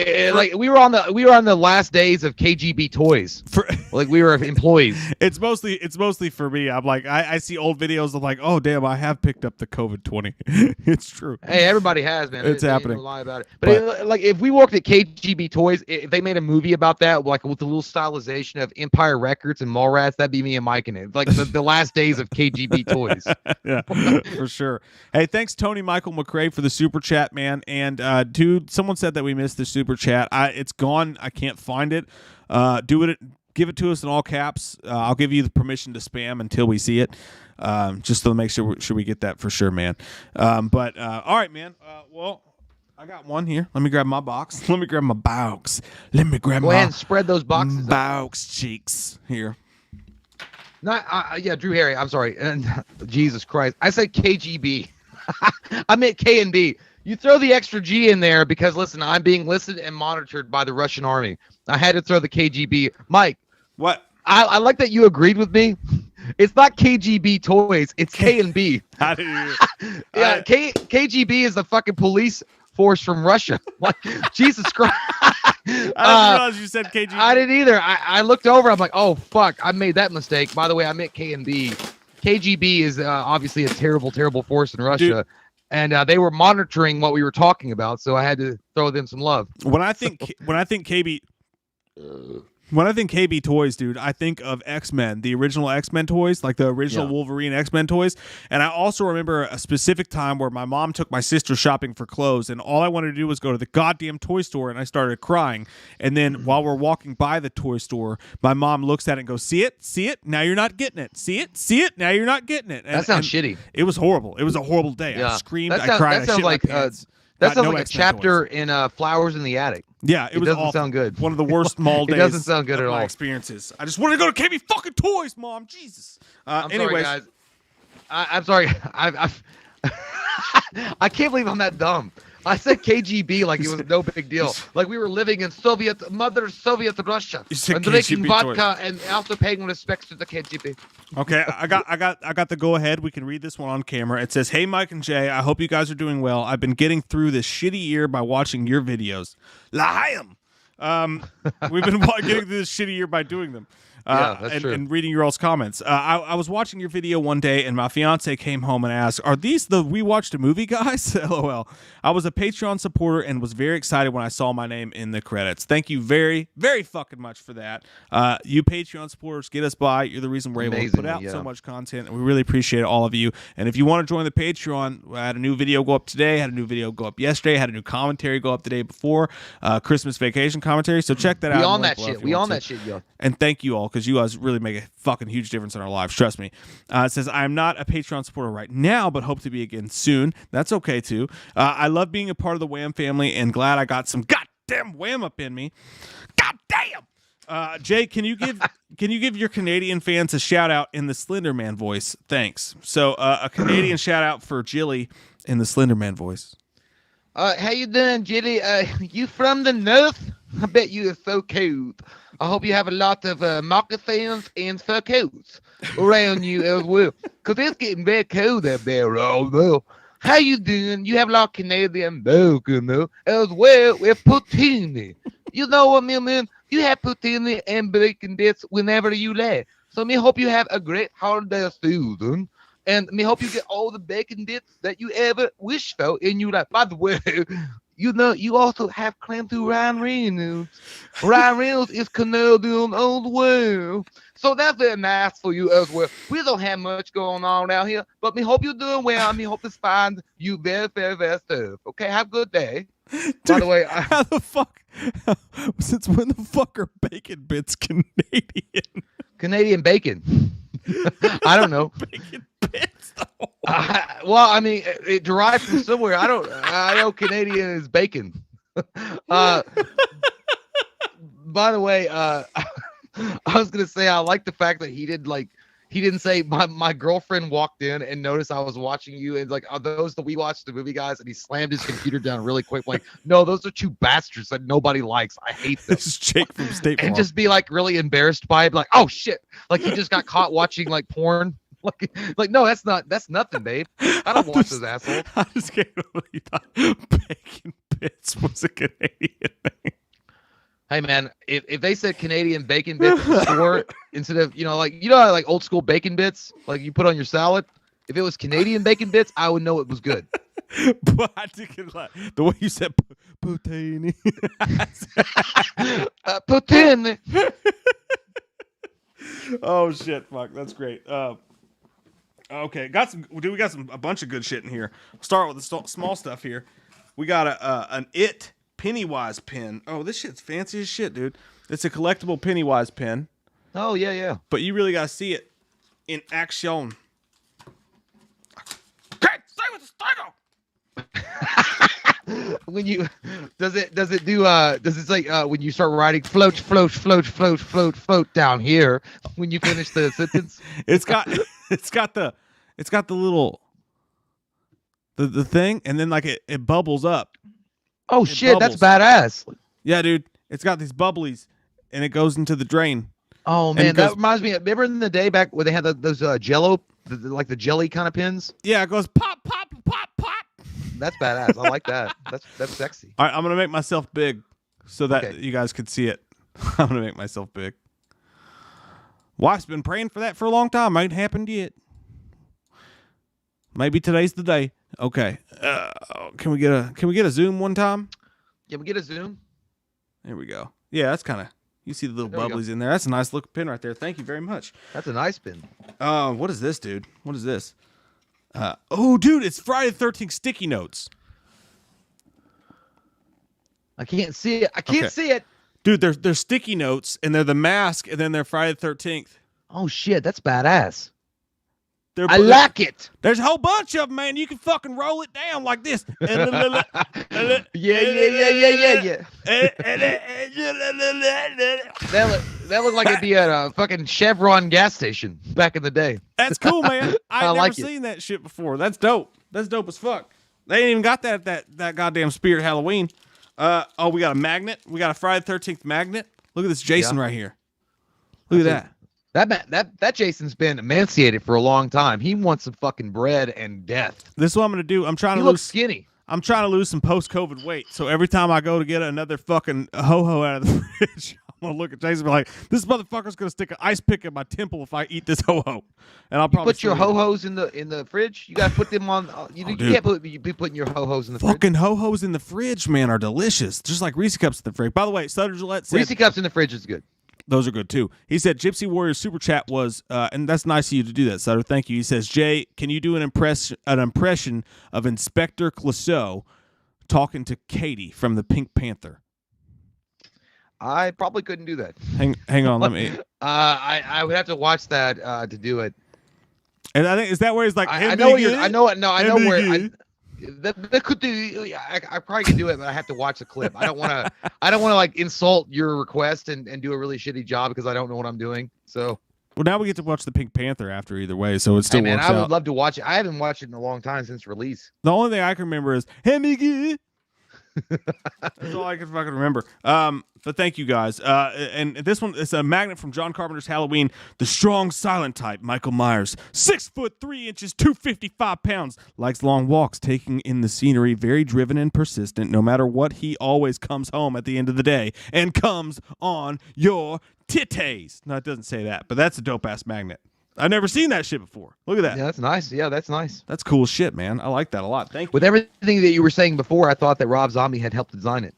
we were on the last days of KGB Toys. Like we were employees. It's mostly for me. I'm like I see old videos of like, oh damn, I have picked up the COVID-20. It's true. Hey, everybody has, man. It's happening. Lie about it. But like if we worked at KGB Toys, if they made a movie about that, like with a little stylization of Empire Records and Mallrats, that'd be me and Mike in it. Like the last days of KGB Toys. Yeah, for sure. Hey, thanks Tony Michael McRae for the super chat, man. And dude, someone said that we missed the super chat. It's gone. I can't find it. Give it to us in all caps. I'll give you the permission to spam until we see it. Just to make sure we get that for sure, man. But all right, man. Well, I got one here. Let me grab my box. Let me grab my box. Let me grab Go ahead and spread those boxes. Box cheeks here. Not yeah, Drew Harry. I'm sorry. And Jesus Christ, I said KGB. I meant K and B. You throw the extra G in there because listen, I'm being listened and monitored by the Russian army. I had to throw the KGB. Mike, What? I like that you agreed with me. It's not KGB toys. It's K and B. How did you? Yeah, KGB is the fucking police force from Russia. Like, Jesus Christ. I didn't realize you said KGB. I didn't either. I looked over. I'm like, oh, fuck. I made that mistake. By the way, I meant K and B. KGB is obviously a terrible, terrible force in Russia. Dude. And they were monitoring what we were talking about, so I had to throw them some love. When I think KB toys, dude, I think of X-Men, the original X-Men toys, like the original Wolverine X-Men toys. And I also remember a specific time where my mom took my sister shopping for clothes, and all I wanted to do was go to the goddamn toy store, and I started crying. And then while we're walking by the toy store, my mom looks at it and goes, "See it? See it? Now you're not getting it. See it? See it? Now you're not getting it." And, That sounds shitty. It was horrible. It was a horrible day. I screamed, I cried, That sounds like that sounds like a chapter in Flowers in the Attic. Yeah, it was doesn't awful. sound good. One of the worst mall days. It doesn't sound good of at my all. experiences. I just want to go to KB fucking Toys, Mom. Jesus. I'm Anyways, sorry, guys. I'm sorry. I can't believe I'm that dumb. I said KGB like it was no big deal. Like we were living in Mother Soviet Russia You said and drinking KGB vodka and also paying respects to the KGB. okay, I got the go ahead. We can read this one on camera. It says, "Hey Mike and Jay, I hope you guys are doing well. I've been getting through this shitty year by watching your videos. Lahayim. We've been getting through this shitty year by doing them. Yeah, that's true. And reading your all's comments. I was watching your video one day, and my fiance came home and asked, "Are these the We Watched a Movie guys?" LOL. I was a Patreon supporter and was very excited when I saw my name in the credits. Thank you very, very fucking much for that. You Patreon supporters get us by. You're the reason we're able to put out so much content, and we really appreciate all of you. And if you want to join the Patreon, I had a new video go up today, had a new video go up yesterday, had a new commentary go up the day before, Christmas vacation commentary. So check that out. We on that shit. We on that shit, yo. And thank you all, because you guys really make a fucking huge difference in our lives. Trust me. It says, "I am not a Patreon supporter right now, but hope to be again soon." That's okay, too. I love being a part of the WAM family and glad I got some goddamn WAM up in me. Goddamn! Jay, can you give your Canadian fans a shout out in the Slender Man voice? Thanks. So a Canadian shout out for Jilly in the Slender Man voice. How you doing, Jilly? You from the north? I bet you are so cold. I hope you have a lot of moccasins and fur coats around you as well, because it's getting very cold up there right now. How you doing? You have a lot of Canadian bacon as well with poutine. You know what I mean? You have poutine and bacon bits whenever you like. So me hope you have a great holiday season. And me hope you get all the bacon bits that you ever wish for in your life. By the way, you know, you also have claim to Ryan Reynolds. Ryan Reynolds is Canadian as well. So that's very nice for you as well. We don't have much going on out here, but me hope you're doing well. Me hope this finds you very, very, very stuff. Okay, have a good day. Dude, by the way, how the fuck? Since when the fuck are bacon bits Canadian? Canadian bacon. I don't know. Bacon bits, though. Well, I mean, it derived from somewhere. I know Canadian is bacon. By the way, I was gonna say I like the fact that he didn't say my girlfriend walked in and noticed I was watching you and like, are those the We Watched the Movie guys? And he slammed his computer down really quick. Like, no, those are two bastards that nobody likes. I hate them. This is Jake from State Farm. And just be like really embarrassed by it, like, oh shit, like he just got caught watching like porn. Like no, that's nothing, babe. I don't watch those assholes. I just can't believe you thought bacon bits was a Canadian thing. Hey man, if they said Canadian bacon bits at the store instead of like old school bacon bits like you put on your salad, if it was Canadian bacon bits, I would know it was good. But I think the way you said poutine. Poutine. Oh shit! Fuck, that's great. Okay, we got a bunch of good shit in here. Start with the small stuff here. We got an Pennywise pin. Oh, this shit's fancy as shit, dude. It's a collectible Pennywise pin. Oh yeah. But you really gotta see it in action. Okay, stay with the stego. When you does it say when you start writing float down here when you finish the sentence? It's got the little the thing, and then like it bubbles up. Oh It shit, bubbles. that's badass. Yeah, dude. It's got these bubblies, and it goes into the drain. Oh And man, it goes- that reminds me. Remember in the day back when they had those Jello, like the jelly kind of pins? Yeah, it goes pop, pop, pop, pop. That's badass. I like that. That's sexy. All right, I'm gonna make myself big so that Okay. you guys could see it. I'm gonna make myself big. Wife's been praying for that for a long time. Ain't happened yet. Maybe today's the day. Okay. Can we get a zoom one time? Can we get a zoom? There we go. Yeah, that's kind of. You see the little There we go. bubblies in there. That's a nice looking pin right there. Thank you very much. That's a nice pin. What is this, dude? What is this? Oh, dude, it's Friday the 13th sticky notes. I can't see it. I can't Okay. see it. Dude, they're sticky notes, and they're the mask, and then they're Friday the 13th. Oh shit, that's badass. They're, I like it. There's a whole bunch of them, man. You can fucking roll it down like this. Yeah. That looked like it'd be at a fucking Chevron gas station back in the day. That's cool, man. I I've never like it. seen that shit before. That's dope. That's dope as fuck. They ain't even got that at that goddamn Spirit Halloween. Oh, we got a magnet. We got a Friday the 13th magnet. Look at this Jason right here. Look at that. That Jason's been emaciated for a long time. He wants some fucking bread and death. This is what I'm gonna do. I'm trying He to looks lose. skinny. I'm trying to lose some post-COVID weight. So every time I go to get another fucking ho-ho out of the fridge, I'm gonna look at Jason and be like, "This motherfucker's gonna stick an ice pick in my temple if I eat this ho-ho." And I'll probably Put your still eat it. ho-hos in the fridge. You gotta put them on. You dude. can't be putting your ho-hos in the fridge. Fucking ho-hos in the fridge, man, are delicious. Just like Reese cups in the fridge. By the way, Sutter Gillette said Reese cups in the fridge is good. those are good too. He said Gypsy Warrior super chat was, and that's nice of you to do that, Sutter. Thank you. He says, Jay, can you do an impression of Inspector Clouseau talking to Katie from the Pink Panther? I probably couldn't do that. Hang on, let me. I would have to watch that to do it. And I think is that where he's like, I know what you're. I know it. No, I know where. Nigga. That could do. I probably could do it, but I have to watch the clip. I don't want to. I don't want to like insult your request and do a really shitty job because I don't know what I'm doing. So. Well, now we get to watch the Pink Panther after either way, so it still Hey, man, works I would out. love to watch it. I haven't watched it in a long time since release. The only thing I can remember is, hey, Mickey. That's all I can fucking remember. But thank you guys. And this one is a magnet from John Carpenter's Halloween. The strong, silent type, Michael Myers, 6'3", 255 pounds, likes long walks, taking in the scenery, very driven and persistent. No matter what, he always comes home at the end of the day and comes on your titties. No, it doesn't say that, but that's a dope ass magnet. I've never seen that shit before. Look at that. Yeah, that's nice. Yeah, that's nice. That's cool shit, man. I like that a lot. Thank you. With everything that you were saying before, I thought that Rob Zombie had helped design it.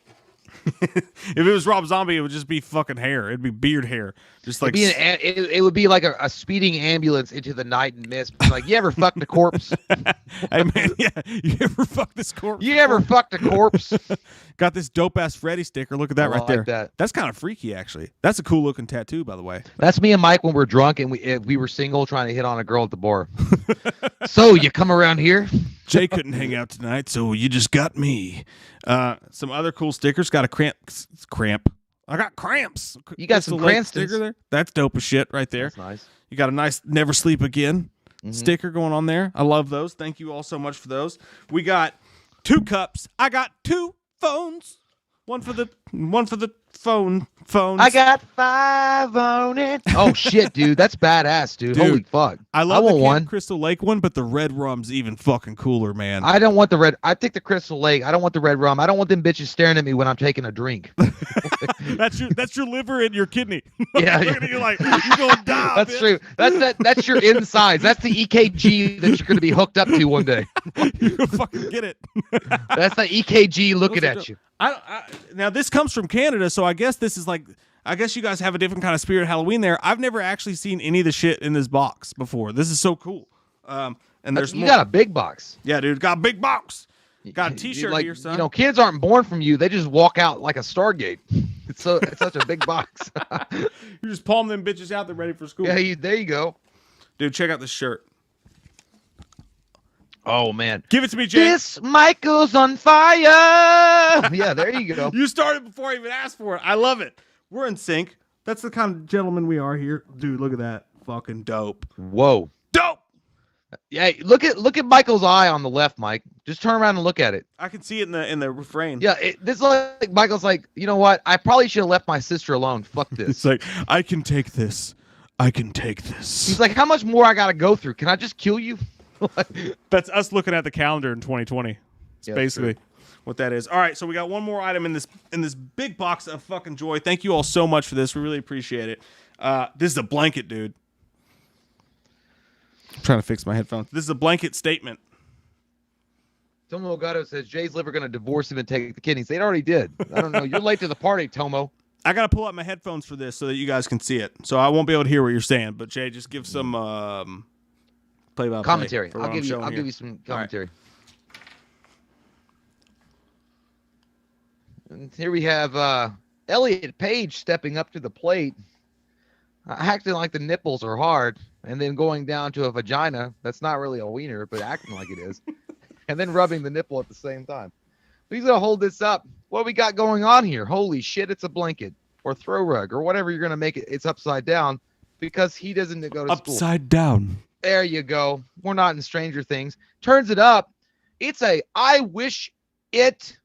If it was Rob Zombie, it would just be fucking hair. It'd be beard hair. Just like It would be like a speeding ambulance into the night and mist. Like, you ever fucked a corpse? hey man, yeah. You ever fuck this corpse? You ever fucked a corpse? Got this dope ass Freddy sticker. Look at that I right like there. that. That's kind of freaky, actually. That's a cool looking tattoo, by the way. That's me and Mike when we're drunk and we were single trying to hit on a girl at the bar. So you come around here? Jay couldn't hang out tonight, so you just got me. Some other cool stickers. Got a cramp. I got cramps. You got Crystal some Lake Cranstons. sticker there. That's dope as shit right there. That's nice. You got a nice Never Sleep Again Mhm. sticker going on there. I love those. Thank you all so much for those. We got 2 cups. I got 2 phones. One for the phones. I got 5 on it. Oh shit, dude, that's badass, dude. Dude, Holy fuck! I love the want Camp one. Crystal Lake one, but the red rum's even fucking cooler, man. I don't want the red. I take the Crystal Lake. I don't want the red rum. I don't want them bitches staring at me when I'm taking a drink. that's your liver and your kidney. Yeah, Looking at you like you're gonna die. That's bitch. true. That's your insides. That's the EKG that you're going to be hooked up to one day. You're gonna fucking get it. That's the EKG looking Those are at you. Now this comes from Canada, so I guess this is like. I guess you guys have a different kind of spirit Halloween there. I've never actually seen any of the shit in this box before. This is so cool. And there's You more. got a big box. Yeah, dude, got a big box. Got a You- T-shirt like, here, son. You know, kids aren't born from you. They just walk out like a Stargate. It's such a big box. You just palm them bitches out. They're ready for school. Yeah, there you go. Dude, check out this shirt. Oh man. Give it to me, Jay. This Michael's on fire. Yeah, there you go. You started before I even asked for it. I love it. We're in sync. That's the kind of gentleman we are here. Dude, look at that. Fucking dope. Whoa. Dope. Yeah, look at Michael's eye on the left, Mike. Just turn around and look at it. I can see it in the refrain. Yeah, this is like Michael's like, you know what? I probably should have left my sister alone. Fuck this. It's like, I can take this. I can take this. He's like, how much more I gotta go through? Can I just kill you? That's us looking at the calendar in 2020. It's Yeah, basically true. what that is. All right, so we got one more item in this big box of fucking joy. Thank you all so much for this. We really appreciate it. This is a blanket, dude. I'm trying to fix my headphones. This is a blanket statement. Tomo Ogato says Jay's liver gonna divorce him and take the kidneys. They already did. I don't know. You're late to the party, Tomo. I got to pull out my headphones for this so that you guys can see it. So I won't be able to hear what you're saying. But Jay, just give some play-by-play Commentary. for what I'll I'm give showing here. you some commentary. And here we have Elliot Page stepping up to the plate, acting like the nipples are hard, and then going down to a vagina that's not really a wiener, but acting like it is, and then rubbing the nipple at the same time. He's gonna hold this up. What we got going on here? Holy shit! It's a blanket or throw rug or whatever you're gonna make it. It's upside down because he doesn't go to school. Upside down. There you go. We're not in Stranger Things. Turns it up. It's a I wish it.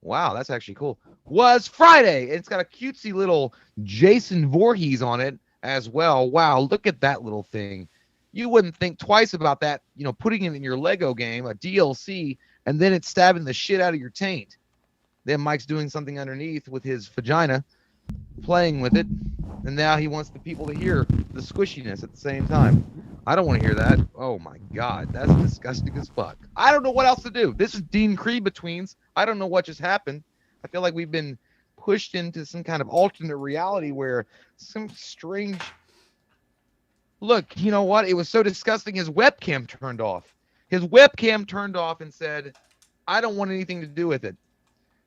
Wow, that's actually cool. Was Friday. It's got a cutesy little Jason Voorhees on it as well. Wow, look at that little thing. You wouldn't think twice about that, you know, putting it in your Lego game, a DLC, and then it's stabbing the shit out of your taint. Then Mike's doing something underneath with his vagina, playing with it, and now he wants the people to hear the squishiness at the same time. I don't want to hear that. Oh my God, that's disgusting as fuck. I don't know what else to do. This is Dean Creed Betweens. I don't know what just happened. I feel like we've been pushed into some kind of alternate reality where some strange... Look, you know what? It was so disgusting his webcam turned off. His webcam turned off and said, I don't want anything to do with it.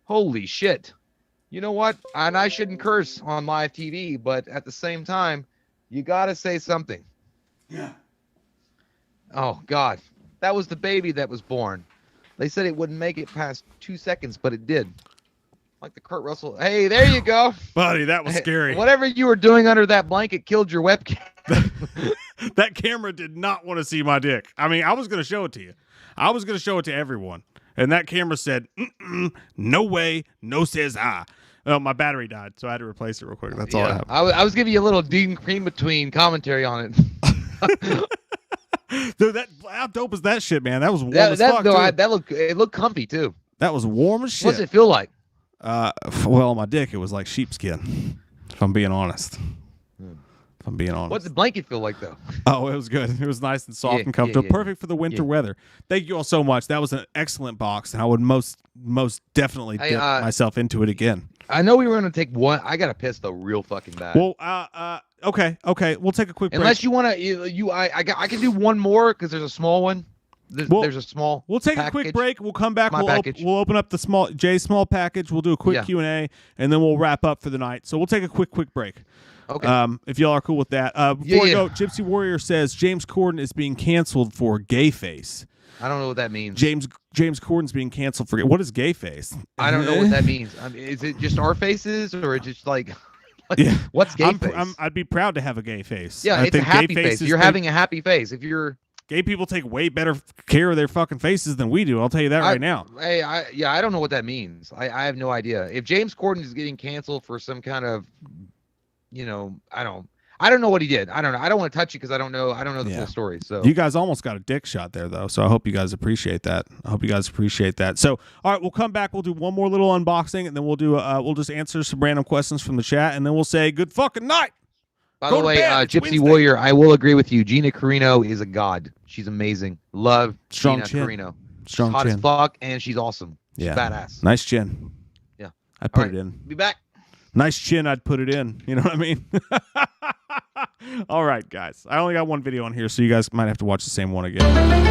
Holy shit. You know what? And I shouldn't curse on live TV, but at the same time, you got to say something. Yeah. Oh, God. That was the baby that was born. They said it wouldn't make it past 2 seconds, but it did. Like the Kurt Russell. Hey, there you go. Buddy, that was scary. Whatever you were doing under that blanket killed your webcam. That camera did not want to see my dick. I mean, I was going to show it to you. I was going to show it to everyone. And that camera said, no way, no says I. Oh, my battery died, so I had to replace it real quick. That's all I have. I was giving you a little Dean Cream Between commentary on it. Dude, how dope is that shit, man? That was warm as fuck, no, too. it looked comfy, too. That was warm as shit. What's it feel like? Well, on my dick, it was like sheepskin, if I'm being honest. If I'm being honest. What's the blanket feel like, though? Oh, it was good. It was nice and soft and comfortable. Perfect for the winter weather. Thank you all so much. That was an excellent box, and I would most definitely dip myself into it again. I know we were going to take one. I got to piss, though, real fucking bad. Well, okay. We'll take a quick break. Unless you want to, I can do one more because there's a small one. There's a small. We'll take a quick break. We'll come back. We'll open up the Jay's small package. We'll do a quick Q&A, and then we'll wrap up for the night. So we'll take a quick break. Okay. If y'all are cool with that. Before we go, Gypsy Warrior says James Corden is being canceled for gay face. I don't know what that means. James Corden's being canceled for what is gay face? I don't know what that means. Is it just our faces or just like what's gay face? I'd be proud to have a gay face. Yeah, it's a happy face. You're having a happy face. If you're gay, people take way better care of their fucking faces than we do. I'll tell you that right now. I don't know what that means. I have no idea. If James Corden is getting canceled for some kind of, I don't know what he did. I don't know. I don't want to touch it because I don't know the full story. So you guys almost got a dick shot there, though. So I hope you guys appreciate that. So all right, we'll come back. We'll do one more little unboxing, and then we'll do we'll just answer some random questions from the chat, and then we'll say good fucking night. By the way, Gypsy Warrior, I will agree with you. Gina Carino is a god. She's amazing. Love Strong Gina chin. Carino. Strong she's hot chin. as fuck, and she's awesome. She's badass. Nice chin. Yeah. I put it in. Be back. Nice chin, I'd put it in. You know what I mean? All right, guys. I only got one video on here, so you guys might have to watch the same one again.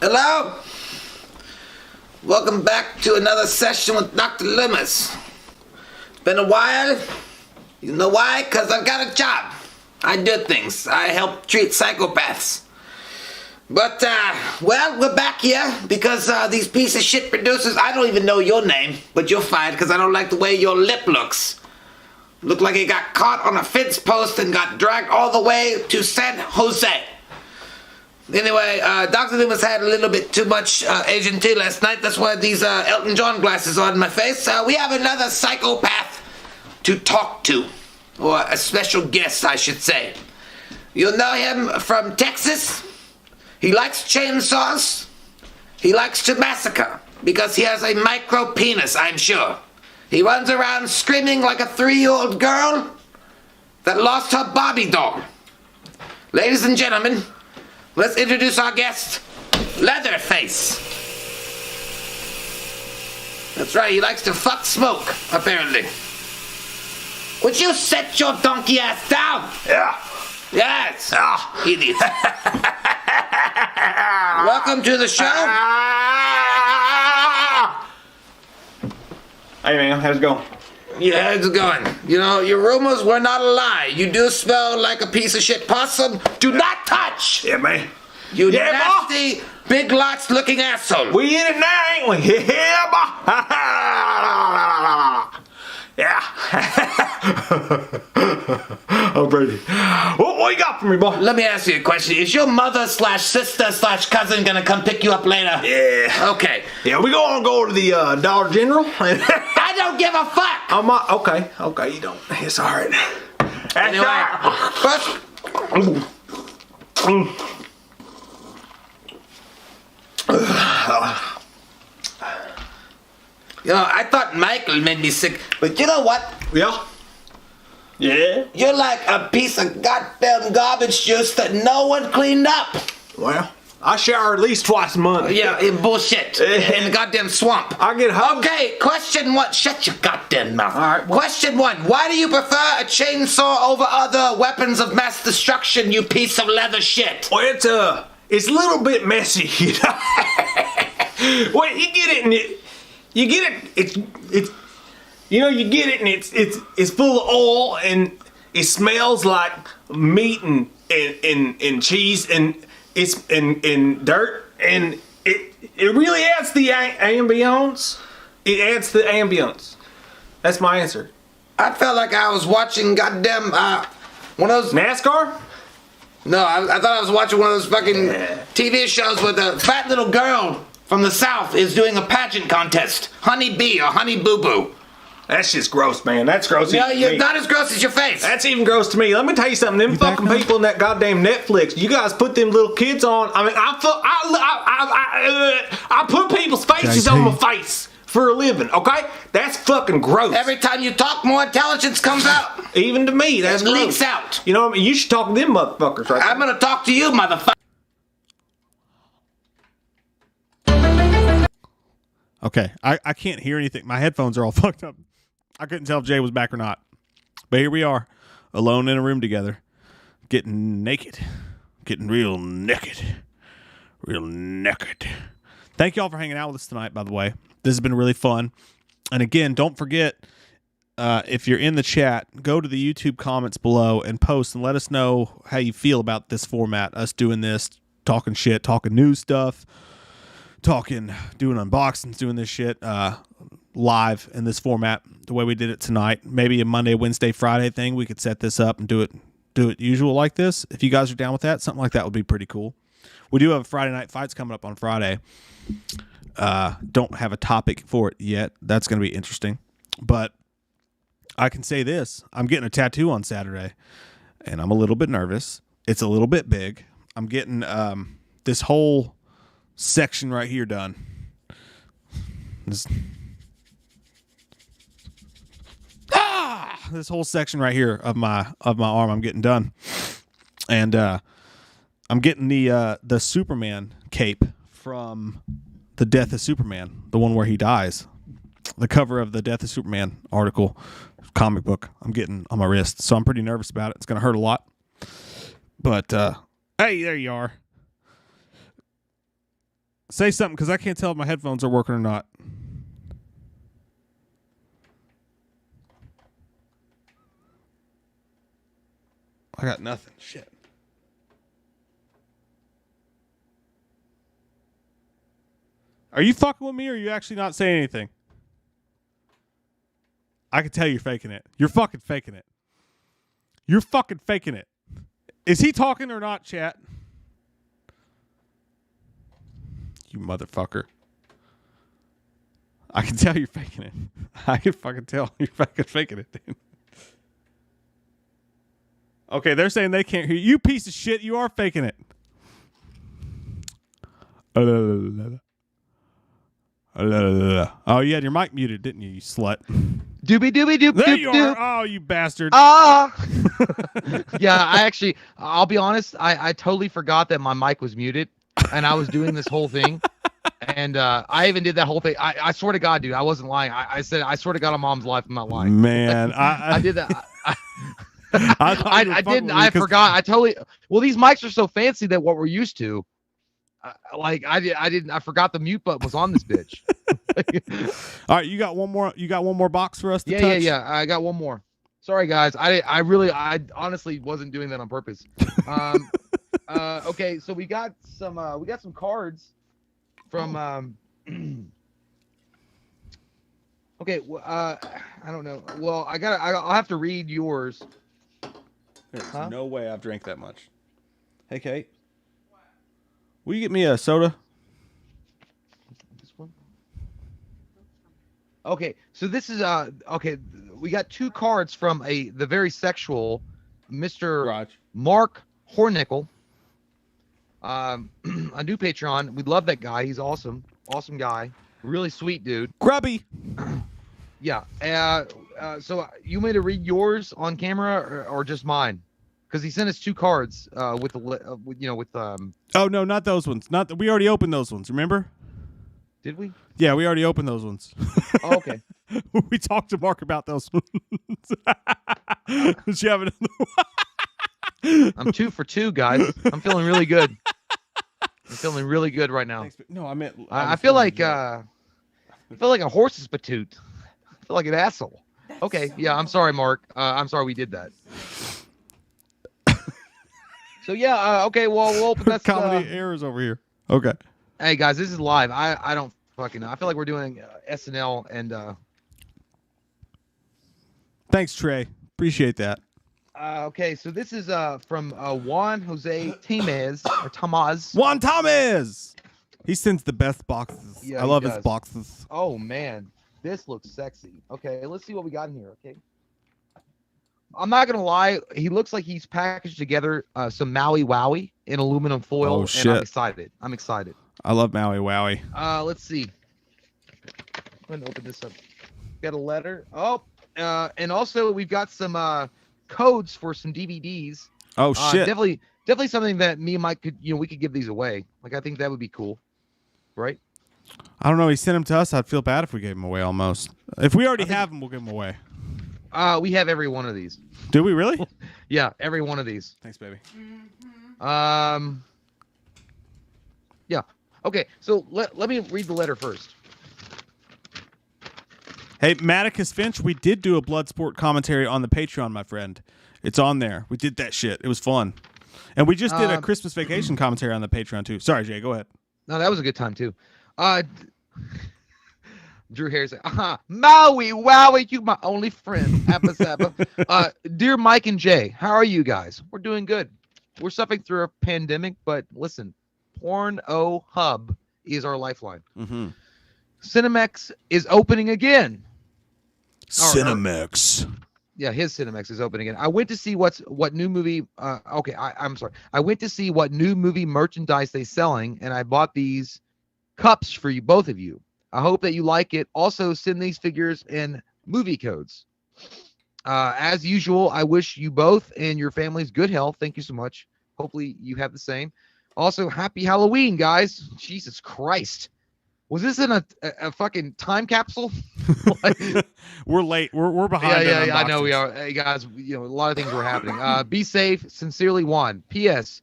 Hello? Welcome back to another session with Dr. Loomis. It's been a while. You know why? Because I've got a job. I do things. I help treat psychopaths. But, well, we're back here because these piece of shit producers, I don't even know your name, but you're fired because I don't like the way your lip looks. Look like it got caught on a fence post and got dragged all the way to San Jose. Anyway, Dr. Loomis had a little bit too much Asian tea last night. That's why these Elton John glasses are on my face. We have another psychopath to talk to. Or a special guest, I should say. You'll know him from Texas. He likes chainsaws. He likes to massacre. Because he has a micro penis, I'm sure. He runs around screaming like a 3-year-old girl that lost her Barbie doll. Ladies and gentlemen, let's introduce our guest, Leatherface. That's right, he likes to fuck smoke, apparently. Would you set your donkey ass down? Yeah. Yes. Idiot. Welcome to the show. Hey man, how's it going? Yeah, how's it going? You know, your rumors were not a lie. You do smell like a piece of shit possum. Do not touch! Yeah, man. You Yeah, nasty, big lots looking asshole. We in it now, ain't we? Yeah, boy. Yeah. Oh, Brady. What you got for me, boy? Let me ask you a question. Is your mother/sister/cousin gonna come pick you up later? Yeah. Okay. Yeah, we gonna go to the Dollar General. I don't give a fuck! Okay, you don't. It's all right. Anyway, first... You know, I thought Michael made me sick, but you know what? Yeah. Yeah. You're like a piece of goddamn garbage juice that no one cleaned up. Well, I shower at least twice a month. Yeah, in bullshit. In the goddamn swamp. I get home. Okay, question one. Shut your goddamn mouth. All right. Question one. Why do you prefer a chainsaw over other weapons of mass destruction, you piece of leather shit? Well, it's a little bit messy, you know. Well, you get it and you get it. It's you know, you get it and it's full of oil and it smells like meat and cheese and it's in dirt and it really adds the ambiance. It adds the ambiance. That's my answer. I felt like I was watching goddamn one of those. NASCAR? No, I thought I was watching one of those fucking TV shows where the fat little girl from the South is doing a pageant contest. Honey Bee or Honey Boo Boo. That's just gross, man. That's gross. No, you're not as gross as your face. That's even gross to me. Let me tell you something. Them fucking people in that goddamn Netflix, you guys put them little kids on. I mean, I put people's faces on my face for a living, okay? That's fucking gross. Every time you talk, more intelligence comes out. Even to me, that's gross. Leaks out. You know what I mean? You should talk to them motherfuckers right I'm gonna talk to you, motherfucker. Okay, I can't hear anything. My headphones are all fucked up. I couldn't tell if Jay was back or not. But here we are, alone in a room together, getting naked. Getting real naked. Real naked. Thank you all for hanging out with us tonight, by the way. This has been really fun. And again, don't forget, if you're in the chat, go to the YouTube comments below and post and let us know how you feel about this format, us doing this, talking shit, talking new stuff, doing unboxings, doing this shit live in this format, the way we did it tonight. Maybe a Monday, Wednesday, Friday thing. We could set this up and do it usual like this. If you guys are down with that, something like that would be pretty cool. We do have Friday night fights coming up on Friday. Don't have a topic for it yet. That's going to be interesting. But I can say this. I'm getting a tattoo on Saturday, and I'm a little bit nervous. It's a little bit big. I'm getting this whole section right here done. this whole section right here of my arm I'm getting done, and I'm getting the Superman cape from the Death of Superman, the one where he dies. The cover of the Death of Superman article, comic book, I'm getting on my wrist, so I'm pretty nervous about it. It's gonna hurt a lot, but hey, there you are. Say something, because I can't tell if my headphones are working or not. I got nothing. Shit. Are you fucking with me, or are you actually not saying anything? I can tell you're faking it. You're fucking faking it. You're fucking faking it. Is he talking or not, chat? You motherfucker. I can tell you're faking it. I can fucking tell you're fucking faking it, dude. Okay, they're saying they can't hear you. You piece of shit, you are faking it. Oh, you had your mic muted, didn't you, you slut? Doobie doobie doop There doop you doop. are. Oh, you bastard. Ah. Yeah, I'll be honest. I totally forgot that my mic was muted, and I was doing this whole thing, and I even did that whole thing. I swear to God, dude, I wasn't lying. I said, I swear to God on Mom's life, I'm not lying. Man, I did that. I didn't. I forgot. I totally. Well, these mics are so fancy that what we're used to. I forgot the mute button was on this bitch. All right, you got one more. You got one more box for us to touch? Yeah. I got one more. Sorry, guys. I honestly wasn't doing that on purpose. Okay, so we got some cards from okay, I don't know. Well, I'll have to read yours. There's no way I've drank that much. Hey, Kate. Will you get me a soda? This one. Okay, so this is okay. We got two cards from the very sexual Mr. Raj. Mark Hornickel. A new Patreon. We love that guy. He's awesome. Awesome guy. Really sweet dude. Grubby. Yeah. So you want me to read yours on camera or just mine? Because he sent us two cards with Oh no, not those ones. We already opened those ones. Remember? Did we? Yeah, we already opened those ones. Oh, okay. We talked to Mark about those ones. Did you have another one? I'm 2 for 2, guys. I'm feeling really good. I'm feeling really good right now. Thanks, no, I meant. I feel like a horse's patoot. I feel like an asshole. Okay, yeah, I'm sorry, Mark. I'm sorry we did that. So yeah, okay, well we'll open this. Comedy errors over here. Okay. Hey guys, this is live. I don't fucking know. I feel like we're doing SNL and. Thanks, Trey. Appreciate that. Okay, so this is from Juan Jose Tamez or Tamaz. Juan Thomas. He sends the best boxes. Yeah, I love he his does. boxes. Oh man, this looks sexy. Okay, let's see what we got in here. Okay. I'm not gonna lie, he looks like he's packaged together some Maui Wowie in aluminum foil. Oh, And shit. I'm excited. I love Maui Wowie. Let's see. I'm gonna open this up. Got a letter. Oh, and also we've got some codes for some DVDs. Oh shit. Definitely something that me and Mike could, we could give these away. Like I think that would be cool, right? I don't know. He sent them to us. I'd feel bad if we gave them away. Almost. If we already have them, we'll give them away. We have every one of these. Do we really? Yeah, every one of these. Thanks, baby. Yeah. Okay, so let me read the letter first. Hey, Maticus Finch, we did do a Bloodsport commentary on the Patreon, my friend. It's on there. We did that shit. It was fun. And we just did a Christmas Vacation commentary on the Patreon, too. Sorry, Jay. Go ahead. No, that was a good time, too. Drew Harris, Maui, wowie, you my only friend. Appa Zappa. Dear Mike and Jay, how are you guys? We're doing good. We're suffering through a pandemic, but listen, Porn-O Hub is our lifeline. Mm-hmm. Cinemex is opening again. Cinemex. Yeah, his Cinemex is opening again. I went to see what new movie. I'm sorry. I went to see what new movie merchandise they're selling, and I bought these cups for you, both of you. I hope that you like it. Also, send these figures in movie codes. As usual, I wish you both and your families good health. Thank you so much. Hopefully you have the same. Also, happy Halloween, guys. Jesus Christ. Was this in a fucking time capsule? We're late. We're behind. Yeah, I know we are. Hey, guys, a lot of things were happening. Be safe. Sincerely, Juan. P.S.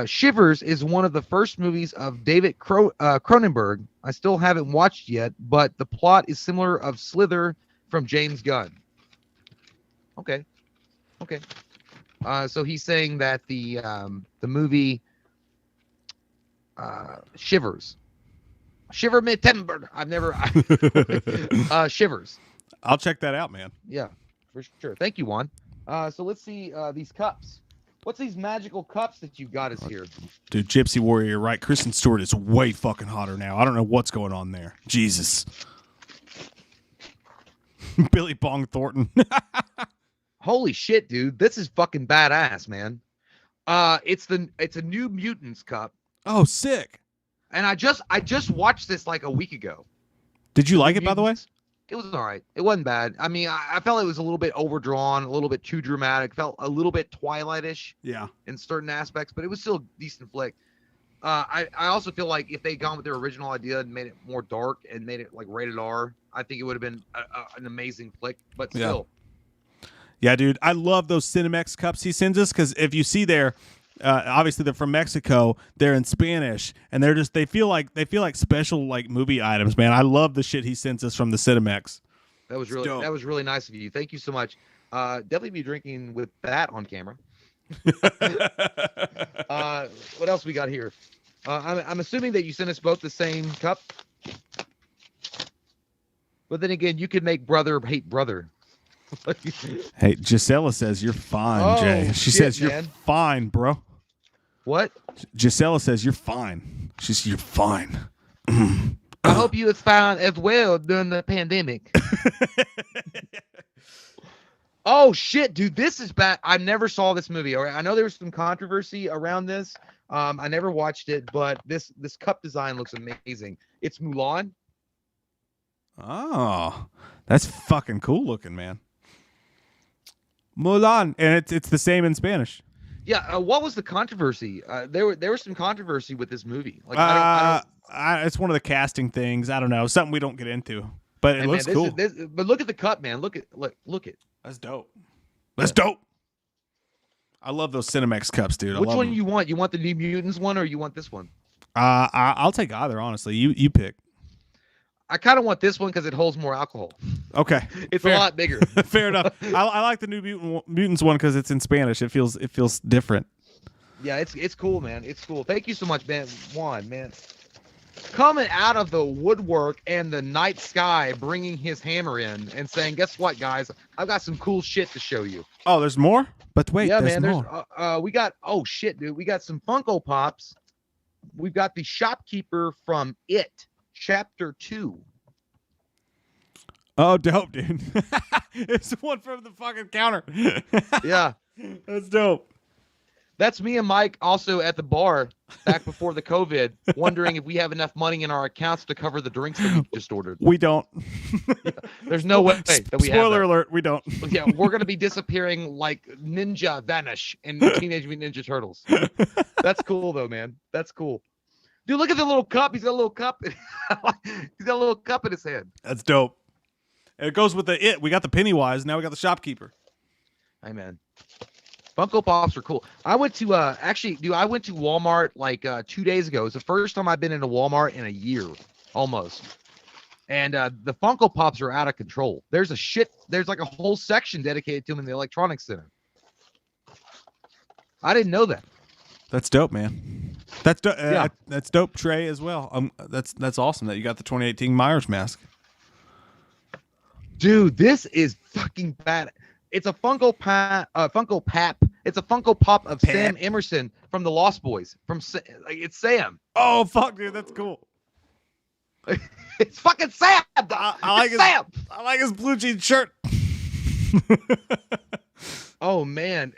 Shivers is one of the first movies of David Cronenberg. I still haven't watched yet, but the plot is similar of Slither from James Gunn. Okay. So he's saying that the movie Shivers. Shiver me timber. I've never Shivers. I'll check that out, man. Yeah, for sure. Thank you, Juan. So let's see these cups. What's these magical cups that you got us here? Dude, Gypsy Warrior, you're right. Kristen Stewart is way fucking hotter now. I don't know what's going on there. Jesus. Billy Bong Thornton. Holy shit, dude. This is fucking badass, man. It's a New Mutants cup. Oh, sick. And I just watched this like a week ago. Did you like it, by the way? It was all right. It wasn't bad. I mean, I felt it was a little bit overdrawn, a little bit too dramatic. Felt a little bit Twilight-ish. Yeah. In certain aspects, but it was still a decent flick. I also feel like if they'd gone with their original idea and made it more dark and made it like rated R, I think it would have been an amazing flick. But still. Yeah, dude. I love those Cinemex cups he sends us because if you see there, obviously they're from Mexico. They're in Spanish, and they feel like special like movie items, man. I love the shit he sends us from the Cinemex. That was really nice of you. Thank you so much. Definitely be drinking with that on camera. What else we got here? I'm assuming that you sent us both the same cup. But then again, you could make brother hate brother. Hey, Gisela says you're fine, Jay. She says you're fine, bro. What? Gisela says you're fine. You're fine. I hope you was fine as well during the pandemic. Oh shit, dude, this is bad. I never saw this movie. All right, I know there was some controversy around this. I never watched it, but this cup design looks amazing. It's Mulan. Oh, that's fucking cool looking, man. Mulan, and it's the same in Spanish. Yeah, what was the controversy? There was some controversy with this movie. Like, I don't. It's one of the casting things. I don't know, something we don't get into, but it looks cool. But look at the cup, man. Look at. That's dope. That's dope. I love those Cinemex cups, dude. Which one you want? You want the New Mutants one, or you want this one? I'll take either. Honestly, you pick. I kind of want this one because it holds more alcohol. Okay, it's a lot bigger. Fair enough. I like the New Mutants one because it's in Spanish. It feels different. Yeah, it's cool, man. It's cool. Thank you so much, man. Juan, man, coming out of the woodwork and the night sky, bringing his hammer in and saying, "Guess what, guys? I've got some cool shit to show you." Oh, there's more. But wait, yeah, there's man. more. We got shit, dude. We got some Funko Pops. We've got the shopkeeper from It. Chapter 2. Oh, dope, dude. It's the one from the fucking counter. Yeah. That's dope. That's me and Mike also at the bar back before the COVID, wondering if we have enough money in our accounts to cover the drinks that we just ordered. We don't. Yeah, there's no way that we have. Spoiler alert, we don't. Yeah, we're going to be disappearing like Ninja Vanish in Teenage Mutant Ninja Turtles. That's cool, though, man. That's cool. Dude, look at the little cup. He's got a little cup. He's got a little cup in his hand. That's dope. And it goes with the It. We got the Pennywise. Now we got the shopkeeper. Hey, man. Funko Pops are cool. I went to I went to Walmart like 2 days ago. It's the first time I've been into Walmart in a year, almost. And the Funko Pops are out of control. There's like a whole section dedicated to them in the Electronics Center. I didn't know that. That's dope, man. That's dope. Yeah. That's dope, Trey, as well. That's awesome that you got the 2018 Myers mask. Dude, this is fucking bad. It's a Funko Pop. It's a Funko Pop of Sam Emerson from the Lost Boys. It's Sam. Oh fuck, dude, that's cool. It's fucking Sam. I like his blue jean shirt. Oh man,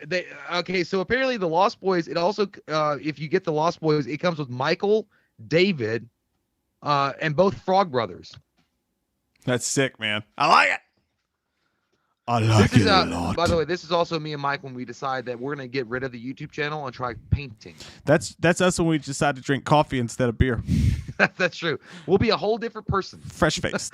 so apparently the Lost Boys. It also, if you get the Lost Boys, it comes with Michael, David, and both Frog Brothers. That's sick, man. I like it. I like This is it a lot. by the way, this is also me and Mike when we decide that we're gonna get rid of the YouTube channel and try painting. That's us when we decide to drink coffee instead of beer. That's true. We'll be a whole different person. Fresh face.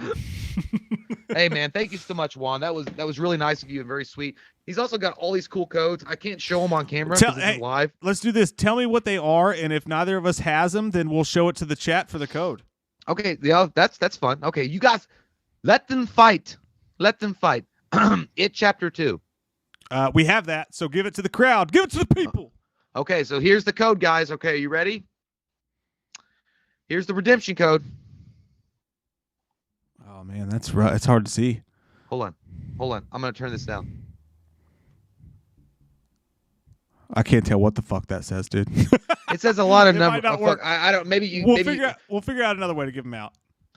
Hey man, thank you so much, Juan. That was really nice of you and very sweet. He's also got all these cool codes. I can't show them on camera because it's live. Let's do this. Tell me what they are, and if neither of us has them, then we'll show it to the chat for the code. Okay, yeah, that's fun. Okay, you guys, let them fight. Let them fight. It chapter 2. We have that, so give it to the crowd. Give it to the people. Okay, so here's the code, guys. Okay, you ready? Here's the redemption code. Oh man, that's right. It's hard to see. Hold on. I'm gonna turn this down. I can't tell what the fuck that says, dude. It says a lot of It numbers. might not work. I don't. Maybe you. We'll maybe, figure out another way to give them out.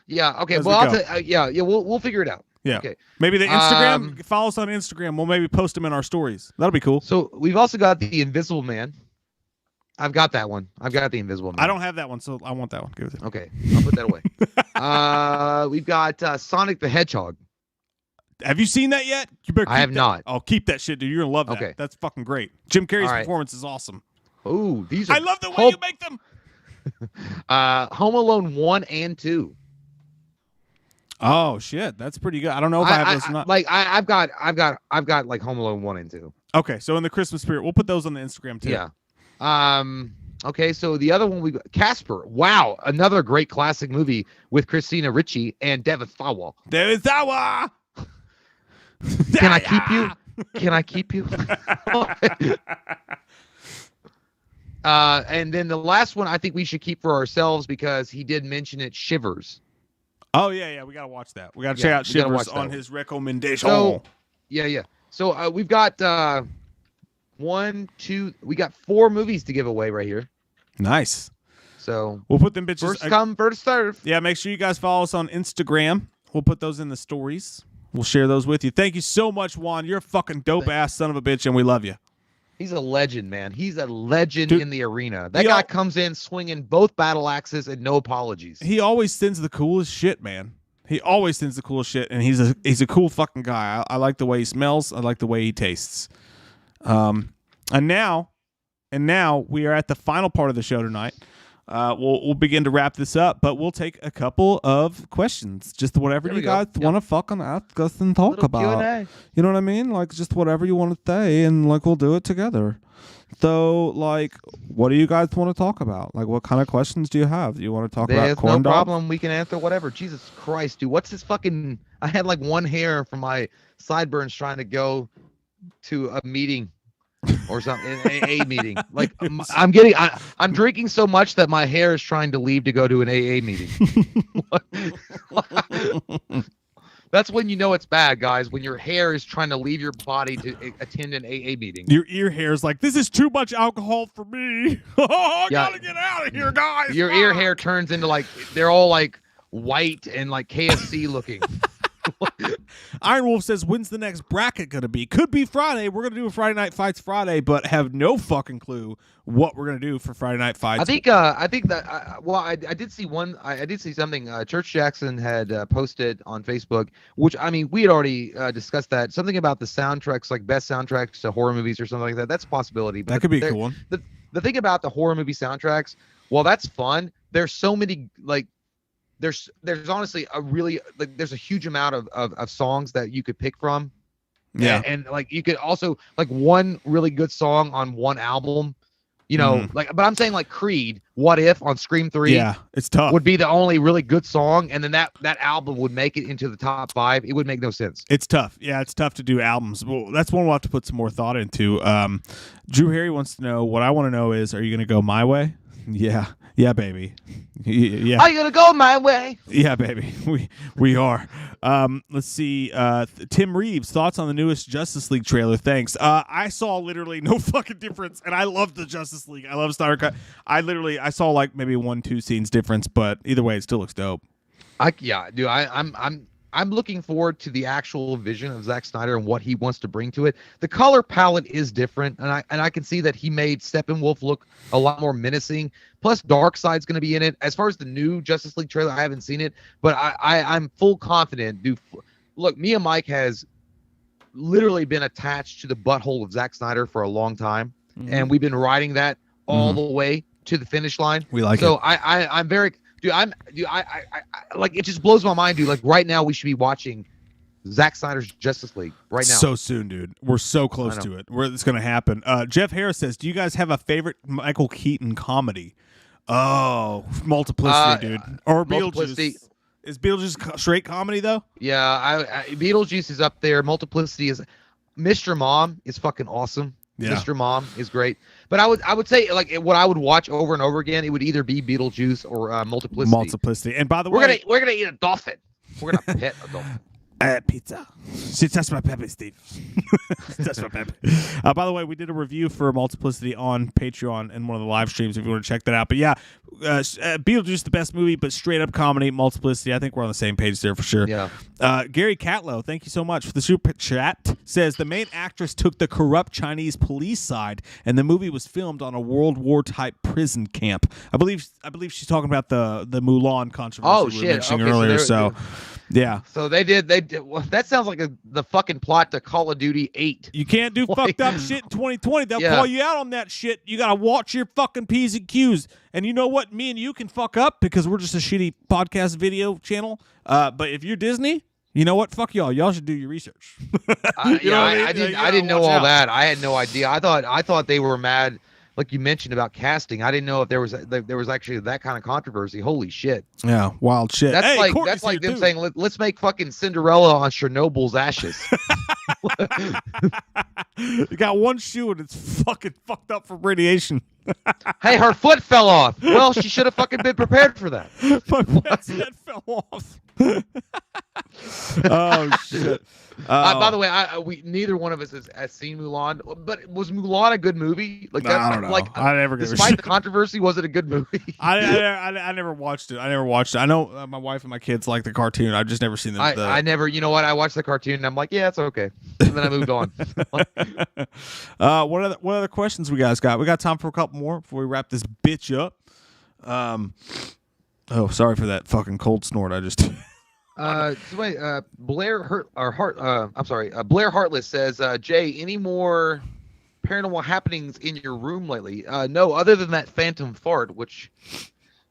Yeah. Okay. as Well, we I'll go. yeah. We'll figure it out. Yeah. Okay. Maybe the Instagram. Follow us on Instagram. We'll maybe post them in our stories. That'll be cool. So we've also got the Invisible Man. I've got that one. I've got the Invisible Man. I don't have that one, so I want that one. Give it to me. Okay, I'll put that away. We've got Sonic the Hedgehog. Have you seen that yet? You better. I have not. Oh, keep that shit, dude. You're gonna love that. Okay. That's fucking great. Jim Carrey's All right. performance is awesome. Ooh, these are. I love the way you make them. Home Alone 1 and 2. Oh shit, that's pretty good. I don't know if I have those or not. I've got like Home Alone 1 and 2. Okay, so in the Christmas spirit, we'll put those on the Instagram too. Yeah. Okay, so the other one we got Casper. Wow, another great classic movie with Christina Ricci and Devon Sawa. There is our. Can I keep you? Can I keep you? And then the last one I think we should keep for ourselves because he did mention it. Shivers. Oh yeah, we gotta watch that. We gotta check out we gotta Shivers watch that on one. his recommendation. So yeah. So we've got 1, 2. We got 4 movies to give away right here. Nice. So We'll put them bitches. first come, first serve. Yeah, make sure you guys follow us on Instagram. We'll put those in the stories. We'll share those with you. Thank you so much, Juan. You're a fucking dope ass son of a bitch, and we love you. He's a legend, man. He's a legend Dude, in the arena. That guy comes in swinging both battle axes and no apologies. He always sends the coolest shit, man. He always sends the coolest shit, and he's a cool fucking guy. I like the way he smells. I like the way he tastes. And now we are at the final part of the show tonight. We'll begin to wrap this up, but we'll take a couple of questions. Just whatever you guys want to fucking ask us and talk about. Q&A. You know what I mean? Like just whatever you want to say, and like we'll do it together. So like, what do you guys want to talk about? Like, what kind of questions do you have? Do you want to talk There's about corn no dogs? problem. We can answer whatever. Jesus Christ, dude. What's this fucking... I had like one hair from my sideburns trying to go to a meeting or something, an AA meeting. Like I'm drinking so much that my hair is trying to leave to go to an AA meeting. That's when you know it's bad, guys. When your hair is trying to leave your body to attend an AA meeting. Your ear hair is like, this is too much alcohol for me. I gotta get out of here, guys. Your ear hair turns into like, they're all like white and like KFC looking. Iron Wolf says, when's the next bracket gonna be? Could be Friday. We're gonna do a Friday Night Fights Friday, but have no fucking clue what we're gonna do for Friday Night Fights. I think that I did see one. I did see something. Church Jackson had posted on Facebook, which I mean we had already discussed that. Something about the soundtracks, like best soundtracks to horror movies or something like that. That's a possibility. But that could be a cool one. The thing about the horror movie soundtracks, well, that's fun. There's so many like. There's honestly there's a huge amount of songs that you could pick from. Yeah. And like you could also like one really good song on one album, you know, like, but I'm saying like Creed, What If on Scream 3. Yeah, it's tough. Would be the only really good song. And then that album would make it into the top 5. It would make no sense. It's tough. Yeah, it's tough to do albums. Well, that's one we'll have to put some more thought into. Drew Harry wants to know, what I want to know is, are you going to go my way? Yeah. Yeah, baby. Yeah. Are you gonna go my way? Yeah, baby. We are. Let's see. Tim Reeves, thoughts on the newest Justice League trailer? Thanks. I saw literally no fucking difference, and I love the Justice League. I love Snyder Cut. I saw like maybe 1-2 scenes difference, but either way, it still looks dope. Dude. I'm looking forward to the actual vision of Zack Snyder and what he wants to bring to it. The color palette is different, and I can see that he made Steppenwolf look a lot more menacing. Plus, Darkseid's going to be in it. As far as the new Justice League trailer, I haven't seen it, but I'm full confident. Dude, look, me and Mike has literally been attached to the butthole of Zack Snyder for a long time, and we've been riding that all the way to the finish line. We like so it. I'm very, dude. I like, it just blows my mind, dude. Like right now, we should be watching Zack Snyder's Justice League right now. So soon, dude. We're so close to it. It's going to happen. Jeff Harris says, do you guys have a favorite Michael Keaton comedy? Oh, Multiplicity, dude. Or Beetlejuice. Is Beetlejuice straight comedy, though? Yeah, Beetlejuice is up there. Multiplicity is... Mr. Mom is fucking awesome. Yeah. Mr. Mom is great. But I would say, like, what I would watch over and over again, it would either be Beetlejuice or Multiplicity. Multiplicity. And by the way... We're gonna eat a dolphin. We're going to pet a dolphin. Pizza. She touched my peppy, Steve. Touched my peppy. By the way, we did a review for Multiplicity on Patreon in one of the live streams if you want to check that out. But yeah, Beetlejuice the best movie, but straight up comedy, Multiplicity. I think we're on the same page there for sure. Yeah. Gary Catlow, thank you so much for the super chat. Says the main actress took the corrupt Chinese police side, and the movie was filmed on a World War type prison camp. I believe she's talking about the Mulan controversy we were mentioning earlier. So yeah. So they did. Well, that sounds like the fucking plot to Call of Duty 8. You can't do fucked up shit in 2020. They'll call you out on that shit. You gotta watch your fucking P's and Q's. And you know what? Me and you can fuck up because we're just a shitty podcast video channel. But if you're Disney, you know what? Fuck y'all. Y'all should do your research. I didn't know all that. I had no idea. I thought they were mad. Like you mentioned about casting, I didn't know if there was actually that kind of controversy. Holy shit! Yeah, wild shit. That's like them saying, let's make fucking Cinderella on Chernobyl's ashes. You got one shoe and it's fucking fucked up from radiation. Hey, her foot fell off. Well, she should have fucking been prepared for that. My wife's head fell off. Oh shit! By the way, we neither one of us has seen Mulan, but was Mulan a good movie? Like I don't know. Like I never. Despite the controversy, was it a good movie? I never watched it. I know my wife and my kids like the cartoon. I've just never seen the. I never. You know what? I watched the cartoon and I'm like, yeah, it's okay. And then I moved on. What other questions we guys got? We got time for a couple more before we wrap this bitch up. Oh, sorry for that fucking cold snort. I just. Blair Heartless says, Jay, any more paranormal happenings in your room lately? No, other than that phantom fart, which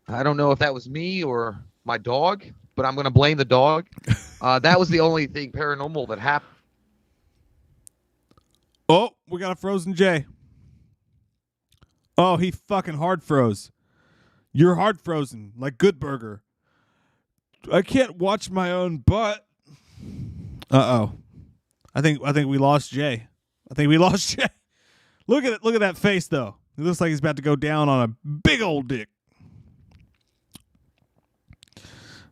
I don't know if that was me or my dog, but I'm gonna blame the dog. That was the only thing paranormal that happened. Oh, we got a frozen Jay. Oh, he fucking hard froze. You're hard frozen, like Good Burger. I can't watch my own butt. Uh-oh. I think we lost Jay. Look at it. Look at that face, though. He looks like he's about to go down on a big old dick.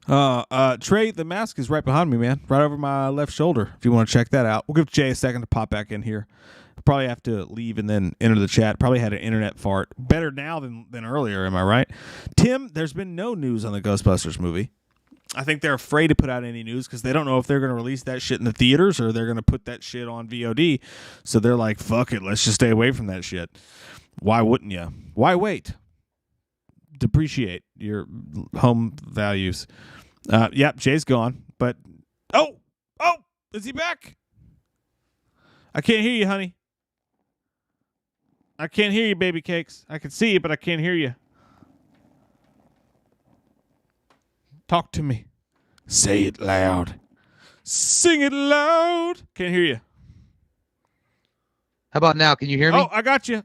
Trey, the mask is right behind me, man. Right over my left shoulder, if you want to check that out. We'll give Jay a second to pop back in here. Probably have to leave and then enter the chat. Probably had an internet fart. Better now than earlier, am I right? Tim, there's been no news on the Ghostbusters movie. I think they're afraid to put out any news because they don't know if they're going to release that shit in the theaters or they're going to put that shit on VOD. So they're like, fuck it, let's just stay away from that shit. Why wouldn't you? Why wait? Depreciate your home values. Yep, Jay's gone. But, oh, is he back? I can't hear you, honey. I can't hear you, baby cakes. I can see you, but I can't hear you. Talk to me. Say it loud. Sing it loud. Can't hear you. How about now? Can you hear me? Oh, I got you.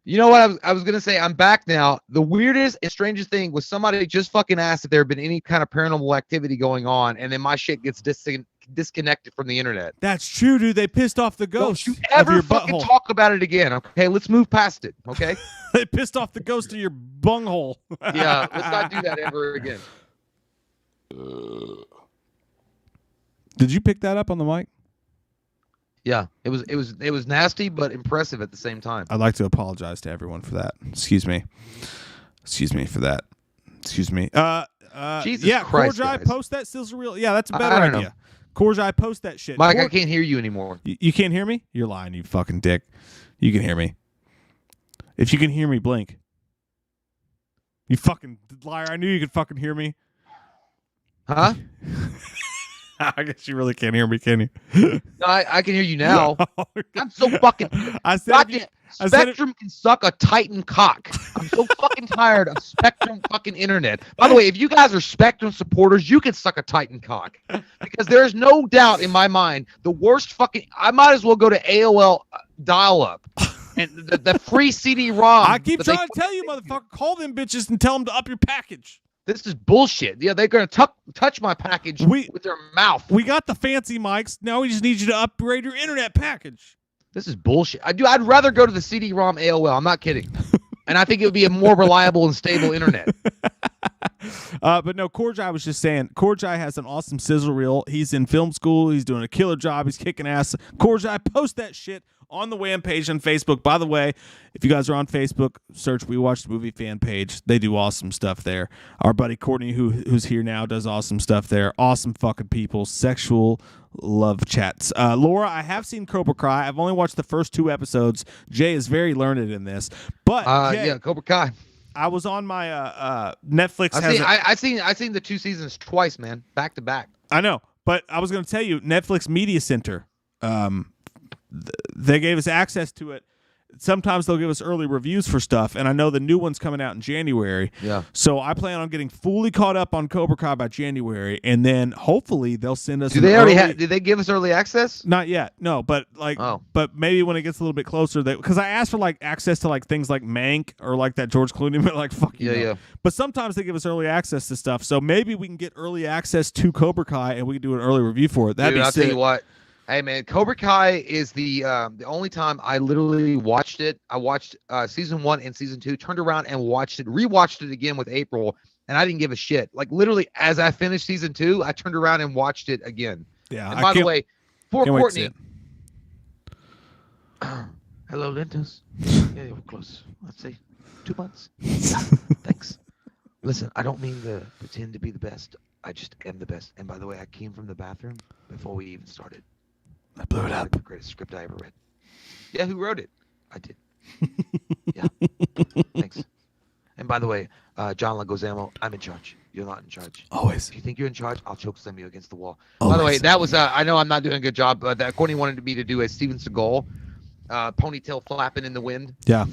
You know what? I was going to say, I'm back now. The weirdest and strangest thing was somebody just fucking asked if there had been any kind of paranormal activity going on, and then my shit gets disconnected from the internet. That's true, dude. They pissed off the ghost. Don't you ever fucking talk about it again, okay? Let's move past it, okay? They pissed off the ghost of your bunghole. Yeah, let's not do that ever again. Did you pick that up on the mic? Yeah, it was nasty but impressive at the same time. I'd like to apologize to everyone for that. Excuse me for that. Excuse me. Jesus Christ, Korjai, guys. Post that. Still real. Yeah, that's a better idea. Korjai, post that shit. Mike, I can't hear you anymore. You can't hear me? You're lying, you fucking dick. You can hear me. If you can hear me, blink. You fucking liar. I knew you could fucking hear me. Huh? I guess you really can't hear me, can you? No, I can hear you now. I'm so fucking. I said, Goddamn, Spectrum can suck a Titan cock. I'm so fucking tired of Spectrum fucking internet. By the way, if you guys are Spectrum supporters, you can suck a Titan cock because there's no doubt in my mind the worst fucking. I might as well go to AOL dial-up and the free CD-ROM. I keep trying to tell you, motherfucker, call them bitches and tell them to up your package. This is bullshit. Yeah, they're gonna touch my package with their mouth. We got the fancy mics. Now we just need you to upgrade your internet package. This is bullshit. I'd rather go to the CD-ROM AOL. I'm not kidding. And I think it would be a more reliable and stable internet. But no, Korjai was just saying, Korjai has an awesome sizzle reel. He's in film school. He's doing a killer job. He's kicking ass. Korjai, post that shit on the WAM page on Facebook. By the way, if you guys are on Facebook, search We Watched Movie fan page. They do awesome stuff there. Our buddy Courtney, who's here now, does awesome stuff there. Awesome fucking people. Sexual love chats. Laura, I have seen Cobra Kai. I've only watched the first 2 episodes. Jay is very learned in this. But Jay, yeah, Cobra Kai. I was on my Netflix. I've seen the 2 seasons twice, man, back to back. I know, but I was going to tell you, Netflix Media Center. They gave us access to it. Sometimes they'll give us early reviews for stuff, and I know the new one's coming out in January. Yeah. So I plan on getting fully caught up on Cobra Kai by January, and then hopefully they'll send us. Did they give us early access? Not yet, no. But but maybe when it gets a little bit closer, because I asked for like access to like things like Mank or like that George Clooney, but like fuck you. Yeah. But sometimes they give us early access to stuff, so maybe we can get early access to Cobra Kai and we can do an early review for it. That'd be I'll sick. tell you what. Hey man, Cobra Kai is the only time I literally watched it. I watched season 1 and season 2, turned around and rewatched it again with April, and I didn't give a shit. Like literally, as I finished season 2, I turned around and watched it again. Yeah. And by the way, for Courtney. Hello, Lintus. Yeah, we're close. Let's see. 2 months. Yeah, thanks. Listen, I don't mean to pretend to be the best. I just am the best. And by the way, I came from the bathroom before we even started. I blew it up. The greatest script I ever read. Yeah, who wrote it? I did. Yeah. Thanks. And by the way, John Leguizamo, I'm in charge. You're not in charge. Always. If you think you're in charge, I'll choke slam you against the wall. By the way, that was I know I'm not doing a good job, but Courtney wanted me to do a Steven Seagal ponytail flapping in the wind. Yeah.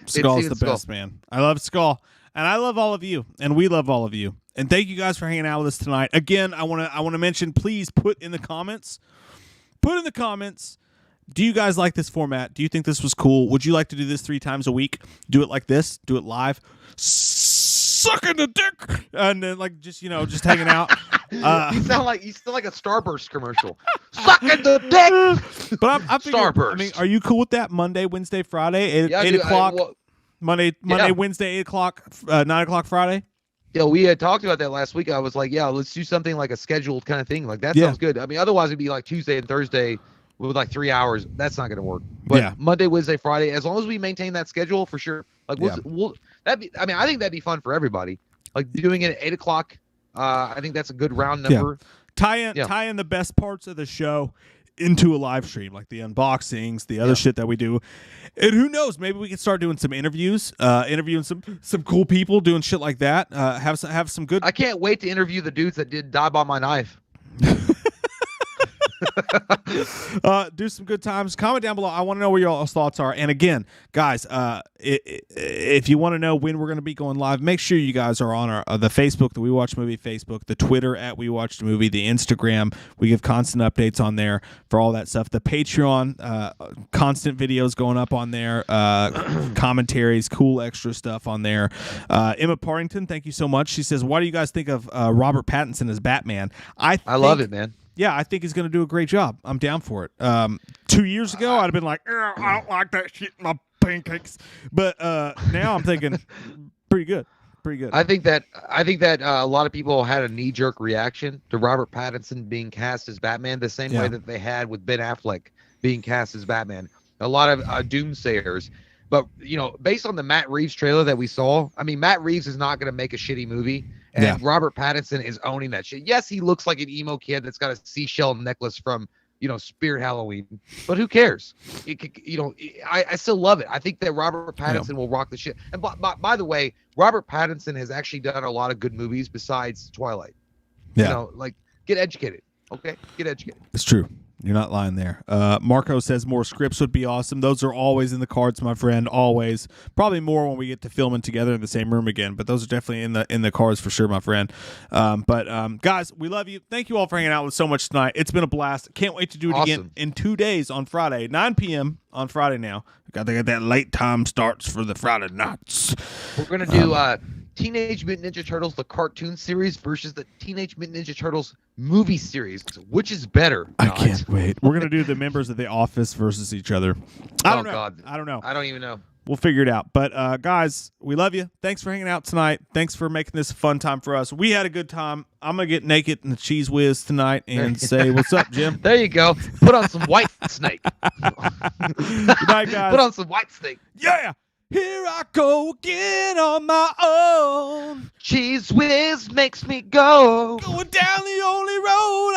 Skull's the best, man. I love Skull. And I love all of you. And we love all of you. And thank you guys for hanging out with us tonight. Again, I want to mention, please put in the comments. Do you guys like this format? Do you think this was cool? Would you like to do this 3 times a week? Do it like this? Do it live? Sucking the dick, and then like just hanging out. You sound like a Starburst commercial. Sucking the dick. But I'm thinking, Starburst. I mean, are you cool with that? Monday, Wednesday, Friday, 8 o'clock. Monday, Wednesday, 8 o'clock, 9 o'clock Friday. Yeah, we had talked about that last week. I was like, yeah, let's do something like a scheduled kind of thing. Like that sounds good. I mean, otherwise it'd be like Tuesday and Thursday with like 3 hours. That's not going to work. But Monday, Wednesday, Friday, as long as we maintain that schedule for sure. Like I think that'd be fun for everybody. Like doing it at 8 o'clock. I think that's a good round number. Yeah. Tie in the best parts of the show into a live stream, like the unboxings, the other shit that we do. And who knows, maybe we can start doing some interviews, interviewing some cool people, doing shit like that. Have some good. I can't wait to interview the dudes that did Die by My Knife. Do some good times. Comment down below. I want to know where y'all's thoughts are. And again, guys, if you want to know when we're going to be going live, make sure you guys are on the Facebook, the We Watch Movie Facebook, the Twitter at We Watched Movie, the Instagram. We give constant updates on there for all that stuff. The Patreon, constant videos going up on there, commentaries, cool extra stuff on there. Emma Partington, thank you so much. She says, "Why do you guys think of Robert Pattinson as Batman?" I love it, man. Yeah, I think he's going to do a great job. I'm down for it. 2 years ago, I'd have been like, I don't like that shit in my pancakes. But now I'm thinking, pretty good. I think that a lot of people had a knee-jerk reaction to Robert Pattinson being cast as Batman, the same way that they had with Ben Affleck being cast as Batman. A lot of doomsayers. But, based on the Matt Reeves trailer that we saw, I mean, Matt Reeves is not going to make a shitty movie. And Robert Pattinson is owning that shit. Yes, he looks like an emo kid that's got a seashell necklace from, Spirit Halloween. But who cares? I still love it. I think that Robert Pattinson will rock the shit. And by the way, Robert Pattinson has actually done a lot of good movies besides Twilight. Yeah. Get educated. Okay, get educated. It's true. You're not lying there. Marco says more scripts would be awesome. Those are always in the cards, my friend. Always. Probably more when we get to filming together in the same room again. But those are definitely in the cards for sure, my friend. But guys, we love you. Thank you all for hanging out with so much tonight. It's been a blast. Can't wait to do it again in 2 days on Friday, 9 p.m. on Friday. Now got to get that late time starts for the Friday nights. We're gonna do Teenage Mutant Ninja Turtles the cartoon series versus the Teenage Mutant Ninja Turtles movie series. Which is better? I can't wait. We're gonna do the members of the Office versus each other. I don't know. God. I don't know. I don't even know. We'll figure it out. But guys, we love you. Thanks for hanging out tonight. Thanks for making this a fun time for us. We had a good time. I'm gonna get naked in the cheese whiz tonight and say what's up, Jim. There you go. Put on some white snake. Good night, guys. Put on some white snake. Yeah. Here I go again on my own. Cheese whiz makes me go. Going down the only road